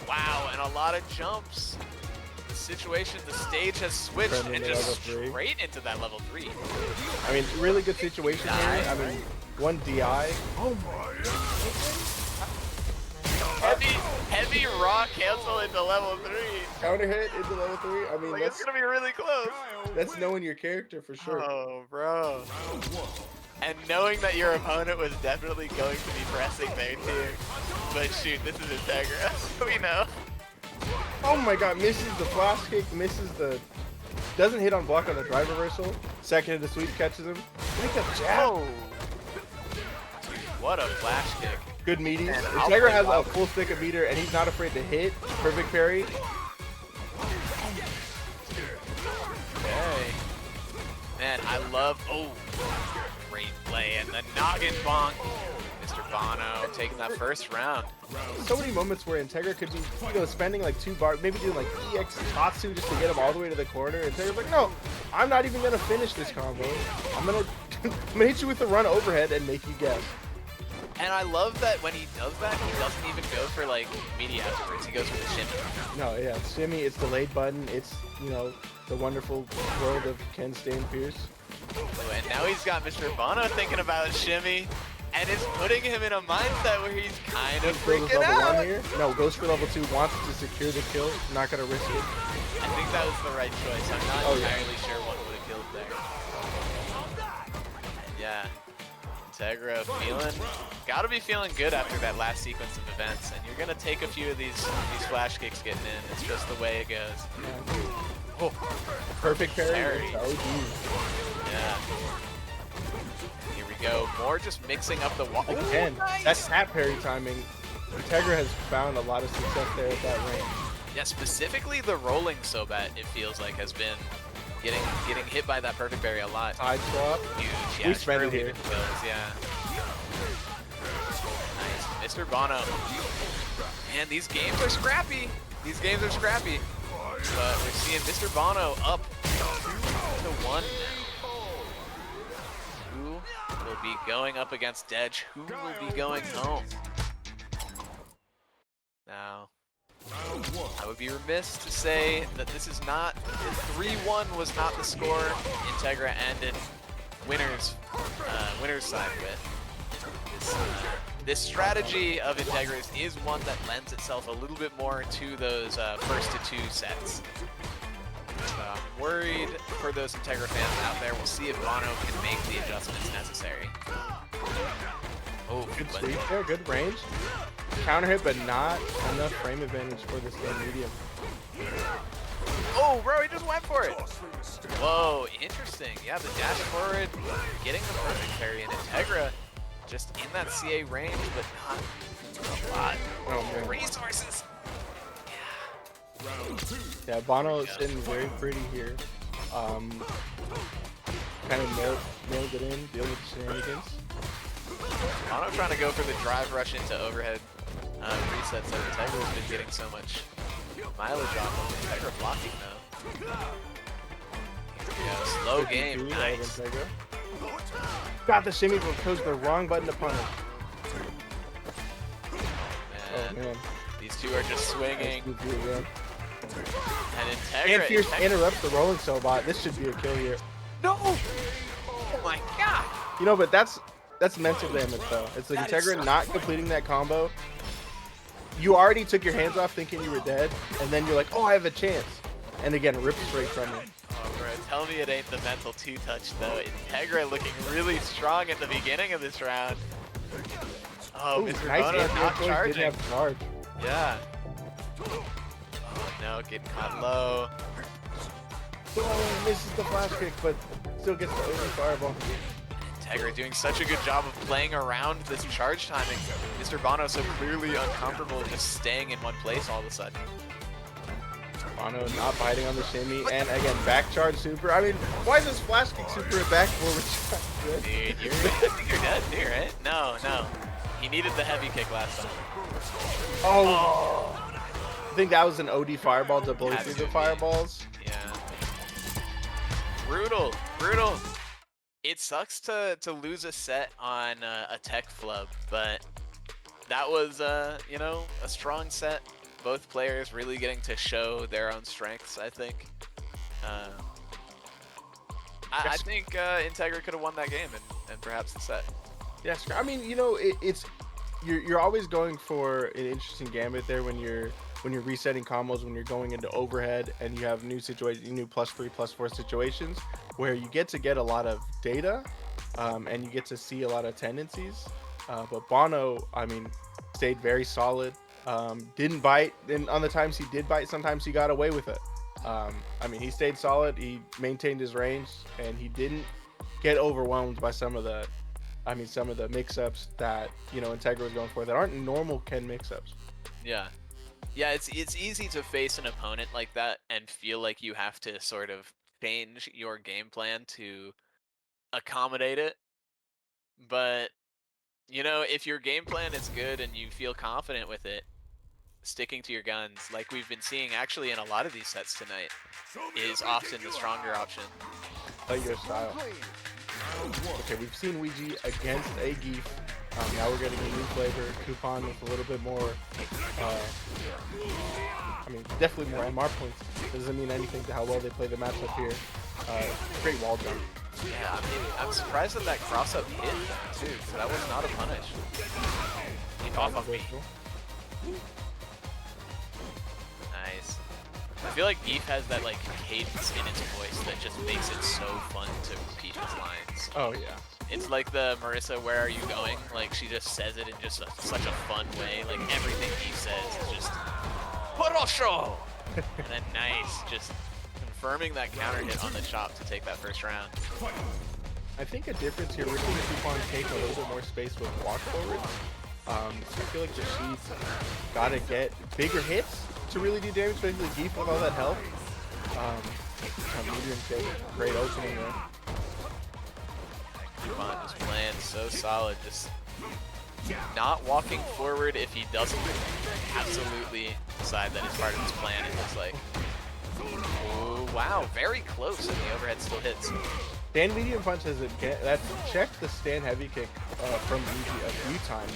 Wow, and a lot of jumps. The situation, the stage has switched Turning and to just level 3. straight into that level 3. I mean, really good situation here. I mean, one DI. Oh Heavy raw cancel into level 3. Counter hit into level 3. I mean, Like, it's gonna be really close. that's knowing your character for sure. Oh, bro. And knowing that your opponent was definitely going to be pressing there too. But shoot, this is Integra. We know. Oh my god, misses the flash kick, misses the... Doesn't hit on block on the drive reversal. Second into sweep catches him. Like a jab. Dude, what a flash kick. Good meaties. And Integra has a full stick of meter and he's not afraid to hit. Perfect parry. Okay. Man, I love. Oh, great play and the noggin bonk. Mr. Bono taking that first round. So many moments where Integra could be, spending like 2 bar, maybe doing like EX Tatsu just to get him all the way to the corner. And Integra's like, no, I'm not even gonna finish this combo. I'm gonna hit you with the run overhead and make you guess. And I love that when he does that, he doesn't even go for like meaty afterwards. He goes for the shimmy. No, yeah, shimmy. It's the late button. It's the wonderful world of Ken Stain Pierce. Oh, and now he's got Mr. Bono thinking about shimmy. And it's putting him in a mindset where he's kind of freaking level out. 1 here. No, goes for level 2, wants to secure the kill, not gonna risk it. I think that was the right choice. I'm not entirely sure what would have killed there. And yeah, Integra gotta be feeling good after that last sequence of events. And you're gonna take a few of these flash kicks getting in. It's just the way it goes. Yeah. Oh, perfect parry. Oh, geez. Yeah. Here we go. More just mixing up the wall. Again, nice. That's tap parry timing. Integra has found a lot of success there at that range. Yeah, specifically the rolling Sobat, it feels like, has been getting hit by that perfect parry a lot. Side swap. Huge. Yeah, We spent it early here. kills, yeah. Nice. Mr. Bono. Man, these games are scrappy. These games are scrappy. But we're seeing Mr. Bono up 2-1 now. Who will be going up against Dedge? Who will be going home? Now, I would be remiss to say that this is not, 3-1 was not the score Integra ended winner's side with. This strategy of Integra's is one that lends itself a little bit more to those first to 2 sets. I'm worried for those Integra fans out there. We'll see if Bono can make the adjustments necessary. Oh, Good but sweep there, good range. Counter hit, but not enough frame advantage for this game medium. oh, bro, he just went for it. Whoa, interesting. Yeah, the dash forward, getting the perfect parry, and Integra just in that CA range, but not a lot Oh, man. of resources. Yeah, Bono is sitting very pretty here. Kind of nailed it in, dealing with the shenanigans. Bono trying to go for the drive rush into overhead resets that Integra's been getting so much mileage off of. Integra blocking though. Here we go. Slow game. Nice. Got the shimmy, but chose the wrong button to punish. Oh, Man, man. these two are just swinging. Nice move here, man. And And Integra. Fierce interrupts the rolling Sobot. This should be a kill here. No! Oh my god! But that's mental damage though. It's like That is Integra so not completing that combo. You already took your hands off thinking you were dead, and then you're like, oh, I have a chance. And again, rips straight from him. Oh, bro, tell me it ain't the mental 2-touch though. Integra looking really strong at the beginning of this round. Oh, Ooh, Mr. nice Bono anti not choice, charging. didn't have charge. Yeah. Oh no, getting caught low. Oh, misses the flash kick, but still gets the OD fireball. Integra doing such a good job of playing around this charge timing. Mr. Bono so clearly uncomfortable just staying in one place all of a sudden. Bono not biting on the shimmy, and again, back charge super. I mean, why is this flash kick super a back forward charge? Dude, I think you're dead too, right? No. He needed the heavy kick last time. Oh. I think that was an OD fireball to blow Had through to the be. fireballs. Yeah. Brutal. It sucks to lose a set on a tech flub, but that was, a strong set. Both players really getting to show their own strengths, I think. I think Integra could have won that game and perhaps the set. Yes, I mean, you're always going for an interesting gambit there when you're resetting combos, when you're going into overhead and you have new situations, new +3, +4 situations where you get a lot of data, and you get to see a lot of tendencies. But Bono, I mean, stayed very solid. Didn't bite, and on the times he did bite, sometimes he got away with it. I mean, he stayed solid. He maintained his range, and he didn't get overwhelmed by some of the mix-ups that Integra was going for that aren't normal Ken mix-ups. Yeah, it's easy to face an opponent like that and feel like you have to sort of change your game plan to accommodate it. But, you know, if your game plan is good and you feel confident with it, sticking to your guns, like we've been seeing actually in a lot of these sets tonight, is often the stronger option. Play your style. Okay, we've seen Ouija against a Geef. Now we're getting a new flavor, Coupon with a little bit more, I mean, definitely more MR points. Doesn't mean anything to how well they play the matchup here. Great wall jump. Yeah, I mean, I'm surprised that cross-up hit too, because that was not a punish. Keep off of me. Nice. I feel like Geef has that like cadence in its voice that just makes it so fun to repeat his lines. Oh yeah. It's like the Marissa, where are you going? Like she just says it in just such a fun way. Like everything he says is just Porosho! And then nice, just confirming that counter hit on the chop to take that first round. I think a difference here, we're seeing Coupon take a little bit more space with walk forward. I feel like Rashid's gotta get bigger hits to really do damage, especially Geef with all that health. Medium kick, great opening there. Coupon just playing so solid, just not walking forward if he doesn't absolutely decide that it's part of his plan, it looks like. Oh, wow, very close, and the overhead still hits. Stand medium punch has that's checked the stand heavy kick from Ouija a few times.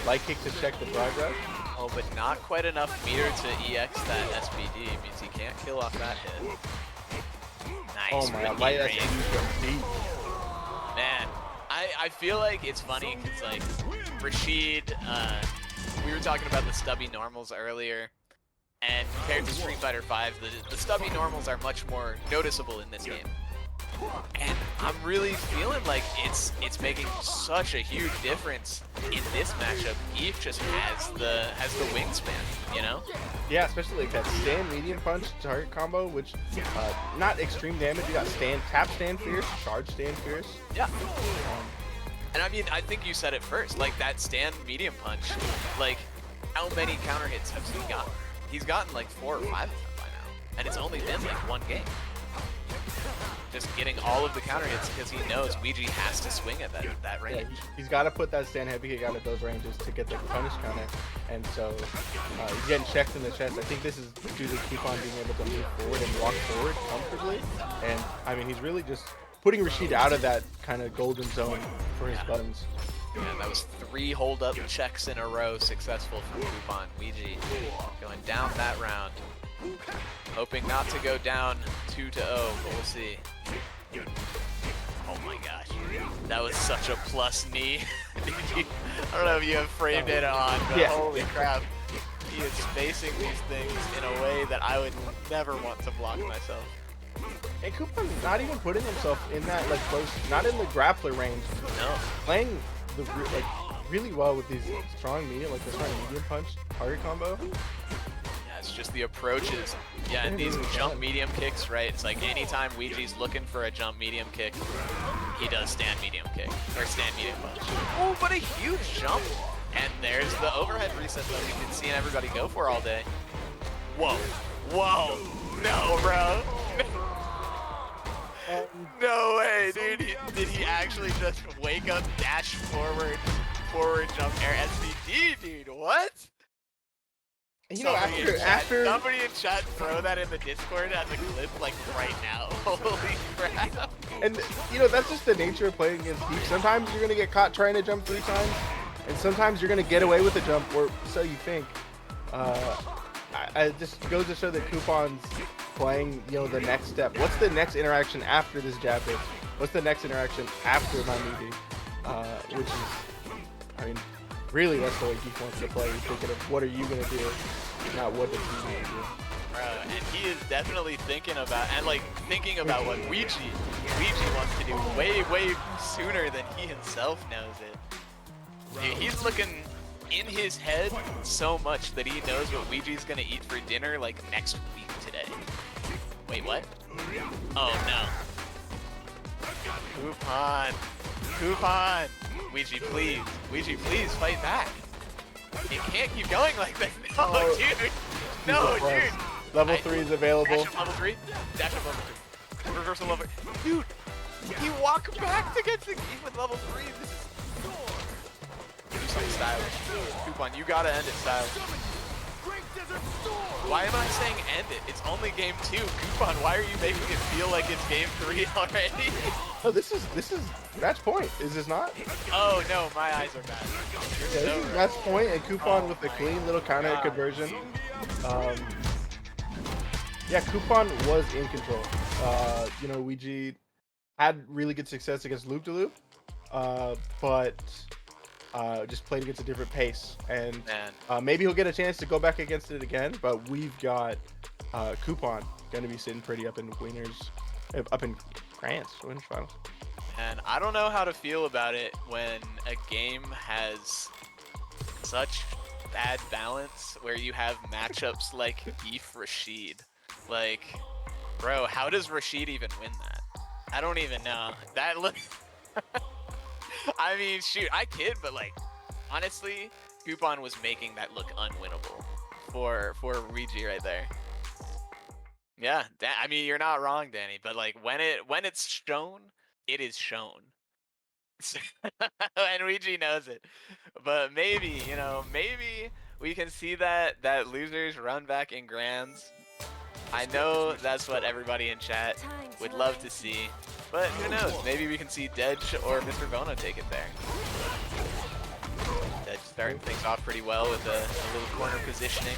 Light kick to check the progress. Oh, but not quite enough meter to EX that SPD, means he can't kill off that hit. Nice. Oh my god, light SPD from deep. Man, I feel like it's funny because like Rashid, we were talking about the stubby normals earlier, and compared to Street Fighter V, the stubby normals are much more noticeable in this game. And I'm really feeling like it's making such a huge difference in this matchup. Geef just has the wingspan, you know? Yeah, especially like that stand medium punch target combo, which not extreme damage. You got stand tap stand fierce, charge stand fierce. Yeah. And I mean, I think you said it first. Like that stand medium punch. Like, how many counter hits has he gotten? He's gotten like 4 or 5 of them by now, and it's only been like 1 game. Just getting all of the counter hits because he knows Ouija has to swing at that range. Yeah, he's got to put that stand heavy kick out of those ranges to get the punish counter, and so he's getting checked in the chest. I think this is due to Coupon being able to move forward and walk forward comfortably, and I mean he's really just putting Rashid out of that kind of golden zone for his buttons. Yeah, that was 3 hold-up checks in a row successful from Coupon. Ouija going down that round. Hoping not to go down 2-0, but we'll see. Oh my gosh, that was such a plus knee. I don't know if you have framed it on, but holy crap. He is spacing these things in a way that I would never want to block myself. And Coupon's not even putting himself in that like close, not in the grappler range. No. Playing the like really well with these strong medium, like this strong medium punch target combo. It's just the approaches. Yeah, and these jump medium kicks, right? It's like anytime Ouija's looking for a jump medium kick, he does stand medium kick, or stand medium punch. Oh, but a huge jump! And there's the overhead reset that we've been seeing everybody go for all day. Whoa. Whoa. No, bro. No way, dude. Did he actually just wake up, dash forward jump air SVD, dude? What? You know, after somebody in chat throw that in the Discord as a clip like right now. Holy crap. And you know, that's just the nature of playing against Geef. Sometimes you're gonna get caught trying to jump 3 times, and sometimes you're gonna get away with a jump, or so you think. It just goes to show that Coupon's playing, you know, the next step. What's the next interaction after this jab hit? What's the next interaction after my movie? Which is, I mean, really, that's the way Geef wants to play. You're thinking of what are you gonna do, not what the team gonna do. And he is definitely thinking about, and like thinking about what Ouija wants to do way sooner than he himself knows it. Dude, he's looking in his head so much that he knows what Ouija's gonna eat for dinner like next week today. Wait, what? Oh no. Coupon! Ouija, please fight back. You can't keep going like this. No, dude. No, dude. Level 3 is available. Dash up level 3. Dash up level 3. reversal level. Dude, he walked back to get to even level 3. This is do something stylish. Coupon, you gotta end it stylish. Why am I saying end it? It's only game 2. Coupon, why are you making it feel like it's game 3 already? Oh, this is match point. Is this not? Oh no, my eyes are bad. Yeah, this is match point, and Coupon with a clean little counter hit conversion. Yeah, Coupon was in control. You know, Ouija had really good success against Loop de Loop, but just played against a different pace. And maybe he'll get a chance to go back against it again. But we've got Coupon going to be sitting pretty up in winners, up in France winners finals. And I don't know how to feel about it when a game has such bad balance where you have matchups like Beef Rashid. Like, bro, how does Rashid even win that? I don't even know. That look. I mean, shoot, I kid, but like, honestly, Coupon was making that look unwinnable for Ouija right there. Yeah, I mean, you're not wrong, Danny, but like when it's shown, it is shown. And Ouija knows it. But maybe, you know, maybe we can see that losers run back in grands. I know that's what everybody in chat would love to see, but who knows? Maybe we can see Dedge or Mr. Bono take it there. Dedge starting things off pretty well with a little corner positioning.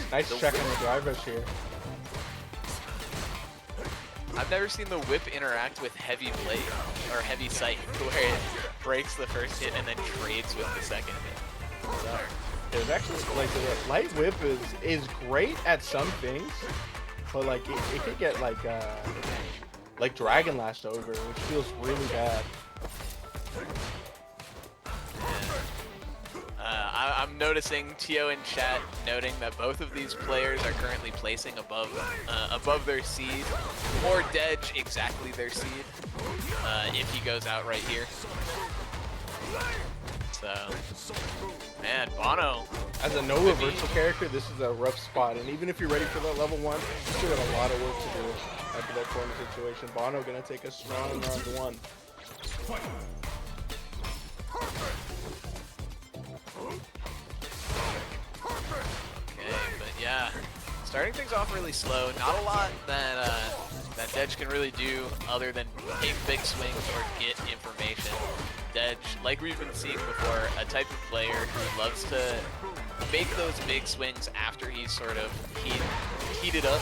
Nice check on the drive rush here. I've never seen the whip interact with heavy blade or heavy sight where it breaks the first hit and then trades with the second hit. So. There's actually like the light whip is great at some things, but like it could get like dragon lashed over, which feels really bad. I'm noticing Tio in chat noting that both of these players are currently placing above their seed, or Dedge exactly their seed, if he goes out right here. So, man, Bono. As a no reversal character, this is a rough spot, and even if you're ready for that level 1, you still got a lot of work to do after that corner situation. Bono gonna take a strong round 1. Okay, but yeah, starting things off really slow. Not a lot that Dedge can really do other than take big swings or get information. Dedge, like we've been seeing before, a type of player who loves to make those big swings after he's sort of heated up,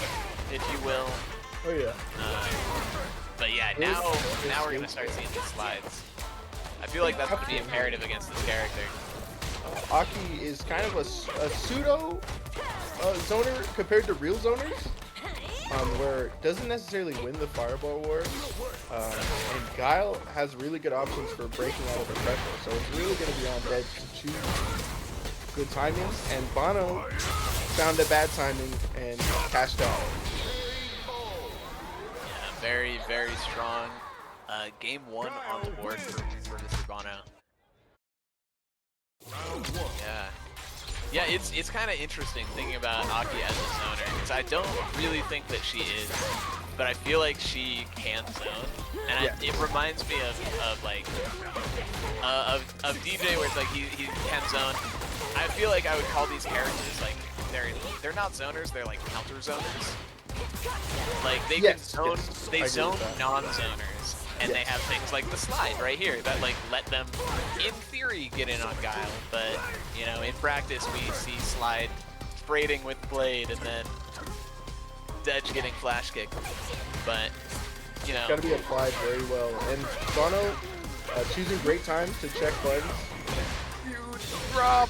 if you will. Oh yeah. But yeah, now we're gonna start seeing these slides. I feel like that's gonna be imperative against this character. Aki is kind of a pseudo zoner compared to real zoners, where it doesn't necessarily win the fireball war. And Guile has really good options for breaking out of the pressure, so it's really going to be on Dedge to choose good timing. And Bono found a bad timing and cashed out. Yeah, very, very strong. Game 1 on the board for Mr. Bono. Yeah, it's kind of interesting thinking about Aki as a zoner, because I don't really think that she is, but I feel like she can zone, and it reminds me of DJ, where it's like he can zone. I feel like I would call these characters like they're not zoners, they're like counter zoners. Like they can zone, they zone non-zoners. And they have things like the slide right here that like let them, in theory, get in on Guile. But, you know, in practice we see slide braiding with blade and then Dedge getting flash kicked. But, you know. It's got to be applied very well. And Bono choosing great time to check buttons. Huge drop!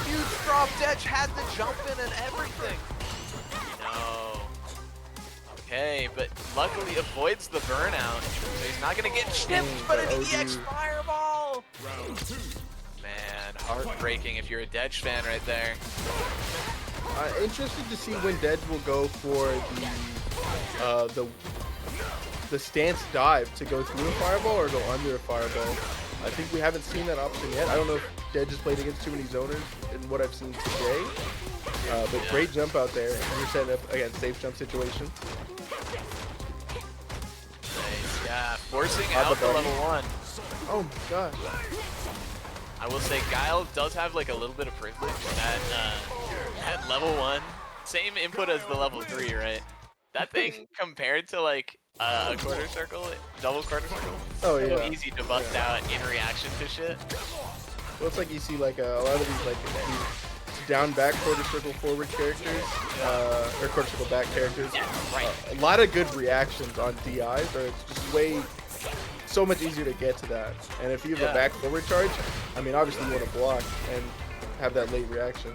Huge drop! Dedge had the jump in and everything! No. Okay, but luckily avoids the burnout, so he's not gonna get chipped, but an EX fireball! Man, heartbreaking if you're a Dedge fan right there. Interested to see when Dedge will go for the stance dive to go through a fireball or go under a fireball. I think we haven't seen that option yet. I don't know if Dedge has played against too many zoners in what I've seen today. But great jump out there. You're setting up, again, safe jump situation. Forcing Not out the the button. level 1. Oh my god. I will say Guile does have like a little bit of privilege at level 1. Same input as the level 3, right? That thing compared to like a quarter circle, double quarter circle, Oh so yeah. easy to bust out in reaction to shit. Well, it's like you see like a lot of these like these down back quarter circle forward characters, or quarter circle back characters. Yeah, right. A lot of good reactions on DIs, or it's just so much easier to get to that. And if you have a back forward charge, I mean, obviously you want to block and have that late reaction.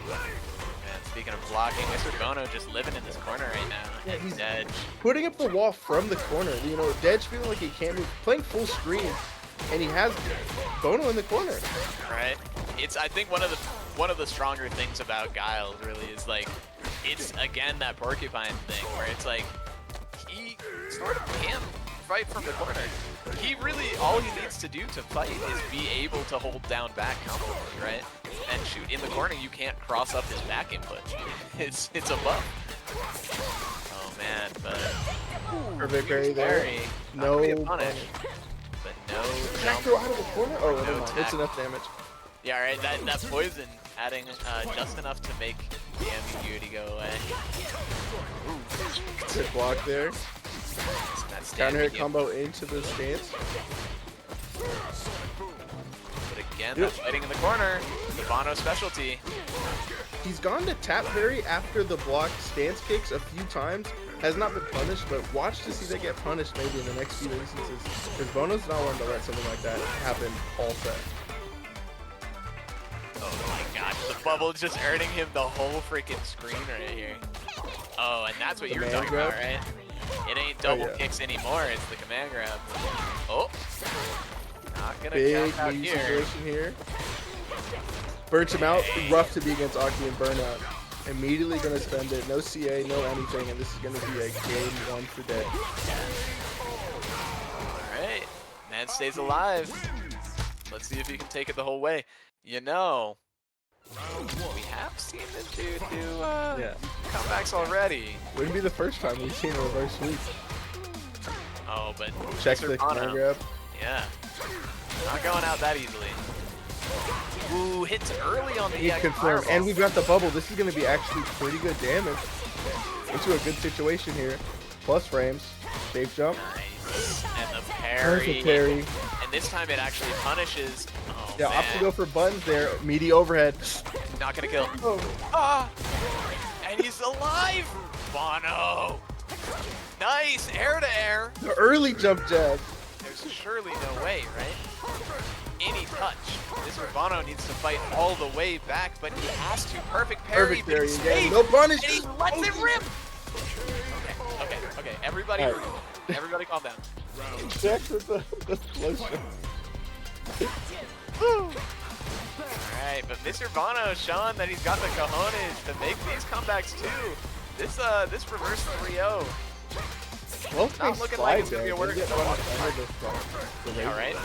Man, speaking of blocking, Mr. Bono just living in this corner right now. Yeah, And he's Dedge. putting up the wall from the corner. You know, Dedge feeling like he can't move, playing full screen, and he has Bono in the corner. Right? It's I think one of the stronger things about Guile really is like it's again that porcupine thing where it's like he sort of can fight from the corner. He really all he needs to do to fight is be able to hold down back comfortably, right? And shoot in the corner you can't cross up his back input. It's a buff. Oh man, but Perfect parry there. Parry, not No gonna be a punish, but no Back jump. throw out of the corner? Oh, never No mind. It's tackle. enough damage. Yeah, right. That poison adding just enough to make the ambiguity go away. Good block there. That's Counter hit damage. combo into the stance. But again, Yep. that fighting in the corner, the Bono specialty. He's gone to tap parry after the block stance kicks a few times. Has not been punished, but watch to see that get punished maybe in the next few instances. Because Bono's not one to let something like that happen all set. Oh my gosh, the bubble just earning him the whole freaking screen right here. Oh, and that's what The you were man talking grab? about, right? It ain't double yeah. kicks anymore, it's the command grab. Oh, not gonna Big count out knee here. situation here. Burns him out. Rough to be against Aki and Burnout. Immediately gonna spend it. No CA, no anything, and this is gonna be a game 1 for Dead. Alright, man stays alive. Let's see if he can take it the whole way. You know, we have seen this dude do comebacks already. Wouldn't be the first time we've seen a reverse sweep. Oh, but Check Mr. the Bono, counter grab. yeah, not going out that easily. Ooh, hits early on the He's confirmed. And we've got the bubble. This is going to be actually pretty good damage. Into a good situation here. Plus frames. Safe jump. Nice. And the parry. Perfect parry. And this time it actually punishes. Oh, Yeah, man. opts to go for buttons there. Meaty overhead. Not gonna kill. Oh. Ah! And he's alive! Bono! Nice! Air to air! The early jump jab. There's surely no way, right? Any touch. Mr. Bono needs to fight all the way back, but he has to. Perfect parry. Perfect but parry he's again. safe, No punish. And he lets it rip! Okay. Everybody, All right. everybody calm down. Check with the slow shot. Alright, but Mr. Bono showing that he's got the cojones to make these comebacks too. This reverse 3-0. Well, Not looking like it's gonna be a work. Yeah, Alright.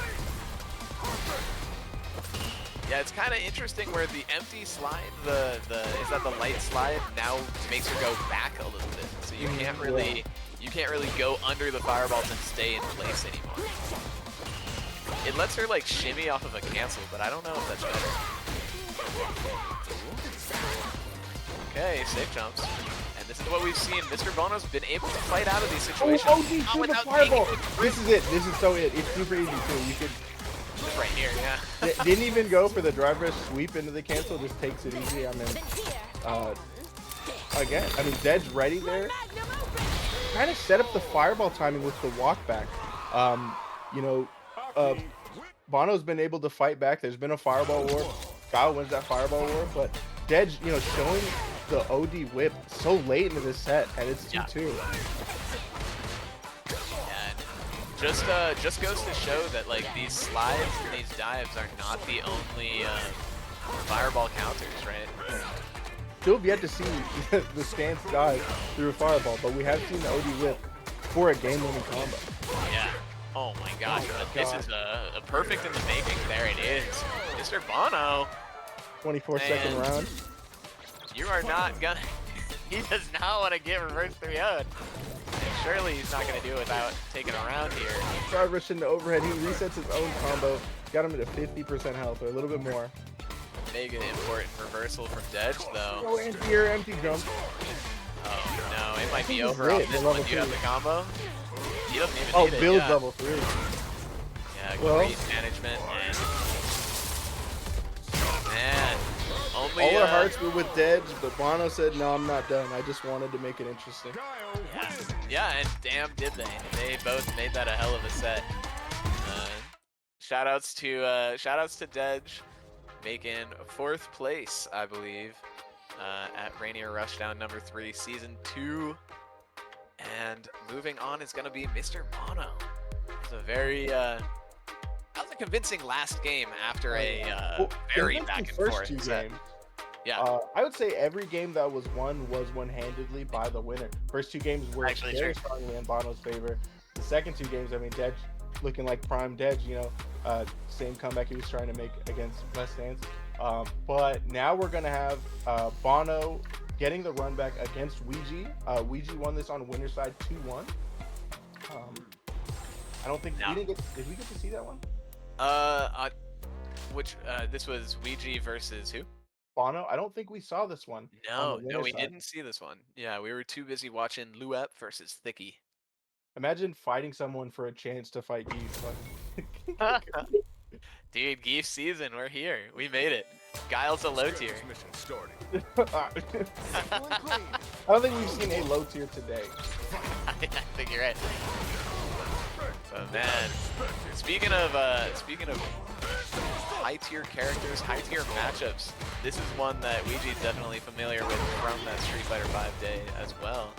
Yeah, it's kind of interesting where the empty slide, is that the light slide, now makes her go back a little bit. So you can't really go under the fireballs and stay in place anymore. It lets her like shimmy off of a cancel, but I don't know if that's better. Okay, safe jumps. And this is what we've seen. Mr. Bono's been able to fight out of these situations. Oh, he threw the without fireball. taking it. This is it. This is so it. It's super easy too. You could Just right here, yeah. didn't even go for the driver sweep into the cancel. Just takes it easy. I mean, again, I mean, Dead's ready there. Kind of set up the fireball timing with the walk back. You know, Bono's been able to fight back. There's been a fireball war. Guile wins that fireball war, but Dead, you know, showing the OD whip so late into the set, and it's 2-2. Just goes to show that like these slides and these dives are not the only fireball counters, right? Still have yet to see the stance dive through a fireball, but we have seen the OD whip for a game-winning combo. Yeah. Oh my gosh, this is a perfect in the making. There it is. Mr. Bono, 24-second Man. round. you are not gonna... He does not want to get reverse 3-0'd. surely he's not gonna do it without taking a round here. Guard rush into overhead. He resets his own combo. Got him at 50% health, or a little bit more. Mega important reversal from Dedge though. Oh, and here, empty jump. Oh no, it might be over lit, on this the one. level Do you have three. the combo? He doesn't even Oh, need it. build Yeah. level 3. Yeah, Well. great management and man, only All our hearts were with Dedge, but Bono said, no, I'm not done. I just wanted to make it interesting. yeah, and damn did they. They both made that a hell of a set. Shoutouts to Dedge, making 4th place, I believe, at Rainier Rushdown number 3, season 2. And moving on is gonna be Mr. Bono. It's a very that was a convincing last game after a very convincing back and first forth 2 set. games. Yeah, I would say every game that was won handedly by the winner. First 2 games were Actually very true. strongly in Bono's favor. The second 2 games, I mean, Dedge looking like prime Dedge, you know, same comeback he was trying to make against West Dance. But now we're gonna have Bono getting the run back against Ouija. Ouija won this on winner side 2-1. I don't think No. did we get to see that one? This was Ouija versus who? Bono? I don't think we saw this one. No, on the no, winner we side. didn't see this one. Yeah, we were too busy watching Luep versus Thicky. Imagine fighting someone for a chance to fight Geese. Dude, Geef season, we're here. We made it. Guile's a low tier. I don't think we've seen a low tier today. I think you're right. But man, speaking of high tier characters, high tier matchups, this is one that Ouija's definitely familiar with from that Street Fighter V day as well.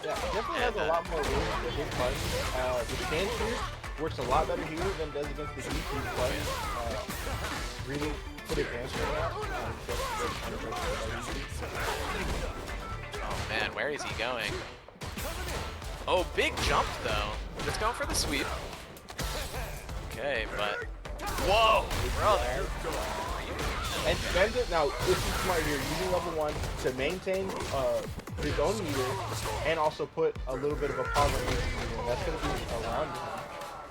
Yeah, definitely has a lot more room to hit buttons. The stand here works a lot better here than it does against the DP buttons. Really put advantage on that. Oh man, where is he going? Oh, big jump though. Just going for the sweep. Okay, but whoa, brother. And spend it now. This is smart here. Using level 1 to maintain his own meter and also put a little bit of a pause on his meter. That's going to be around him.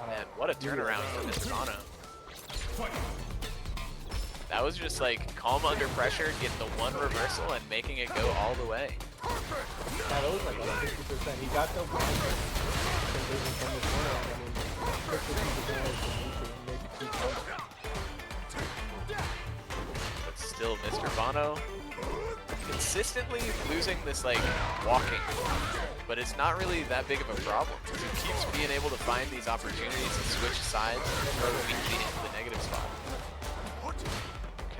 Man, what a turnaround for Mr. Bono. That was just like calm under pressure, getting the one reversal and making it go all the way. Yeah, that was like 50%. He got the conversion from the corner. I mean, took the advantage and make it 2 points. But still, Mr. Bono consistently losing this like walking, but it's not really that big of a problem. He keeps being able to find these opportunities to switch sides and throw Ouija into the negative spot.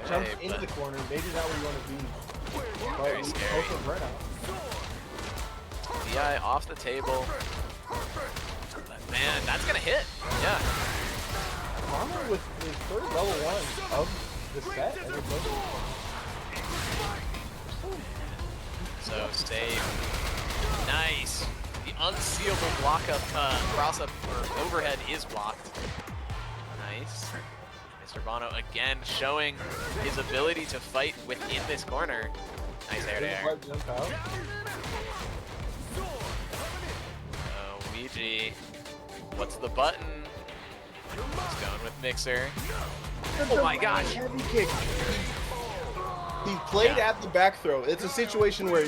Jump Okay, into but the corner, maybe not where you want to be. Very But scary. also burnout. DI off the table. But man, that's gonna hit. Yeah. Bono with his third level 1 of the set. And it's over. So safe. Nice. The unseeable block up, cross up or overhead is blocked. Nice. Mr. Bono again showing his ability to fight within this corner. Nice air to air. Hard jump out. Ouija. What's the button? He's going with Mixer. Oh my gosh. Heavy kick. He played at the back throw. It's a situation where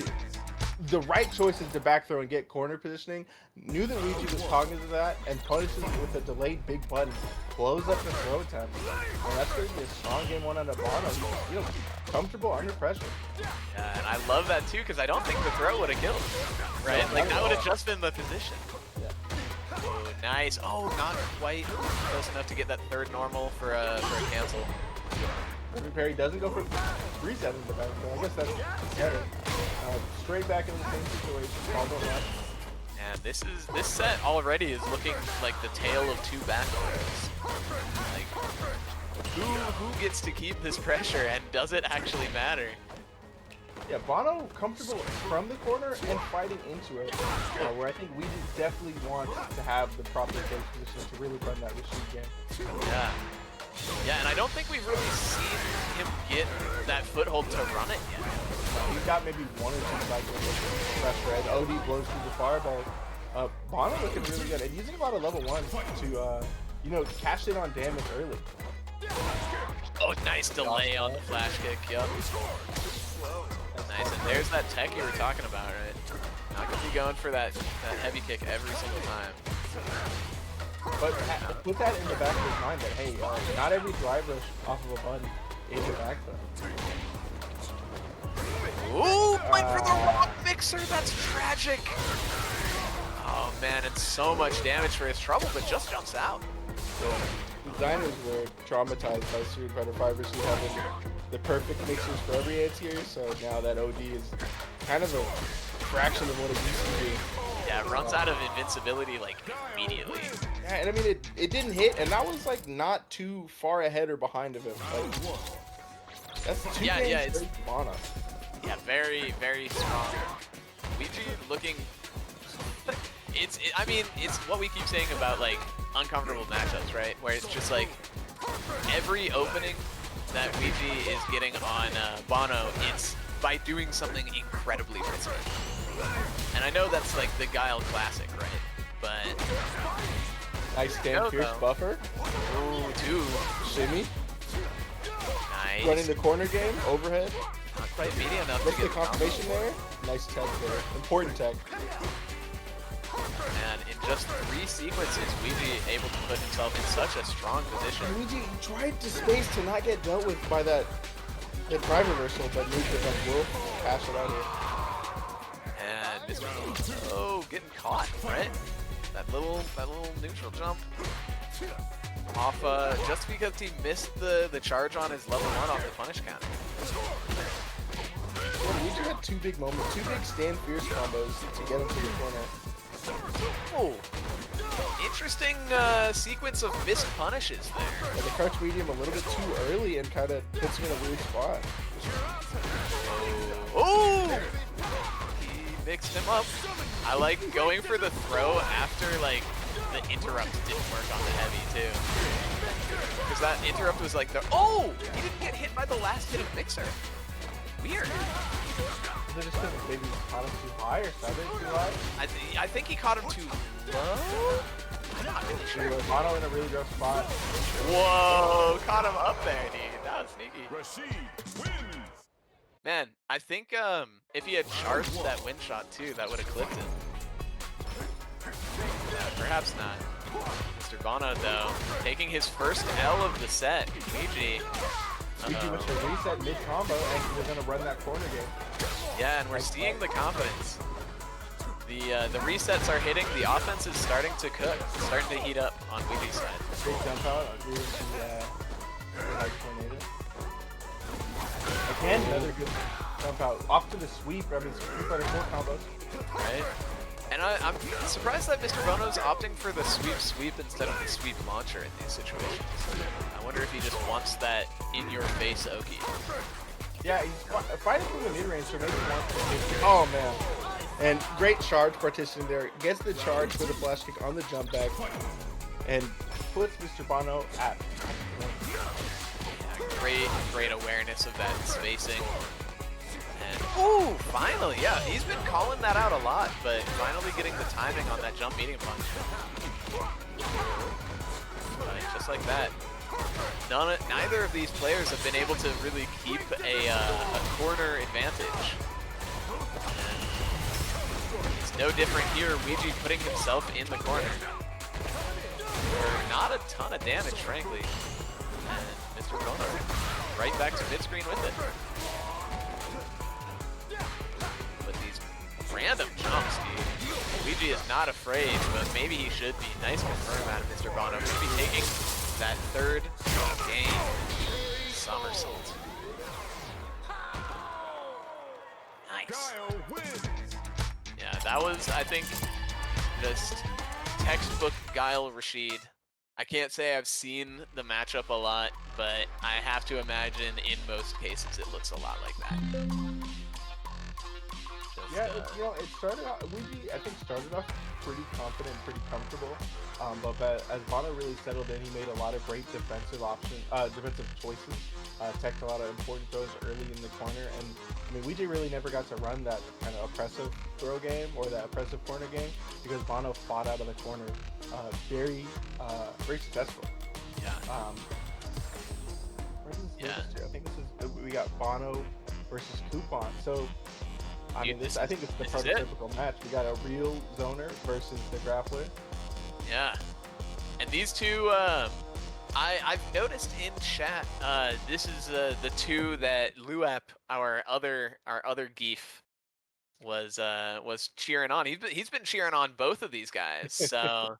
the right choice is to back throw and get corner positioning. Knew that Ouija was cognizant of that and punishes it with a delayed big button. Blows up the throw attempt. And that's going to be a strong game 1 out of Bono. You know, comfortable under pressure. Yeah, and I love that too because I don't think the throw would have killed him. Right? Like that would have just been the position. Yeah. Oh, nice. Oh, not quite close enough to get that third normal for a cancel. Perry doesn't go for 3 seconds in the back throw. I guess that's better. Straight back into the same situation. Combo left. And this set already is looking like the tale of 2 back throws. Like who gets to keep this pressure and does it actually matter? Yeah, Bono comfortable from the corner and fighting into it, where I think we definitely want to have the proper base position to really run that machine game. Yeah. Yeah, and I don't think we've really seen him get that foothold to run it yet. He's got maybe 1 or 2 cycles of pressure as OD blows through the fireball. Bono looking really good and using a lot of level 1 to, you know, cash in on damage early. Oh, nice delay on the flash kick. Yup. Nice. And there's that tech you were talking about, right? Not gonna be going for that heavy kick every single time. But put that in the back of his mind that, hey, not every drive rush off of a button is a back throw. Ooh, went for the wrong mixer. That's tragic. Oh man, it's so much damage for his trouble, but just jumps out. Designers were traumatized by Street Fighter 5 versus having the perfect mixers for every A-tier, so now that OD is kind of a fraction of what it used to be. Yeah, it runs out of invincibility like immediately. Yeah, and I mean it didn't hit, and that was like not too far ahead or behind of him. Like, that's two games straight to Bono. Yeah, very, very strong. Ouija looking. I mean, it's what we keep saying about like uncomfortable matchups, right? Where it's just like every opening that Ouija is getting on Bono, it's by doing something incredibly risky. And I know that's like the Guile classic, right? But nice stand fierce buffer. Ooh, two. Shimmy. Nice. Running the corner game, overhead. Not quite meaty enough What's to the get confirmation there? Nice tech there. Important tech. And in just 3 sequences, Ouija able to put himself in such a strong position. Luigi tried to space to not get dealt with by that drive reversal, but Nuka will cash it out here. And Mr. Getting caught, right? That little neutral jump off just because he missed the charge on his level 1 off the punish counter. Yeah, Luigi had 2 big moments, 2 big stand fierce combos to get him to the corner. Oh, interesting sequence of missed punishes there. And the crouch medium a little bit too early and kind of puts him in a weird spot. Oh! He mixed him up. I like going for the throw after like the interrupt didn't work on the heavy too. Because that interrupt was like oh! He didn't get hit by the last hit of mixer. Weird. Is it just because maybe he caught him too high or something too high? I think he caught him too low. I'm not really sure. Mono in a really rough spot. Whoa! Caught him up there, dude. That was sneaky. Man, I think if he had charged that wind shot too, that would have clipped him. Perhaps not. Mr. Bono, though, taking his first L of the set. GG. Luigi with the reset mid-combo, and we're going to run that corner game. Yeah, and we're seeing the confidence. The resets are hitting, the offense is starting to cook, starting to heat up on Ouija's side. Big jump out, agree with the hard tornado. Again, another good jump out. Off to the sweep, I mean, Street Fighter 4 combos. Right? And I'm surprised that Mr. Bono's opting for the sweep instead of the sweep launcher in these situations. I wonder if he just wants that in-your-face Oki. Yeah, he's fighting from the mid-range, so maybe he wants to hit. Oh, man. And great charge partition there. Gets the charge for the flash kick on the jump back. And puts Mr. Bono at. Yeah, great awareness of that spacing. And, ooh, finally, yeah, he's been calling that out a lot, but finally getting the timing on that jump medium punch. But just like that. Neither of these players have been able to really keep a corner advantage. And it's no different here. Ouija putting himself in the corner. For not a ton of damage, frankly. And Mr. Bono right back to mid-screen with it. But these random jumps, dude. Ouija is not afraid, but maybe he should be. Nice confirm out of Mr. Bono. Could be taking that third game somersault. Nice. Yeah, that was, I think, just textbook Guile Rashid. I can't say I've seen the matchup a lot, but I have to imagine in most cases it looks a lot like that. Yeah, you know, it started off, Ouija, I think, started off pretty confident, pretty comfortable. But as Bono really settled in, he made a lot of great defensive choices. teched a lot of important throws early in the corner. And I mean, WJ really never got to run that kind of oppressive throw game or that oppressive corner game because Bono fought out of the corner very successful. Yeah. Where does this leave Yeah. us here? I think this is we got Bono versus Coupon. So I Dude, mean, I think it's the this is it. prototypical match. We got a real zoner versus the grappler. Yeah. And these two, I've noticed in chat, this is the two that Luap, our other geef, was cheering on. He's been cheering on both of these guys. So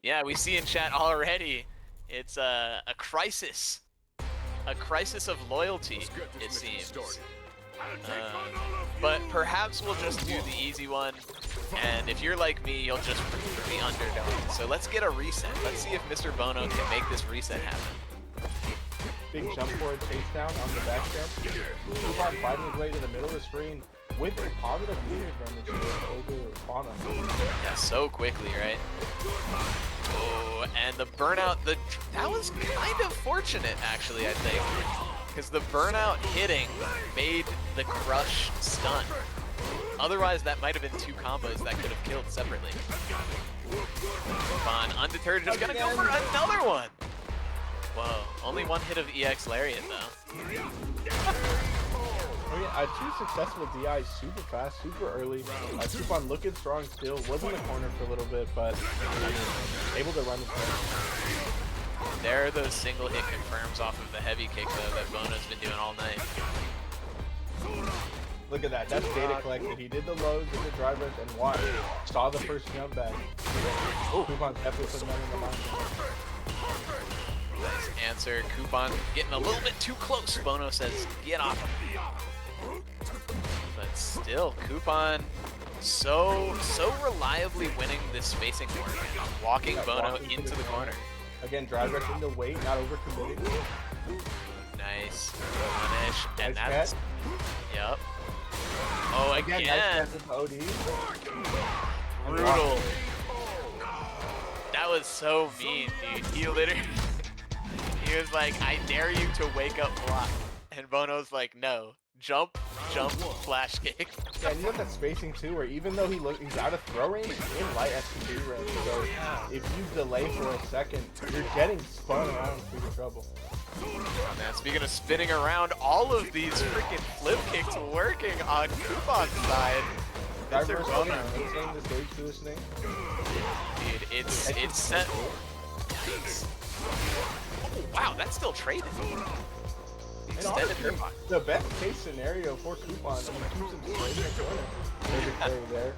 yeah, we see in chat already. It's a crisis of loyalty, it seems. But perhaps we'll just do the easy one, and if you're like me, you'll just prefer the underdog. So let's get a reset. Let's see if Mr. Bono can make this reset happen. Big jump forward chase down on the back step. Coupon fighting his way to the middle of the screen with a positive lead advantage over Bono. Yeah, so quickly, right? Oh, and the burnout, that was kind of fortunate, actually, I think. Because the burnout hitting made the crush stun. Otherwise, that might have been two combos that could have killed separately. Fun, undeterred, just gonna go for another one! Whoa, only one hit of EX Lariat, though. Oh yeah, two successful DIs super fast, super early. Coupon looking strong still, was in the corner for a little bit, but able to run the play. There are those single hit confirms off of the heavy kick, though, that Bono's been doing all night. Look at that, that's data collected. He did the lows, did the drive rush, and watch. Saw the first jump back. Coupon definitely put that in the line. Nice answer. Coupon getting a little bit too close. Bono says, get off him. But still, Coupon so reliably winning this spacing war and walking Bono into the corner. Again, drive rush into weight, not overcommitting. Nice. Punish. And Nice that's... catch. Yep. Oh, again. Nice catch with the OD. Brutal. That was so mean, dude. He literally... He was like, I dare you to wake up block. And Bono's like, no. Jump, flash kick. Yeah, and you got that spacing too, where even though he's out of throw range, he's in light SPD range. So if you delay for a second, you're getting spun around for your trouble. Oh, man, speaking of spinning around, all of these freaking flip kicks working on Coupon's side. Mr. Bono. Maintain the stage to this thing. Dude, it's set. Yikes. Oh, wow, that's still traded. And Extended honestly, airbox. the best case scenario for Coupon, he keeps him straight in the corner. There's a play there.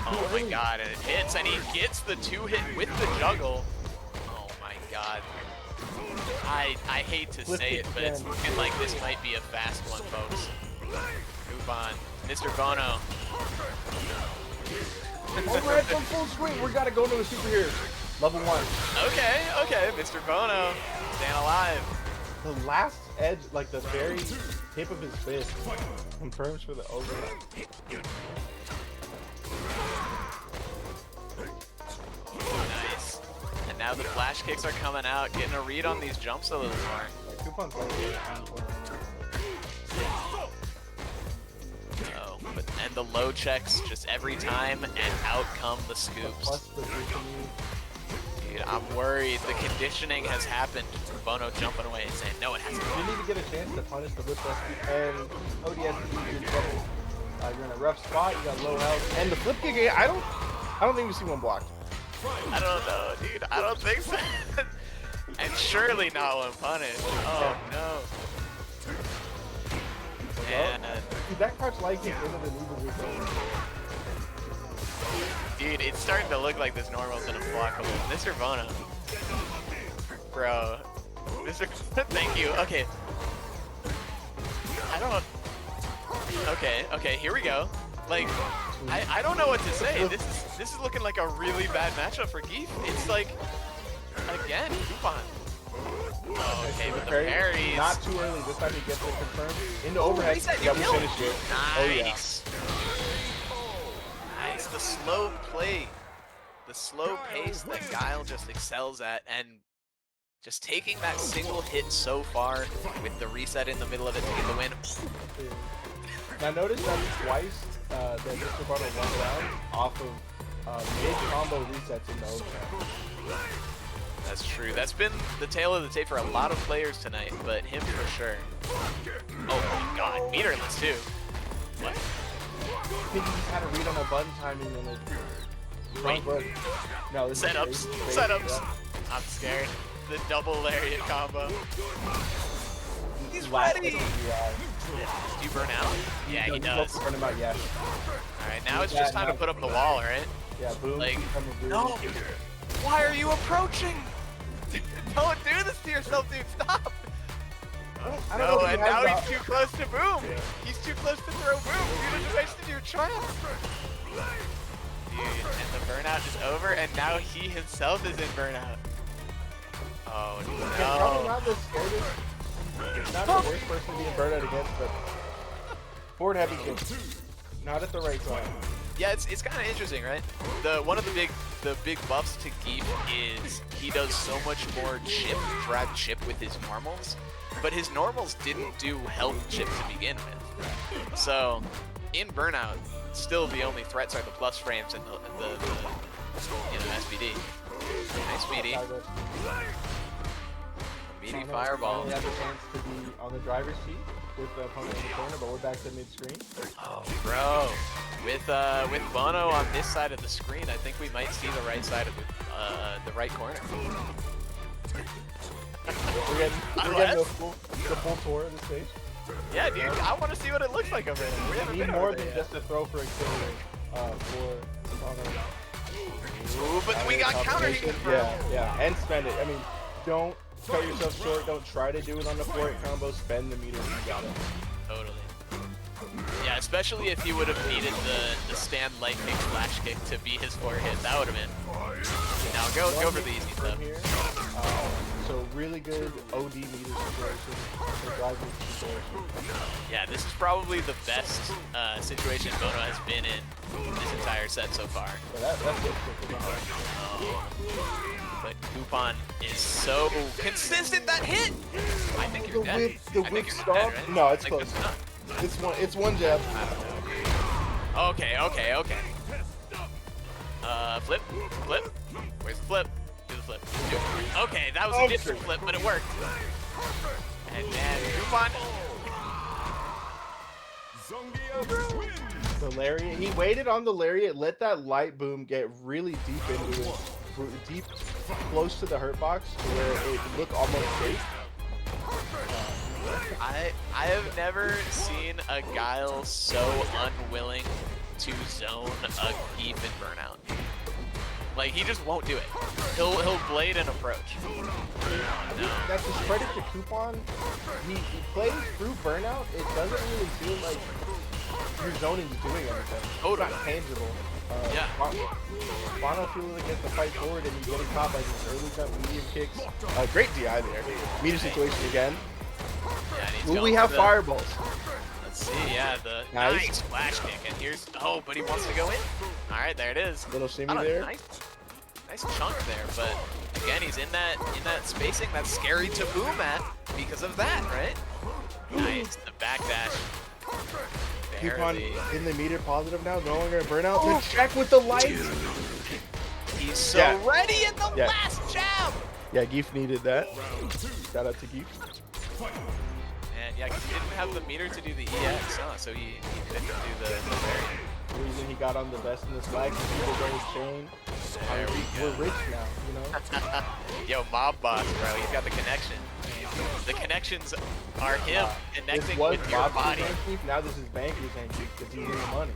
Oh my god, and it hits, and he gets the two hit with the juggle. Oh my god. I hate to say it, but it's looking like this might be a fast one, folks. Coupon, Mr. Bono. Overhead from full screen, we gotta go to the superheroes. Level 1. Okay, Mr. Bono, staying alive. The last edge, like the very tip of his fist, confirms for the overhead. Nice. And now the flash kicks are coming out, getting a read on these jumps a little more. Coupon's like Oh, and the low checks just every time, and out come the scoops. plus the reasoning. Dude, I'm worried. The conditioning has happened. Bono jumping away and saying, no, it hasn't. You need to get a chance to punish the whip rescue, and ODS, you're in trouble. You're in a rough spot, you got low health, and the flip kick, I don't think we see one blocked. I don't know, dude. I don't think so. And surely not one punished. Oh, no. And, Dude, that crouch light kick isn't the move of your phone. dude, it's starting to look like this normal's an unblockable. Mr. Bono. Bro. Mr. Thank you. Okay. I don't... Okay, here we go. Like, I don't know what to say. This is looking like a really bad matchup for Geef. It's like, again, Coupon. Oh, okay, with the parries. Not too early. This time he gets it confirmed. Into overhead. Reset, Yeah, you we killed. finished it. Nice. Nice. The slow play. The slow pace that Guile just excels at, and Just taking that single hit so far with the reset in the middle of it to get the win. Now notice that twice that Mr. Bono won down off of mid-combo resets in the overtime. That's true. That's been the tail of the tape for a lot of players tonight, but him for sure. Oh my god, meterless too. What? I think he just had a read on a button timing and it. Wait. No, this Setups. is Setups. yeah. I'm scared. The double lariat combo. He's Last ready! hit, Do you burn out? Yeah, he does. Burn him out, yeah. Alright, now it's just time to put up the wall, right? Yeah, boom. Like, become a boom. no! Why are you approaching? Don't do this to yourself, dude. Stop! I don't know No, if he and has now that- he's too close to boom. He's too close to throw boom. You just wasted your chance. Dude, and the burnout is over, and now he himself is in burnout. Oh He's probably no. not the scariest. He's not the worst person to be in burnout against, but forward heavy kick. Not at the right time. Yeah, it's kind of interesting, right? One of the big buffs to Geef is he does so much more drag chip with his normals, but his normals didn't do health chip to begin with. So in burnout, still the only threats are the plus frames and the SPD. Nice speedy. Meaty fireball. We have a chance to be on the driver's seat with the opponent in the corner, but we're back to mid-screen. Oh, bro. With Bono on this side of the screen, I think we might see the right side of the right corner. We're getting the full tour of the stage. Yeah, dude, I want to see what it looks like over there. We We haven't need been more over than there just a throw for auxiliary for Bono. yet. Ooh, but we got counter heat. Yeah, and spend it. I mean, don't cut yourself short. Don't try to do it on the 4-8 combo. Spend the meter. You got it. Totally. Yeah, especially if he would have needed the stand light kick flash kick to be his 4 hit. That would have been. Now go for the easy stuff. Here. So really good OD meter situation. For driving situation. Yeah, this is probably the best situation Bono has been in this entire set so far. So that's it. For Bono. But Coupon is so consistent that hit. I think you're dead. The I whip think you're stop. dead, right? No, it's I think close. that's not. It's one jab. Okay. Flip. Where's the flip? Do the flip. Do it. Okay, that was a different flip, but it worked. And then Coupon. The lariat. He waited on the lariat, let that light boom get really deep into it, deep, close to the hurt box, to where it looked almost safe. I have never seen a Guile so unwilling to zone a Geef in burnout. Like, he just won't do it. He'll blade and approach. Oh, no. That's his credit to Coupon. He plays through burnout. It doesn't really feel like your zoning is doing anything. It's not tangible. Yeah. Bono feels like he has to fight forward and he's getting caught by these early jump medium kicks. Great DI there. Meter situation again. Yeah, and he's Will going we have for the- fireballs? Let's see, yeah, the Nice. nice flash kick, and here's, oh, but he wants to go in. All right, there it is. Little shimmy Not a there. Nice chunk there, but again, he's in that spacing that's scary to boom at because of that, right? Nice, the backdash. Coupon Barely. in the meter positive now, no longer a burnout. The check with the lights. He's so Yeah. ready in the Yeah. last jab. Yeah, Geef needed that. Shout out to Geef. And yeah, 'cause he didn't have the meter to do the EX, huh? So he couldn't do the very. The reason he got on the best in this flag is people going chain. There we We're go. rich now, you know? Yo, mob boss, bro. He's got the connection. The connections are him This connecting was with your Bob's body. Geef, now this is Banker's Geef because he's in the money.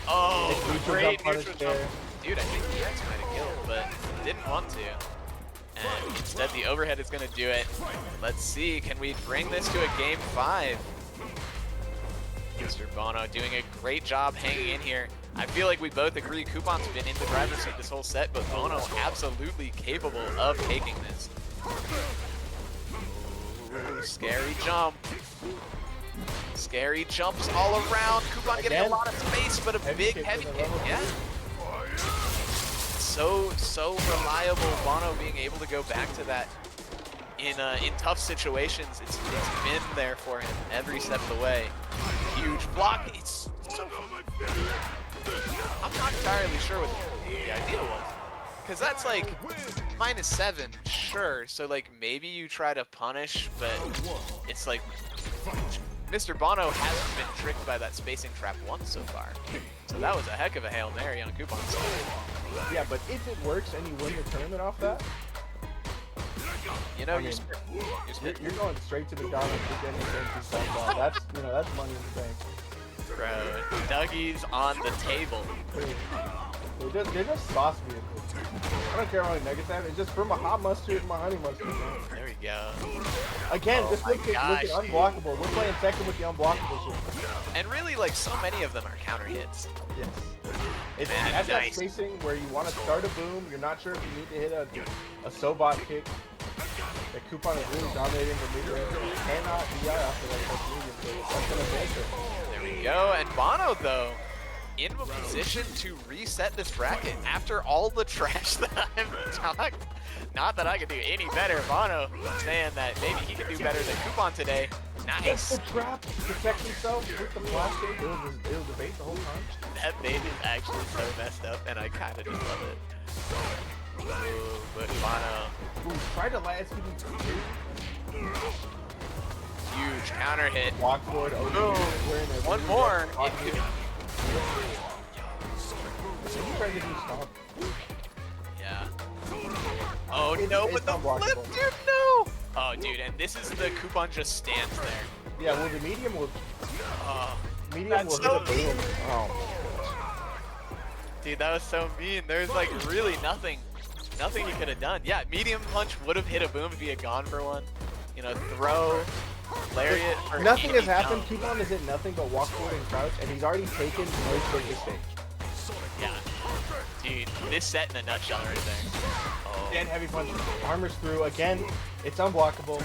Oh, Neutral great jump punish neutral jump. there. Dude, I think the X might have killed, but didn't want to. And instead, the overhead is going to do it. Let's see, can we bring this to a game 5? Mr. Bono doing a great job hanging in here. I feel like we both agree Coupon's been in the driver's seat this whole set, but Bono absolutely capable of taking this. Ooh, scary jump. Scary jumps all around. Coupon getting a Again, lot of space, but a heavy big kick heavy with a kick. level Yeah. so reliable. Bono being able to go back to that in tough situations. It's been there for him every step of the way. Huge block. It's so. I'm not entirely sure what the idea was, because that's like -7, sure. So like maybe you try to punish, but it's like Mr. Bono hasn't been tricked by that spacing trap once so far. So that was a heck of a Hail Mary on Coupon's side. Yeah, but if it works and you win the tournament off that, You know, I mean, you're going straight to McDonald's to get anything. That's that's money in the bank. bro, Dougie's on the table. They're just sauce vehicles. I don't care how many nuggets I have. It's just from my hot mustard and my honey mustard. Man. There we go. Again, Oh just my look at gosh, unblockable. We're playing second with the unblockable shit. And really, like, so many of them are counter hits. Yes. It's Man, at that nice. spacing where you want to start a boom. You're not sure if you need to hit a Sobot kick. The Coupon is really dominating the mid range. You cannot DI off of that medium, so that's gonna advance it. There we go. And Bono, though, in a position to reset this bracket after all the trash that I've talked. Not that I could do any better. Bono saying that maybe he can do better than Coupon today. Nice. The trap to protect himself with the plastic. It was a bait the whole time. That bait is actually so messed up, and I kind of just love it. Ooh, but Bono, Ooh, try to last speed. huge counter hit. Walk forward. Oh, Boom. One more. It could, Did you try to do stop? yeah. Oh no, it's but the flip, unblockable. dude, no! Oh, dude, and this is the Coupon just stands there. Yeah, well, the medium will Oh, medium That's will so hit a boom. Oh. dude, that was so mean. There's like really nothing he could have done. Yeah, medium punch would have hit a boom if he had gone for one. You know, throw, lariat, or Nothing any has happened. jump. Coupon has hit nothing but walk forward and crouch, and he's already taken most of the stage. Yeah. Dude, this set in a nutshell right there. Oh. And heavy punch. Armor's through. Again, it's unblockable.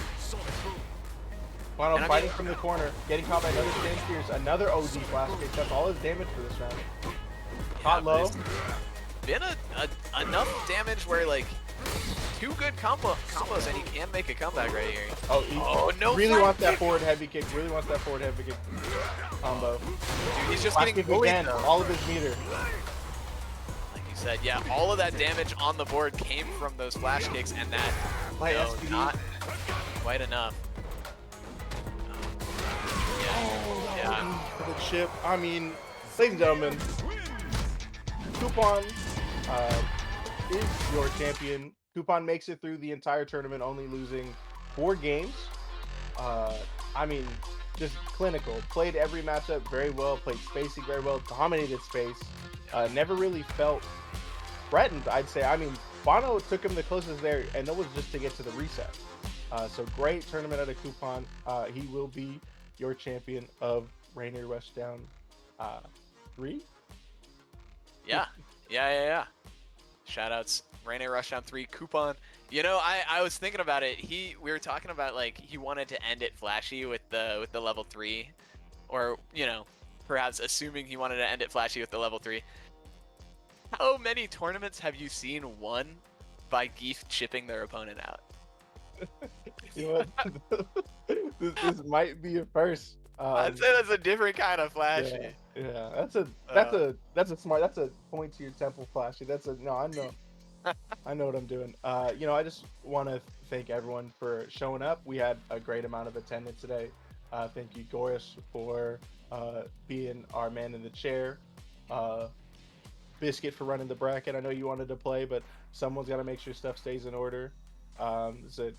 Bono And I fighting mean- from the corner, getting caught by another Stand Spears, another OD flash kick. That's all his damage for this round. Hot but low. it's been enough damage where like two good combos and he can make a comeback right here. Oh, no really flag wants that kick. forward heavy kick. Really wants that forward heavy kick combo. Dude, he's just Flash getting kick bullied again. though. All of his meter. Like you said, yeah, all of that damage on the board came from those flash kicks, and that Light no, SPD. not quite enough. Yeah. For the chip. I mean, ladies and gentlemen, Coupon is your champion. Coupon makes it through the entire tournament, only losing 4 games. I mean, just clinical. Played every matchup very well. Played spacing very well. Dominated space. Never really felt threatened, I'd say. I mean, Bono took him the closest there, and that was just to get to the reset. So great tournament out of Coupon. He will be your champion of Rainier Rushdown 3. Yeah. Shoutouts, Rainier Rushdown 3 Coupon. You know, I was thinking about it. We were talking about like he wanted to end it flashy with the level 3, or you know, perhaps assuming he wanted to end it flashy with the level 3. How many tournaments have you seen won by Geef chipping their opponent out? You know what? this might be a first. I'd say that's a different kind of flashy. Yeah, that's a smart. That's a point to your temple flashy. I know. I know what I'm doing. You know, I just want to thank everyone for showing up. We had a great amount of attendance today. Thank you, Goris, for being our man in the chair. Biscuit for running the bracket. I know you wanted to play, but someone's got to make sure stuff stays in order. It's a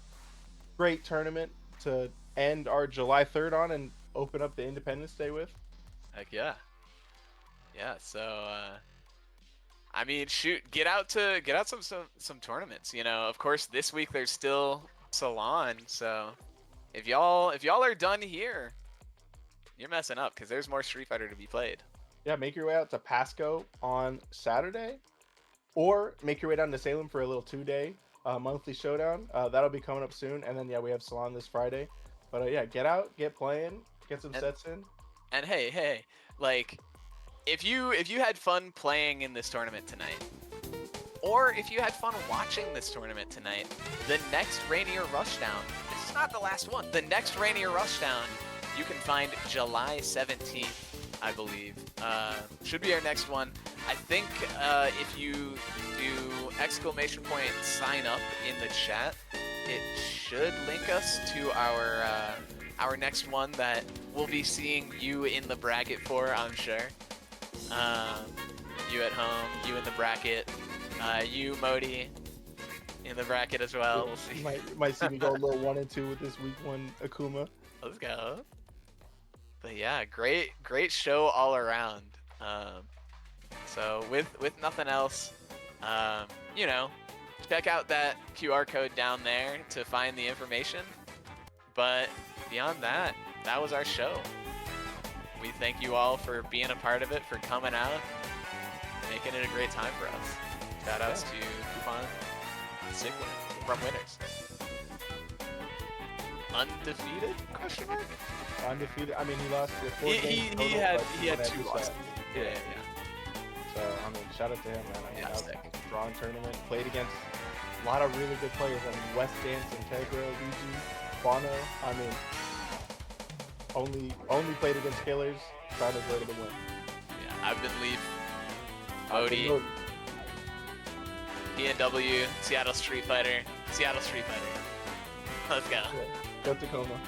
great tournament to end our July 3rd on and open up the Independence Day with. Heck yeah. Yeah, so I mean, shoot, get out some tournaments, you know. Of course, this week there's still Salon, so if y'all are done here, you're messing up because there's more Street Fighter to be played. Yeah, make your way out to Pasco on Saturday, or make your way down to Salem for a little 2-day monthly showdown. That'll be coming up soon, and then yeah, we have Salon this Friday. But yeah, get out, get playing, get some sets in. And hey, like if you had fun playing in this tournament tonight, or if you had fun watching this tournament tonight, the next Rainier Rushdown, this is not the last one, the next Rainier Rushdown, you can find July 17th, I believe. Should be our next one. I think if you do ! sign up in the chat, it should link us to our next one that we'll be seeing you in the bracket for, I'm sure. You at home, you in the bracket, you Modi in the bracket as well. We'll see. Might see me go a little 1 and 2 with this week 1 Akuma. Let's go. But yeah, great show all around. So with nothing else, you know, check out that QR code down there to find the information. But beyond that, that was our show. We thank you all for being a part of it, for coming out, making it a great time for us. Shout outs to Coupon, Sick from winners. Undefeated? Question mark? Undefeated. I mean, he lost the 4 games He total, had but he had won 2 every losses. set. Yeah. So, I mean, shout out to him, man. I mean, Yeah, that was sick. a strong tournament. Played against a lot of really good players. I mean, West Dance, Integra, Luigi, Bono. I mean, only played against killers. Tried to go to the win. Yeah, I've been Leaf, Modi, PNW, Seattle Street Fighter. Let's go. Go Tacoma.